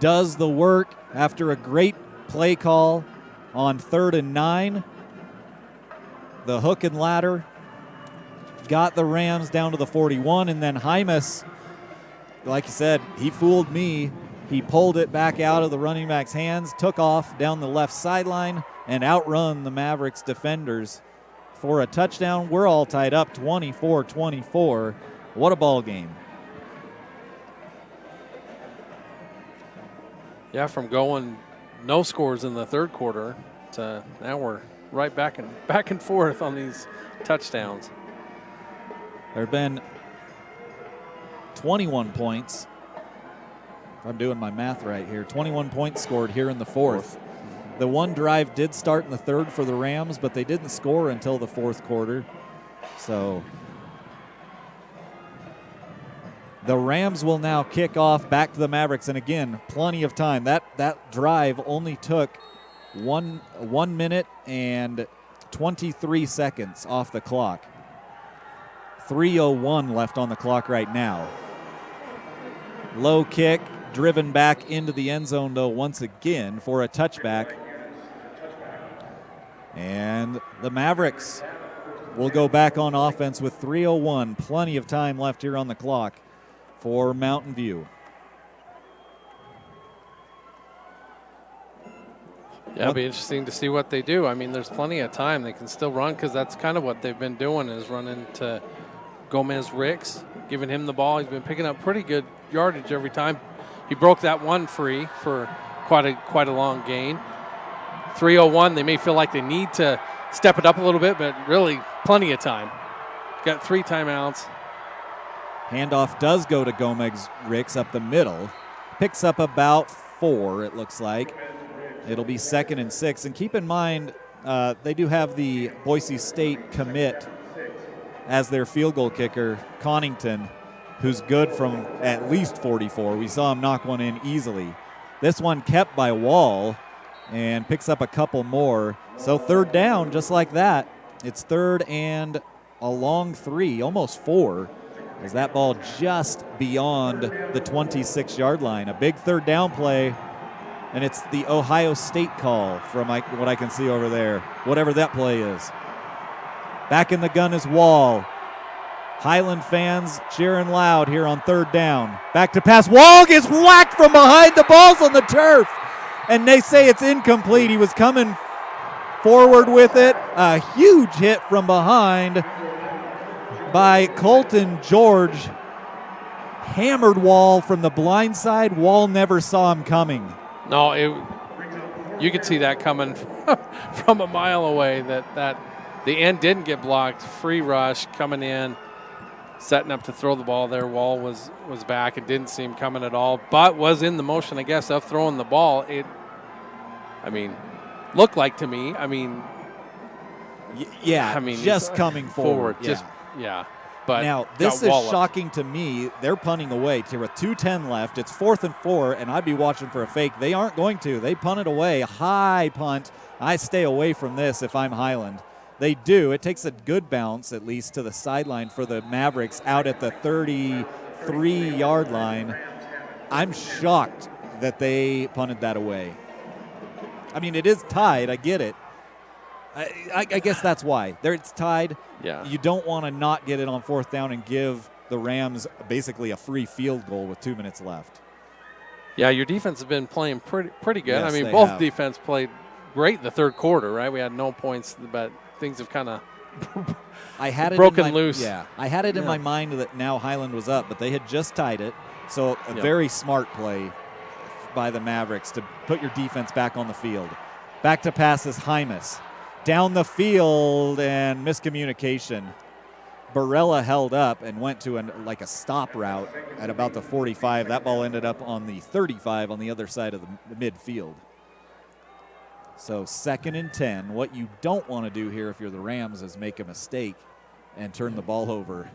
does the work after a great play call on 3rd and 9. The hook and ladder got the Rams down to the 41, and then Hymas, like you said, he fooled me. He pulled it back out of the running back's hands, took off down the left sideline, and outrun the Mavericks defenders for a touchdown. We're all tied up 24-24. What a ball game. Yeah, from going no scores in the third quarter to now we're right back and forth on these touchdowns. There have been 21 points. If I'm doing my math right here, 21 points scored here in the fourth. The one drive did start in the third for the Rams, but they didn't score until the fourth quarter. So the Rams will now kick off back to the Mavericks, and again, plenty of time. That drive only took 1 minute and 23 seconds off the clock. 3:01 left on the clock right now. Low kick, driven back into the end zone, though, once again for a touchback. And the Mavericks will go back on offense with 3:01. Plenty of time left here on the clock for Mountain View. Yeah, it'll be interesting to see what they do. I mean, there's plenty of time. They can still run because that's kind of what they've been doing is running to Gomez Ricks, giving him the ball. He's been picking up pretty good yardage every time. He broke that one free for quite a long gain. 3:01, they may feel like they need to step it up a little bit, but really plenty of time. Got 3 timeouts. Handoff does go to Gomez Ricks up the middle. Picks up about 4, it looks like. It'll be 2nd and 6. And keep in mind, they do have the Boise State commit as their field goal kicker, Connington, who's good from at least 44. We saw him knock one in easily. This one kept by Wall and picks up a couple more. So 3rd down, just like that. It's 3rd and a long 3, almost 4, as that ball just beyond the 26-yard line. A big 3rd down play, and it's the Ohio State call from what I can see over there, whatever that play is. Back in the gun is Wall. Highland fans cheering loud here on 3rd down. Back to pass. Wall gets whacked from behind. The ball's on the turf, and they say it's incomplete. He was coming forward with it. A huge hit from behind by Colton George. Hammered Wall from the blind side. Wall never saw him coming. No, you could see that coming from a mile away, that the end didn't get blocked. Free rush coming in, setting up to throw the ball there. Wall was back and didn't see him coming at all, but was in the motion, I guess, of throwing the ball. Looked like to me, just coming forward. But now, this is shocking to me. They're punting away here with 2:10 left. It's 4th and 4, and I'd be watching for a fake. They aren't going to. They punt it away. High punt. I stay away from this if I'm Highland. They do. It takes a good bounce, at least, to the sideline for the Mavericks out at the 33-yard line. I'm shocked that they punted that away. It is tied. I get it. I guess that's why. It's tied. Yeah. You don't want to not get it on 4th down and give the Rams basically a free field goal with 2 minutes left. Yeah, your defense has been playing pretty good. Yes, both defense played great the third quarter, right? We had no points, but things have kind of broken loose. Yeah, I had it in my mind that now Highland was up, but they had just tied it. So a very smart play by the Mavericks to put your defense back on the field. Back to pass is Hymas. Down the field and miscommunication. Barella held up and went to like a stop route at about the 45. That ball ended up on the 35 on the other side of the midfield. So 2nd and 10. What you don't want to do here if you're the Rams is make a mistake and turn the ball over.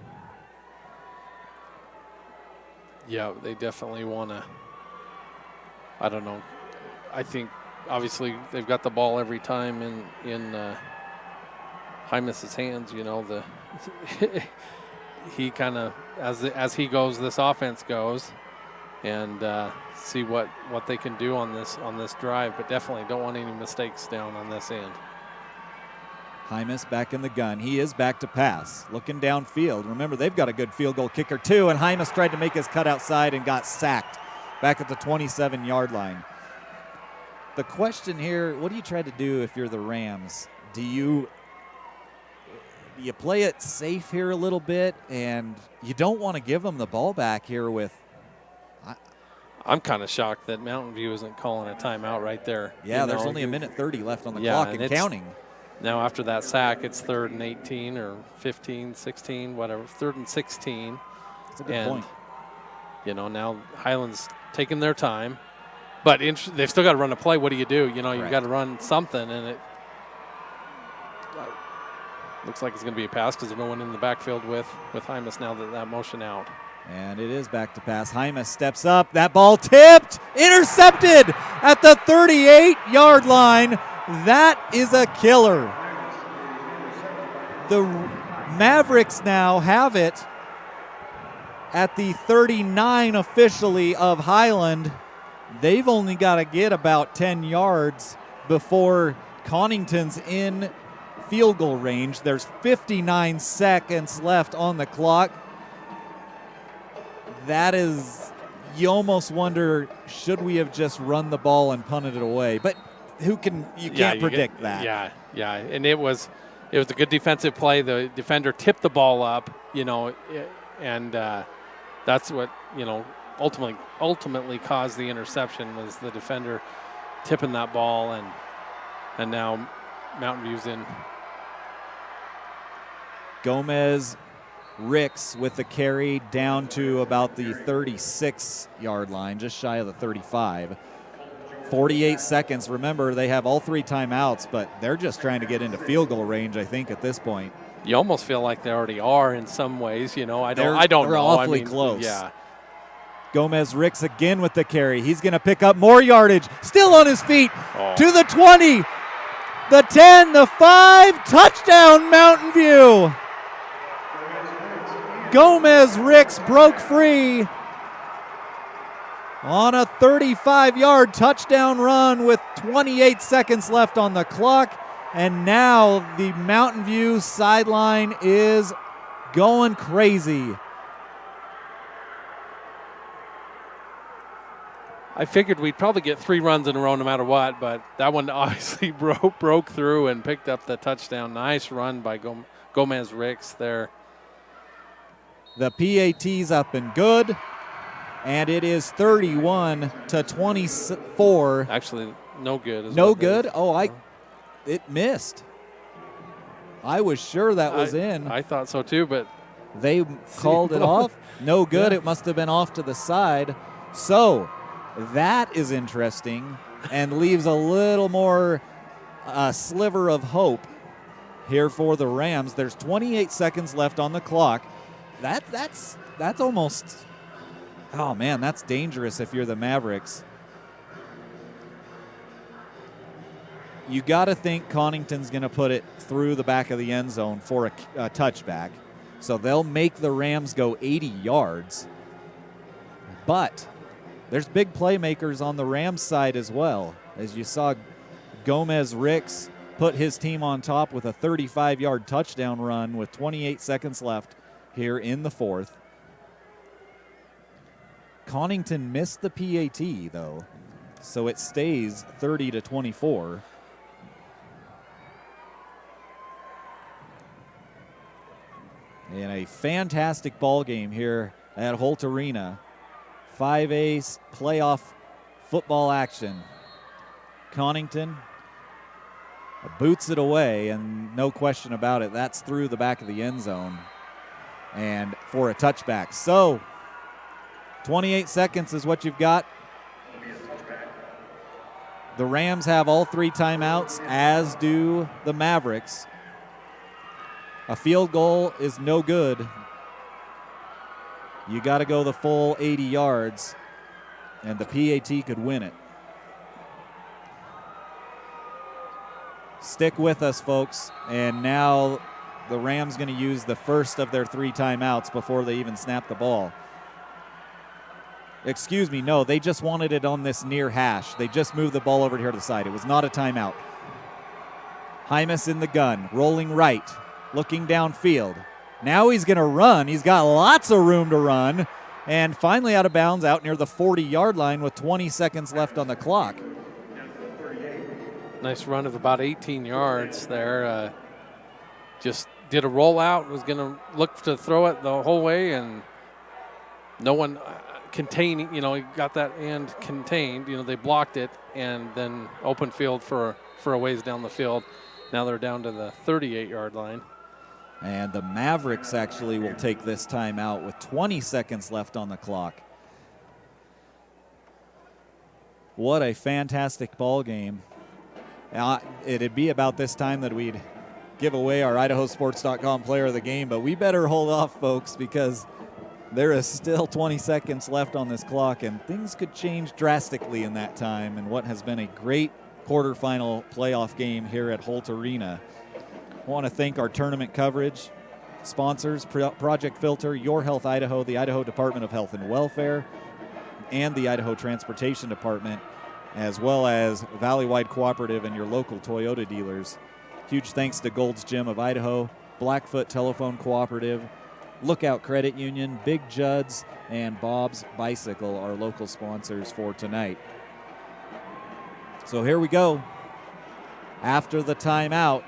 Yeah, they definitely want to. I don't know. I think obviously they've got the ball every time in Hymas's hands. You know, he kind of as he goes, this offense goes, and see what they can do on this drive. But definitely don't want any mistakes down on this end. Hymas back in the gun. He is back to pass, looking downfield. Remember, they've got a good field goal kicker too, and Hymas tried to make his cut outside and got sacked back at the 27-yard line. The question here, what do you try to do if you're the Rams? Do you play it safe here a little bit, and you don't want to give them the ball back here with I'm kind of shocked that Mountain View isn't calling a timeout right there. Yeah, there's only a minute 30 left on the clock and counting. Now after that sack, it's 3rd and 18 or 15, 16, whatever. 3rd and 16. That's a good point. You know, now Highland's taking their time, but they've still got to run a play. What do? You know, you've got to run something, and it looks like it's going to be a pass because there's no one in the backfield with Hymas now that motion out. And it is back to pass. Hymas steps up. That ball tipped, intercepted at the 38-yard line. That is a killer. The Mavericks now have it at the 39 officially of Highland. They've only got to get about 10 yards before Connington's in field goal range. There's 59 seconds left on the clock. That is, you almost wonder, should we have just run the ball and punted it away? But you can't predict that. Yeah, and it was a good defensive play. The defender tipped the ball up, you know, and that's what, you know, ultimately caused the interception, was the defender tipping that ball, and now Mountain View's in. Gomez Ricks with the carry down to about the 36-yard line, just shy of the 35. 48 seconds. Remember, they have all 3 timeouts, but they're just trying to get into field goal range, I think, at this point. You almost feel like they already are in some ways, you know. I don't they're know. Awfully close. Yeah. Gomez Ricks again with the carry. He's going to pick up more yardage. Still on his feet to the 20, the 10, the 5. Touchdown, Mountain View. Gomez Ricks broke free on a 35-yard touchdown run with 28 seconds left on the clock. And now the Mountain View sideline is going crazy. I figured we'd probably get 3 runs in a row no matter what, but that one obviously broke through and picked up the touchdown. Nice run by Gomez Ricks there. The PAT's up and good, and it is 31-24. Actually, no good. No good? It missed. I was sure that was in. I thought so too, but they called it off. No good. Yeah. It must have been off to the side. So that is interesting and leaves a little more sliver of hope here for the Rams. There's 28 seconds left on the clock. That's almost, oh man, that's dangerous if you're the Mavericks. You got to think Connington's going to put it through the back of the end zone for a touchback. So they'll make the Rams go 80 yards. But there's big playmakers on the Rams side as well. As you saw, Gomez Ricks put his team on top with a 35-yard touchdown run with 28 seconds left here in the 4th. Connington missed the PAT, though, so it stays 30-24. And a fantastic ball game here at Holt Arena. 5A playoff football action. Connington boots it away, and no question about it, that's through the back of the end zone. and for a touchback. So 28 seconds is what you've got. The Rams have all 3 timeouts, as do the Mavericks. A field goal is no good. You got to go the full 80 yards, and the PAT could win it. Stick with us, folks. And now the Rams going to use the first of their 3 timeouts before they even snap the ball. Excuse me, no, they just wanted it on this near hash. They just moved the ball over here to the side. It was not a timeout. Hymas in the gun, rolling right, looking downfield. Now he's going to run. He's got lots of room to run. And finally out of bounds out near the 40-yard line with 20 seconds left on the clock. Nice run of about 18 yards there. Just did a rollout, was going to look to throw it the whole way, and no one containing, he got that end contained. They blocked it, and then open field for a ways down the field. Now they're down to the 38-yard line. And the Mavericks actually will take this timeout with 20 seconds left on the clock. What a fantastic ball game. It'd be about this time that we'd give away our IdahoSports.com player of the game, but we better hold off, folks, because there is still 20 seconds left on this clock, and things could change drastically in that time in what has been a great quarterfinal playoff game here at Holt Arena. I want to thank our tournament coverage sponsors, Project Filter, Your Health Idaho, the Idaho Department of Health and Welfare, and the Idaho Transportation Department, as well as Valleywide Cooperative and your local Toyota dealers. Huge thanks to Gold's Gym of Idaho, Blackfoot Telephone Cooperative, Lookout Credit Union, Big Judd's, and Bob's Bicycle, our local sponsors for tonight. So here we go. After the timeout,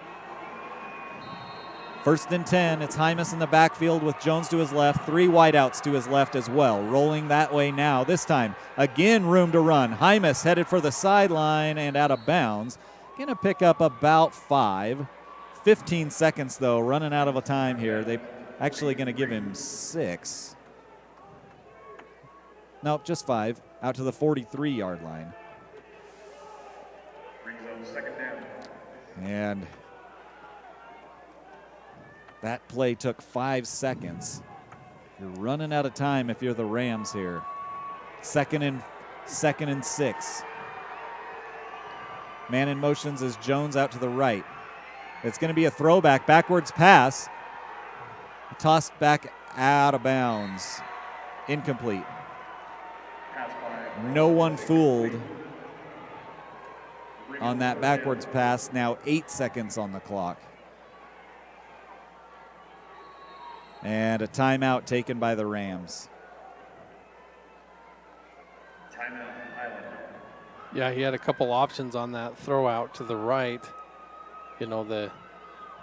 1st and 10, it's Hymas in the backfield with Jones to his left, 3 wideouts to his left as well. Rolling that way now. This time, again, room to run. Hymas headed for the sideline and out of bounds. Going to pick up about 5. 15 seconds, though, running out of a time here. They actually going to give him 6. Nope, just 5. Out to the 43-yard line. And that play took 5 seconds. You're running out of time if you're the Rams here. Second and 6. Man in motions is Jones out to the right. It's going to be a throwback, backwards pass. Tossed back out of bounds. Incomplete. No one fooled on that backwards pass. Now 8 seconds on the clock. And a timeout taken by the Rams. Timeout, Highland. Yeah, he had a couple options on that throw out to the right. The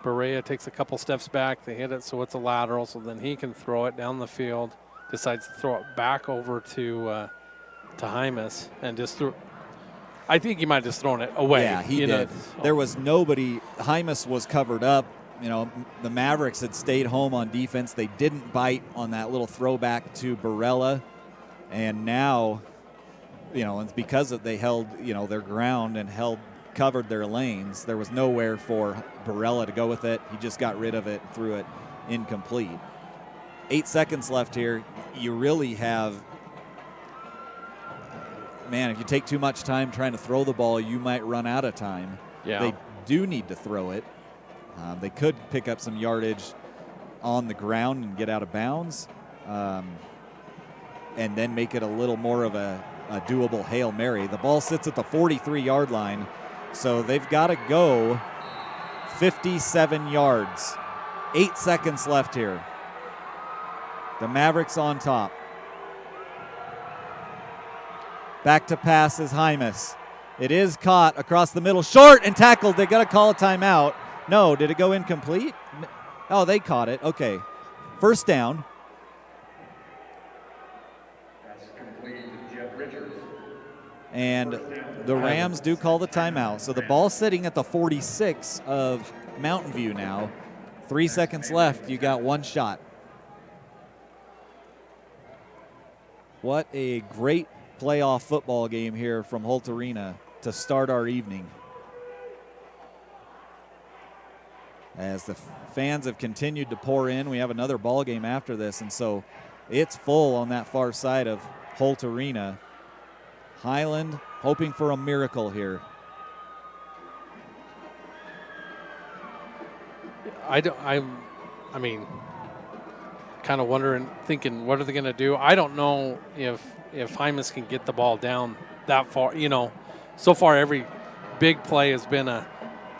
Berea takes a couple steps back. They hit it, so it's a lateral, so then he can throw it down the field. Decides to throw it back over to Hymas and just threw. I think he might have just thrown it away. Yeah, he did. There was nobody. Hymas was covered up. The Mavericks had stayed home on defense. They didn't bite on that little throwback to Barella. And now, it's because they held, their ground and covered their lanes. There was nowhere for Barella to go with it. He just got rid of it and threw it incomplete. 8 seconds left here. You really have, if you take too much time trying to throw the ball, you might run out of time. Yeah. They do need to throw it. They could pick up some yardage on the ground and get out of bounds, and then make it a little more of a doable Hail Mary. The ball sits at the 43-yard line, so they've got to go 57 yards. 8 seconds left here. The Mavericks on top. Back to pass is Hymas. It is caught across the middle, short and tackled. They got to call a timeout. No, did it go incomplete? Oh, they caught it. Okay. First down. And the Rams do call the timeout. So the ball's sitting at the 46 of Mountain View now. 3 seconds left. You got one shot. What a great playoff football game here from Holt Arena to start our evening. As the fans have continued to pour in, we have another ball game after this, and so it's full on that far side of Holt Arena. Highland hoping for a miracle here. I mean, kind of wondering, thinking, what are they going to do? I don't know if Hymas can get the ball down that far. You know, so far every big play has been the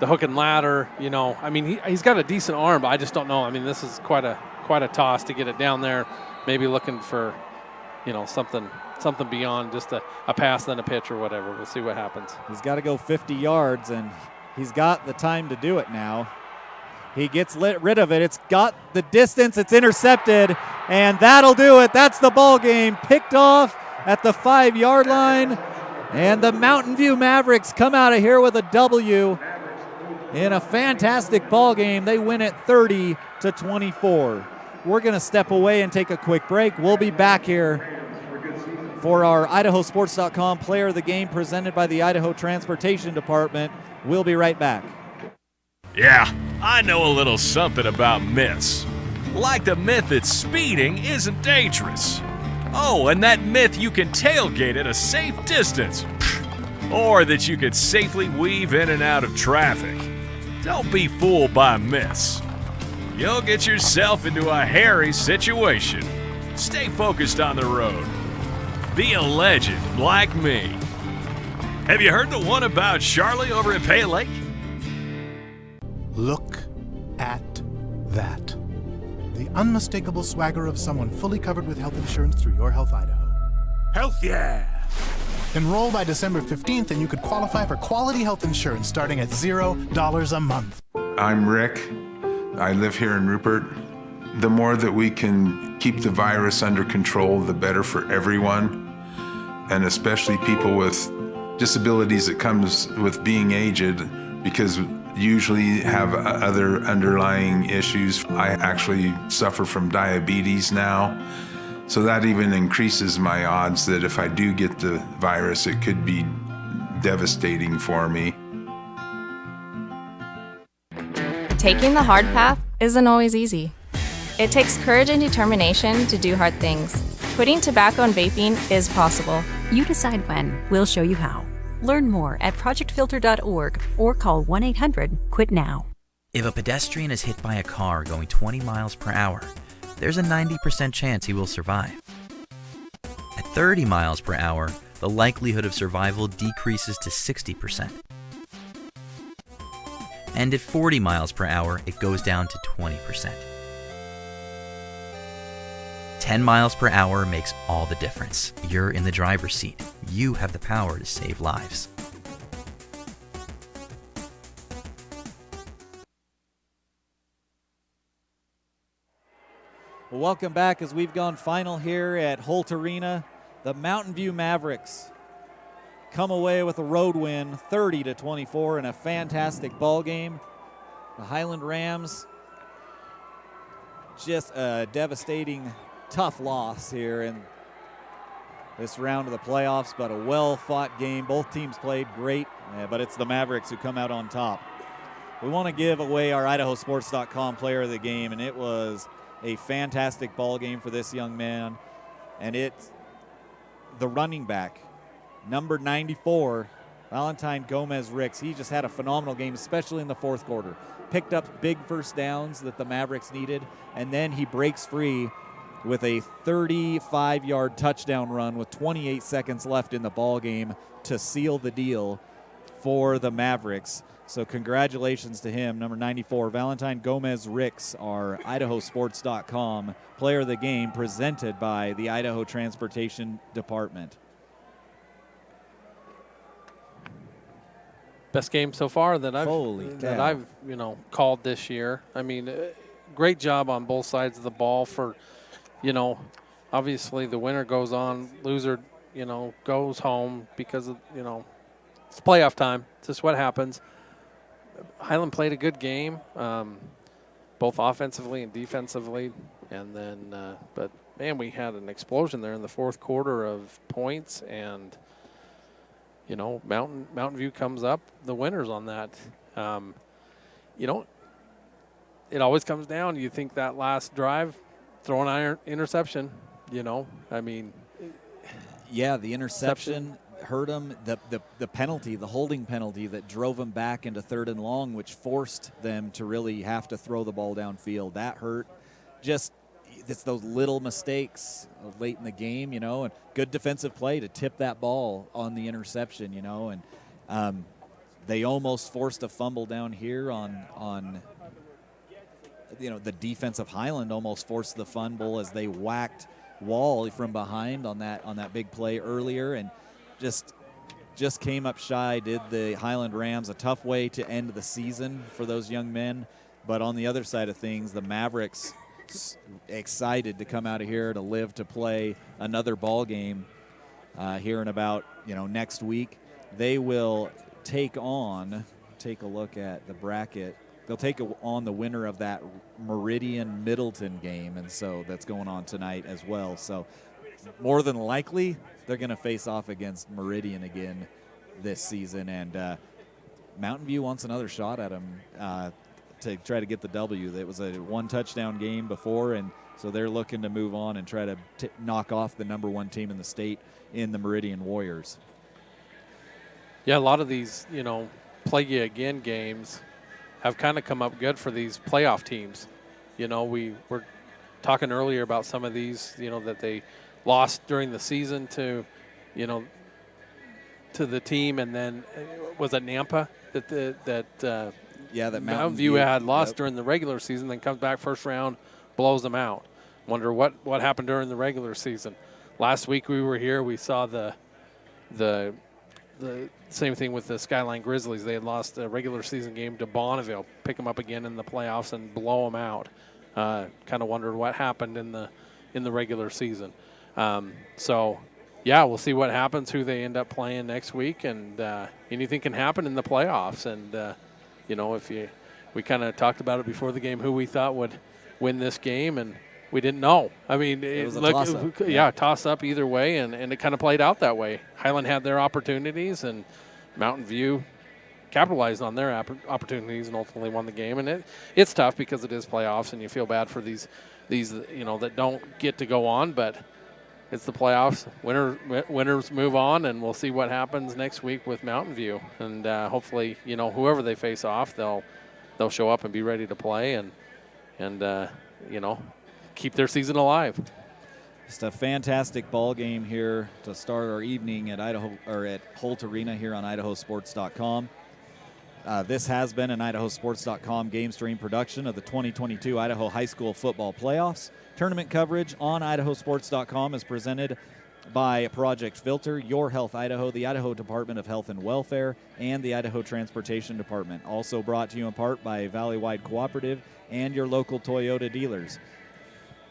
hook and ladder. You know, I mean, he's got a decent arm, but I just don't know. I mean, this is quite a toss to get it down there. Maybe looking for, you know, something beyond just a pass, then a pitch or whatever. We'll see what happens. He's got to go 50 yards, and he's got the time to do it now. He gets rid of it. It's got the distance. It's intercepted, and that'll do it. That's the ball game. Picked off at the 5-yard line, and the Mountain View Mavericks come out of here with a W in a fantastic ball game. They win it 30-24. We're going to step away and take a quick break. We'll be back here for our IdahoSports.com Player of the Game presented by the Idaho Transportation Department. We'll be right back. Yeah, I know a little something about myths. Like the myth that speeding isn't dangerous. Oh, and that myth you can tailgate at a safe distance. Or that you could safely weave in and out of traffic. Don't be fooled by myths. You'll get yourself into a hairy situation. Stay focused on the road. Be a legend like me. Have you heard the one about Charlie over at Pay Lake? Look at that. The unmistakable swagger of someone fully covered with health insurance through Your Health Idaho. Health yeah! Enroll by December 15th and you could qualify for quality health insurance starting at $0 a month. I'm Rick. I live here in Rupert. The more that we can keep the virus under control, the better for everyone, and especially people with disabilities that comes with being aged, because usually have other underlying issues. I actually suffer from diabetes now, so that even increases my odds that if I do get the virus, it could be devastating for me. Taking the hard path isn't always easy. It takes courage and determination to do hard things. Quitting tobacco and vaping is possible. You decide when. We'll show you how. Learn more at projectfilter.org or call 1-800-QUIT-NOW. If a pedestrian is hit by a car going 20 miles per hour, there's a 90% chance he will survive. At 30 miles per hour, the likelihood of survival decreases to 60%. And at 40 miles per hour, it goes down to 20%. 10 miles per hour makes all the difference. You're in the driver's seat. You have the power to save lives. Well, welcome back as we've gone final here at Holt Arena. The Mountain View Mavericks come away with a road win, 30-24, in a fantastic ball game. The Highland Rams, just a devastating, tough loss here in this round of the playoffs, but a well-fought game. Both teams played great, but it's the Mavericks who come out on top. We want to give away our IdahoSports.com Player of the Game, and it was a fantastic ball game for this young man. And it's the running back, number 94, Valentine Gomez-Ricks. He just had a phenomenal game, especially in the fourth quarter. Picked up big first downs that the Mavericks needed, and then he breaks free with a 35-yard touchdown run with 28 seconds left in the ball game to seal the deal for the Mavericks. So congratulations to him, number 94, Valentine Gomez-Ricks, our IdahoSports.com Player of the Game, presented by the Idaho Transportation Department. Best game so far that I've called this year. I mean, great job on both sides of the ball for, obviously the winner goes on, loser, goes home because of, it's playoff time. It's just what happens. Highland played a good game, both offensively and defensively. And then, but man, we had an explosion there in the fourth quarter of points, and you know, Mountain View comes up the winners on that. You know, it always comes down. You think that last drive, throw an iron interception. You know, I mean, yeah, the interception hurt him. The penalty, the holding penalty that drove him back into 3rd and long, which forced them to really have to throw the ball downfield. That hurt. Just it's those little mistakes late in the game, you know, and good defensive play to tip that ball on the interception, you know, and they almost forced a fumble down here on you know, the defense of Highland almost forced the fumble as they whacked Wall from behind on that big play earlier, and just came up shy. Did the Highland Rams a tough way to end the season for those young men. But on the other side of things, the Mavericks excited to come out of here to live to play another ball game here in about, you know, next week. They will take a look at the bracket. They'll take on the winner of that Meridian Middleton game, and so that's going on tonight as well. So more than likely, they're going to face off against Meridian again this season, and Mountain View wants another shot at them to try to get the W. It was a 1-touchdown game before, and so they're looking to move on and try to knock off the #1 team in the state in the Meridian Warriors. Yeah, a lot of these, you know, play you again games have kind of come up good for these playoff teams. You know, we were talking earlier about some of these, you know, that they lost during the season to, you know, to the team, and then was it Nampa that Mountain View had lost during the regular season, then comes back first round, blows them out. Wonder what happened during the regular season. Last week we were here, we saw the same thing with the Skyline Grizzlies. They had lost a regular season game to Bonneville, pick them up again in the playoffs and blow them out. Kind of wondered what happened in the regular season. So, yeah, we'll see what happens, who they end up playing next week, and anything can happen in the playoffs. And you know, we kind of talked about it before the game, who we thought would win this game, and we didn't know. I mean, it was a toss-up. Toss-up either way, and it kind of played out that way. Highland had their opportunities, and Mountain View capitalized on their opportunities and ultimately won the game. And it's tough because it is playoffs, and you feel bad for these you know, that don't get to go on, but it's the playoffs. Winners move on, and we'll see what happens next week with Mountain View. And hopefully, you know, whoever they face off, they'll show up and be ready to play and you know, keep their season alive. Just a fantastic ball game here to start our evening at Holt Arena here on IdahoSports.com. This has been an IdahoSports.com game stream production of the 2022 Idaho High School Football Playoffs. Tournament coverage on IdahoSports.com is presented by Project Filter, Your Health Idaho, the Idaho Department of Health and Welfare, and the Idaho Transportation Department. Also brought to you in part by Valleywide Cooperative and your local Toyota dealers.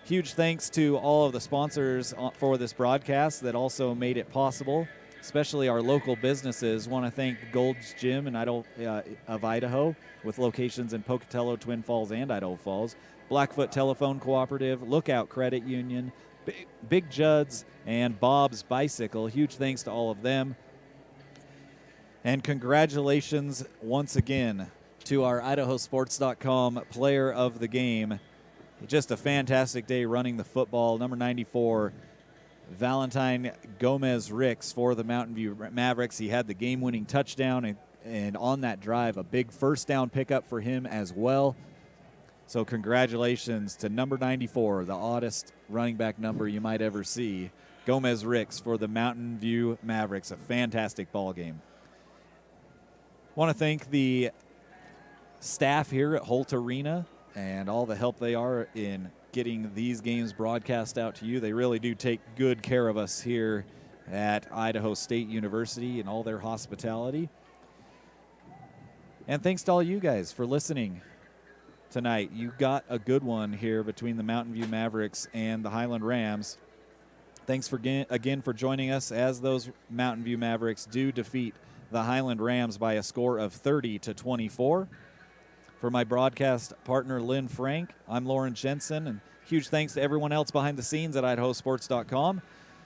Huge thanks to all of the sponsors for this broadcast that also made it possible, especially our local businesses. Want to thank Gold's Gym of Idaho, with locations in Pocatello, Twin Falls, and Idaho Falls, Blackfoot Telephone Cooperative, Lookout Credit Union, Big Judd's, and Bob's Bicycle. Huge thanks to all of them. And congratulations once again to our IdahoSports.com player of the game. Just a fantastic day running the football. Number 94, Valentine Gomez-Ricks for the Mountain View Mavericks. He had the game-winning touchdown, and on that drive, a big first down pickup for him as well. So congratulations to number 94, the oddest running back number you might ever see, Gomez-Ricks for the Mountain View Mavericks. A fantastic ball game. Want to thank the staff here at Holt Arena and all the help they are in getting these games broadcast out to you. They really do take good care of us here at Idaho State University and all their hospitality. And thanks to all you guys for listening tonight. You got a good one here between the Mountain View Mavericks and the Highland Rams. Thanks again for joining us as those Mountain View Mavericks do defeat the Highland Rams by a score of 30-24. For my broadcast partner, Lynn Frank, I'm Lauren Jensen, and huge thanks to everyone else behind the scenes at IdahoSports.com.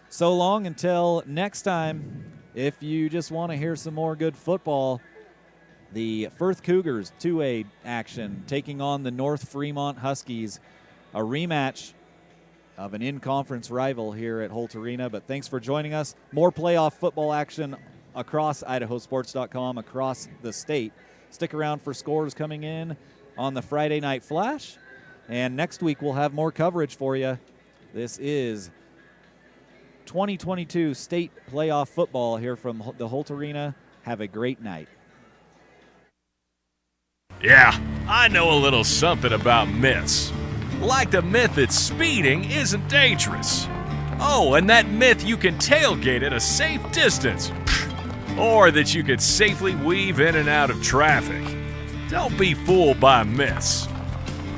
So long until next time. If you just want to hear some more good football, the Firth Cougars 2A action taking on the North Fremont Huskies, a rematch of an in-conference rival here at Holt Arena. But thanks for joining us. More playoff football action across IdahoSports.com, across the state. Stick around for scores coming in on the Friday Night Flash. And next week we'll have more coverage for you. This is 2022 state playoff football here from the Holt Arena. Have a great night. Yeah, I know a little something about myths. Like the myth that speeding isn't dangerous. Oh, and that myth you can tailgate at a safe distance. Or that you could safely weave in and out of traffic. Don't be fooled by myths.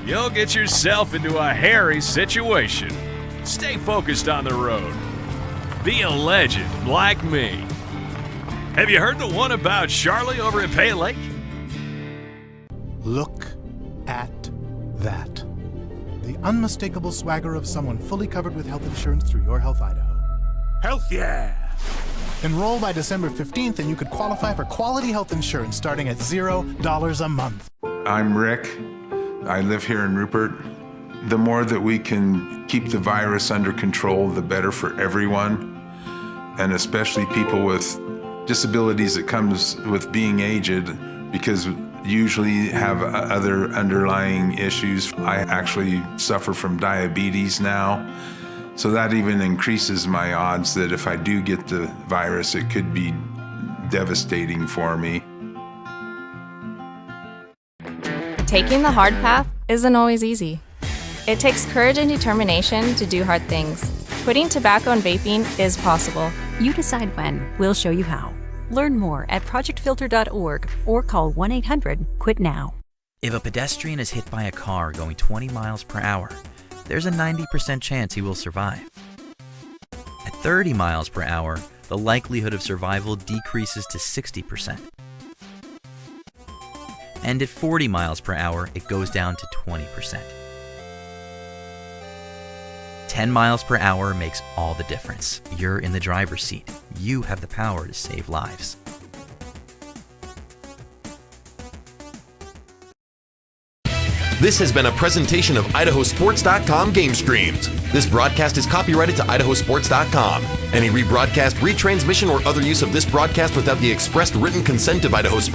You'll get yourself into a hairy situation. Stay focused on the road. Be a legend like me. Have you heard the one about Charlie over at Pay Lake? Look at that. The unmistakable swagger of someone fully covered with health insurance through Your Health Idaho. Health yeah! Enroll by December 15th and you could qualify for quality health insurance starting at $0 a month. I'm Rick. I live here in Rupert. The more that we can keep the virus under control, the better for everyone, and especially people with disabilities that comes with being aged, because usually have other underlying issues. I actually suffer from diabetes now, so that even increases my odds that if I do get the virus, it could be devastating for me. Taking the hard path isn't always easy. It takes courage and determination to do hard things. Quitting tobacco and vaping is possible. You decide when. We'll show you how. Learn more at projectfilter.org or call 1-800-QUIT-NOW. If a pedestrian is hit by a car going 20 miles per hour, there's a 90% chance he will survive. At 30 miles per hour, the likelihood of survival decreases to 60%. And at 40 miles per hour, it goes down to 20%. 10 miles per hour makes all the difference. You're in the driver's seat. You have the power to save lives. This has been a presentation of IdahoSports.com GameStreams. This broadcast is copyrighted to IdahoSports.com. Any rebroadcast, retransmission, or other use of this broadcast without the expressed written consent of Idaho Sports